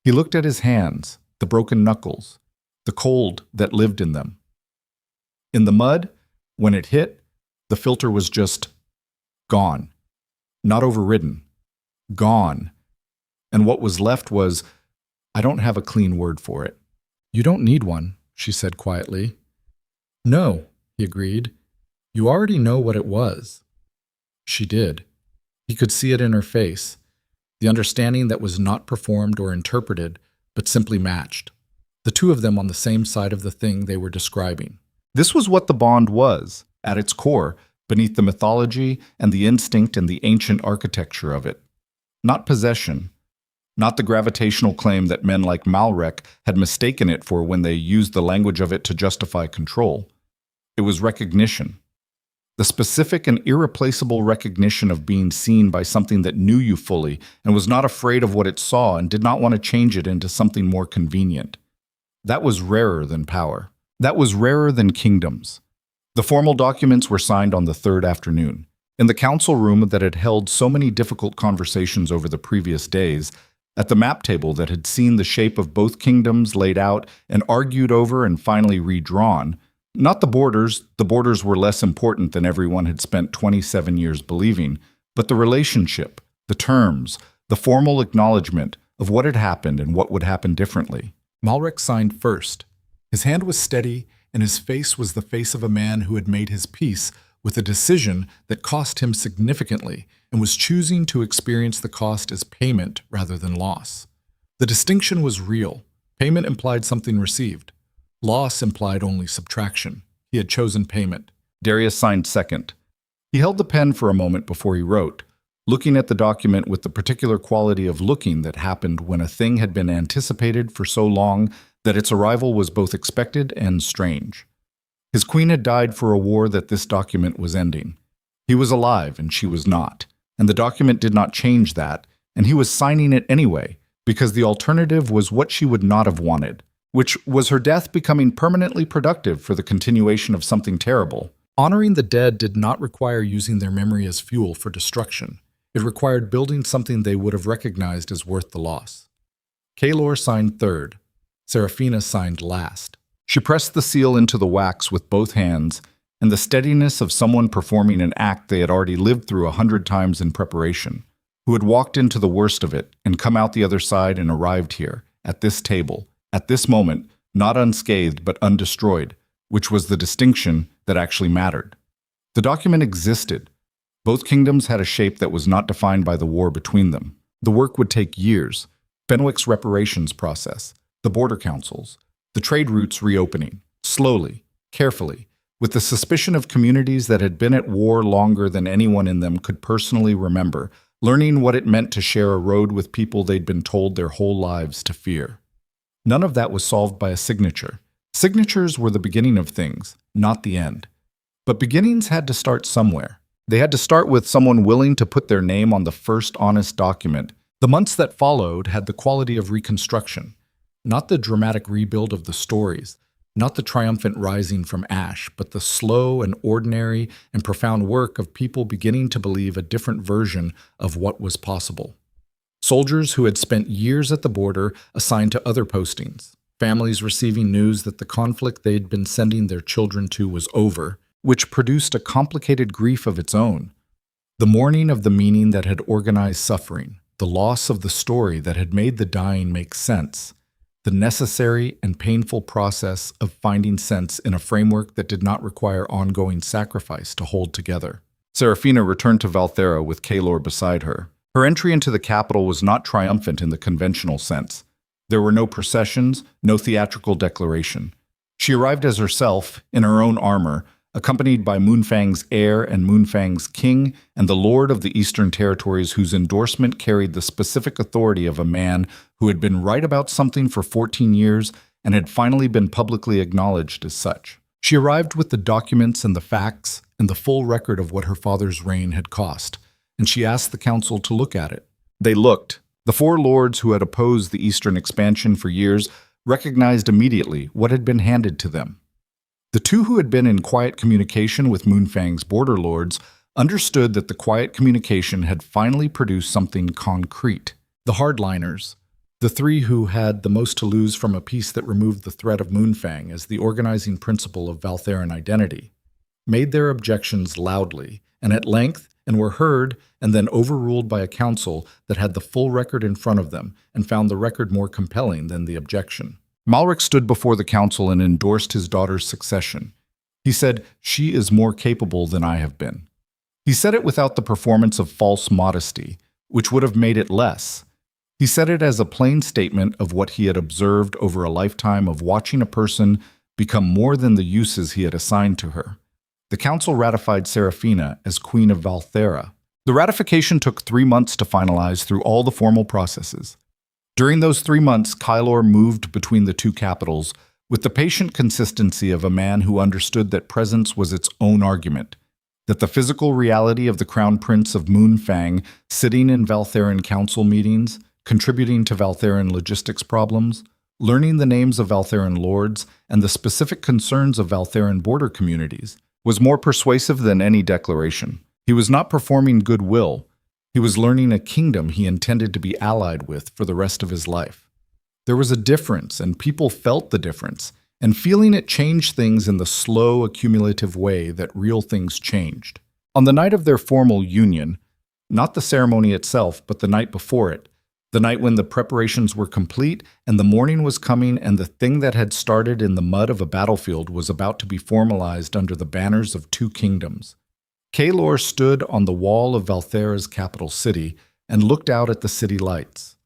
He looked at his hands, the broken knuckles. the cold that lived in them. In the mud, when it hit, the filter was just gone, not overridden, gone. And what was left was, I don't have a clean word for it. You don't need one, she said quietly. No, he agreed. You already know what it was. She did. He could see it in her face, the understanding that was not performed or interpreted, but simply matched. The two of them on the same side of the thing they were describing. This was what the bond was, at its core, beneath the mythology and the instinct and the ancient architecture of it. Not possession, not the gravitational claim that men like Malrek had mistaken it for when they used the language of it to justify control. It was recognition. The specific and irreplaceable recognition of being seen by something that knew you fully and was not afraid of what it saw and did not want to change it into something more convenient. That was rarer than power. That was rarer than kingdoms. The formal documents were signed on the third afternoon. In the council room that had held so many difficult conversations over the previous days, at the map table that had seen the shape of both kingdoms laid out and argued over and finally redrawn, not the borders were less important than everyone had spent 27 years believing, but the relationship, the terms, the formal acknowledgement of what had happened and what would happen differently. Malrek signed first. His hand was steady, and his face was the face of a man who had made his peace with a decision that cost him significantly and was choosing to experience the cost as payment rather than loss. The distinction was real. Payment implied something received. Loss implied only subtraction. He had chosen payment. Darius signed second. He held the pen for a moment before he wrote, looking at the document with the particular quality of looking that happened when a thing had been anticipated for so long that its arrival was both expected and strange. His queen had died for a war that this document was ending. He was alive and she was not, and the document did not change that, and he was signing it anyway, because the alternative was what she would not have wanted, which was her death becoming permanently productive for the continuation of something terrible. Honoring the dead did not require using their memory as fuel for destruction. It required building something they would have recognized as worth the loss. Kaelor signed third. Seraphina signed last. She pressed the seal into the wax with both hands, and the steadiness of someone performing an act they had already lived through 100 times in preparation, who had walked into the worst of it and come out the other side and arrived here, at this table, at this moment, not unscathed but undestroyed, which was the distinction that actually mattered. The document existed. Both kingdoms had a shape that was not defined by the war between them. The work would take years. Fenwick's reparations process, the border councils, the trade routes reopening, slowly, carefully, with the suspicion of communities that had been at war longer than anyone in them could personally remember, learning what it meant to share a road with people they'd been told their whole lives to fear. None of that was solved by a signature. Signatures were the beginning of things, not the end. But beginnings had to start somewhere. They had to start with someone willing to put their name on the first honest document. The months that followed had the quality of reconstruction, not the dramatic rebuild of the stories, not the triumphant rising from ash, but the slow and ordinary and profound work of people beginning to believe a different version of what was possible. Soldiers who had spent years at the border assigned to other postings, families receiving news that the conflict they'd been sending their children to was over, which produced a complicated grief of its own. The mourning of the meaning that had organized suffering, the loss of the story that had made the dying make sense, the necessary and painful process of finding sense in a framework that did not require ongoing sacrifice to hold together. Seraphina returned to Valthera with Kaelor beside her. Her entry into the capital was not triumphant in the conventional sense. There were no processions, no theatrical declaration. She arrived as herself, in her own armor, accompanied by Moonfang's heir and Moonfang's king and the lord of the Eastern Territories whose endorsement carried the specific authority of a man who had been right about something for 14 years and had finally been publicly acknowledged as such. She arrived with the documents and the facts and the full record of what her father's reign had cost, and she asked the council to look at it. They looked. The four lords who had opposed the Eastern expansion for years recognized immediately what had been handed to them. The two who had been in quiet communication with Moonfang's border lords understood that the quiet communication had finally produced something concrete. The hardliners, The three who had the most to lose from a peace that removed the threat of Moonfang as the organizing principle of Valtheran identity, made their objections loudly and at length and were heard and then overruled by a council that had the full record in front of them and found the record more compelling than the objection. Malric stood before the council and endorsed his daughter's succession. He said, "She is more capable than I have been." He said it without the performance of false modesty, which would have made it less. He said it as a plain statement of what he had observed over a lifetime of watching a person become more than the uses he had assigned to her. The council ratified Seraphina as Queen of Valthera. The ratification took 3 months to finalize through all the formal processes. During those 3 months, Kaelor moved between the two capitals with the patient consistency of a man who understood that presence was its own argument, that the physical reality of the Crown Prince of Moonfang sitting in Valtheran council meetings, contributing to Valtheran logistics problems, learning the names of Valtheran lords and the specific concerns of Valtheran border communities, was more persuasive than any declaration. He was not performing goodwill. He was learning a kingdom he intended to be allied with for the rest of his life. There was a difference, and people felt the difference, and feeling it changed things in the slow, accumulative way that real things changed. On the night of their formal union, not the ceremony itself, but the night before it, the night when the preparations were complete and the morning was coming and the thing that had started in the mud of a battlefield was about to be formalized under the banners of two kingdoms. Kaelor stood on the wall of Valthera's capital city and looked out at the city lights.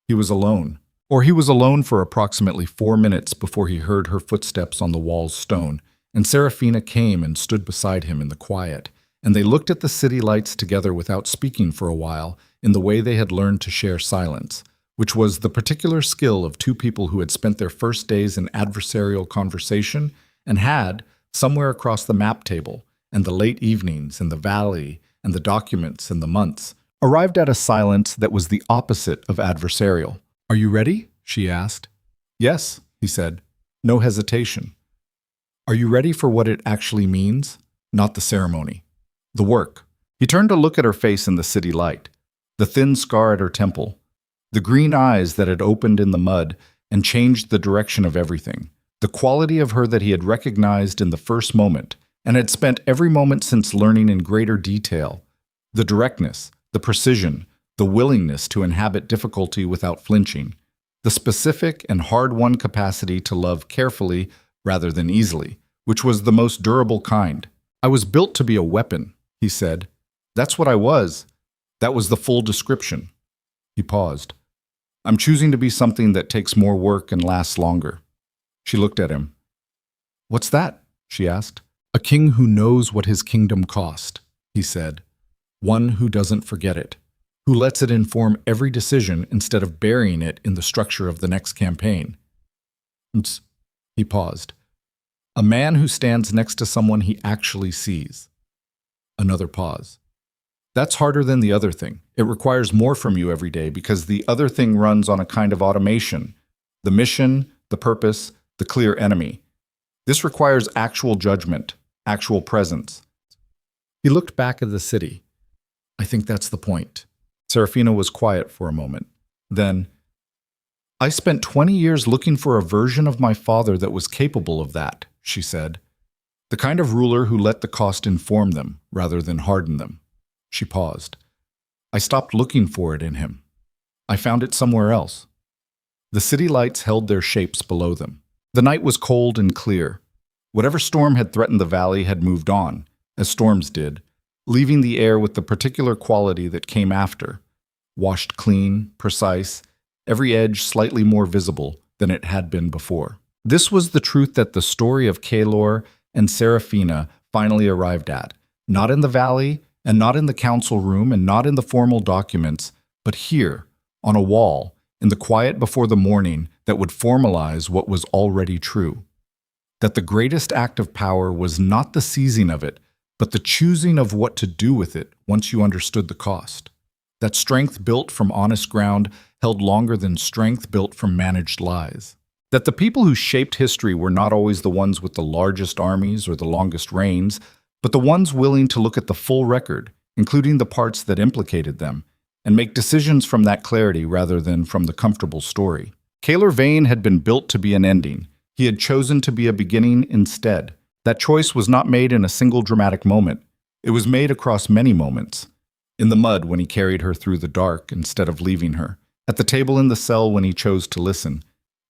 He was alone, or he was alone for approximately 4 minutes before he heard her footsteps on the wall's stone, and Seraphina came and stood beside him in the quiet, and they looked at the city lights together without speaking for a while, in the way they had learned to share silence, which was the particular skill of two people who had spent their first days in adversarial conversation and had, somewhere across the map table, and the late evenings, and the valley, and the documents, and the months, arrived at a silence that was the opposite of adversarial. "Are you ready?" she asked. "Yes," he said, no hesitation. "Are you ready for what it actually means? Not the ceremony. The work." He turned to look at her face in the city light. The thin scar at her temple, the green eyes that had opened in the mud and changed the direction of everything, the quality of her that he had recognized in the first moment and had spent every moment since learning in greater detail, the directness, the precision, the willingness to inhabit difficulty without flinching, the specific and hard-won capacity to love carefully rather than easily, which was the most durable kind. "I was built to be a weapon," he said. "That's what I was. That was the full description." He paused. "I'm choosing to be something that takes more work and lasts longer." She looked at him. "What's that?" she asked. "A king who knows what his kingdom cost," he said. "One who doesn't forget it, who lets it inform every decision instead of burying it in the structure of the next campaign." He paused. "A man who stands next to someone he actually sees." Another pause. "That's harder than the other thing. It requires more from you every day because the other thing runs on a kind of automation. The mission, the purpose, the clear enemy. This requires actual judgment, actual presence." He looked back at the city. "I think that's the point." Seraphina was quiet for a moment. Then, "I spent 20 years looking for a version of my father that was capable of that," she said. "The kind of ruler who let the cost inform them rather than harden them." She paused. "I stopped looking for it in him. I found it somewhere else." The city lights held their shapes below them. The night was cold and clear. Whatever storm had threatened the valley had moved on, as storms did, leaving the air with the particular quality that came after, washed clean, precise, every edge slightly more visible than it had been before. This was the truth that the story of Kaelor and Seraphina finally arrived at, not in the valley, and not in the council room, and not in the formal documents, but here, on a wall, in the quiet before the morning that would formalize what was already true. That the greatest act of power was not the seizing of it, but the choosing of what to do with it once you understood the cost. That strength built from honest ground held longer than strength built from managed lies. That the people who shaped history were not always the ones with the largest armies or the longest reigns, but the ones willing to look at the full record, including the parts that implicated them, and make decisions from that clarity rather than from the comfortable story. Kaelor Veyne had been built to be an ending. He had chosen to be a beginning instead. That choice was not made in a single dramatic moment. It was made across many moments. In the mud when he carried her through the dark instead of leaving her. At the table in the cell when he chose to listen.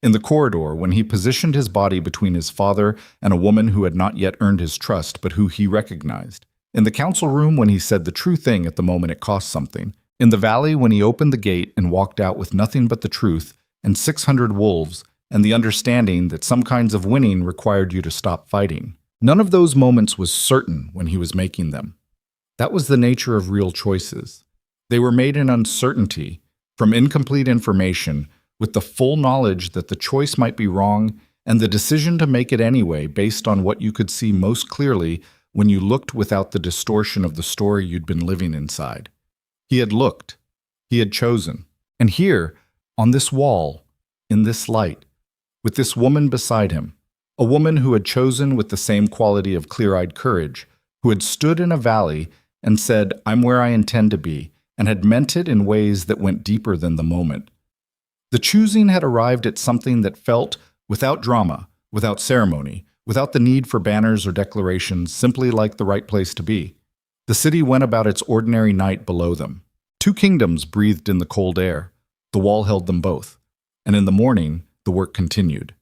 In the corridor when he positioned his body between his father and a woman who had not yet earned his trust but who he recognized. In the council room when he said the true thing at the moment it cost something. In the valley when he opened the gate and walked out with nothing but the truth and 600 wolves and the understanding that some kinds of winning required you to stop fighting. None of those moments was certain when he was making them. That was the nature of real choices. They were made in uncertainty, from incomplete information, with the full knowledge that the choice might be wrong and the decision to make it anyway based on what you could see most clearly when you looked without the distortion of the story you'd been living inside. He had looked. He had chosen. And here, on this wall, in this light, with this woman beside him, a woman who had chosen with the same quality of clear-eyed courage, who had stood in a valley and said, "I'm where I intend to be," and had meant it in ways that went deeper than the moment. The choosing had arrived at something that felt, without drama, without ceremony, without the need for banners or declarations, simply like the right place to be. The city went about its ordinary night below them. Two kingdoms breathed in the cold air. The wall held them both. And in the morning, the work continued.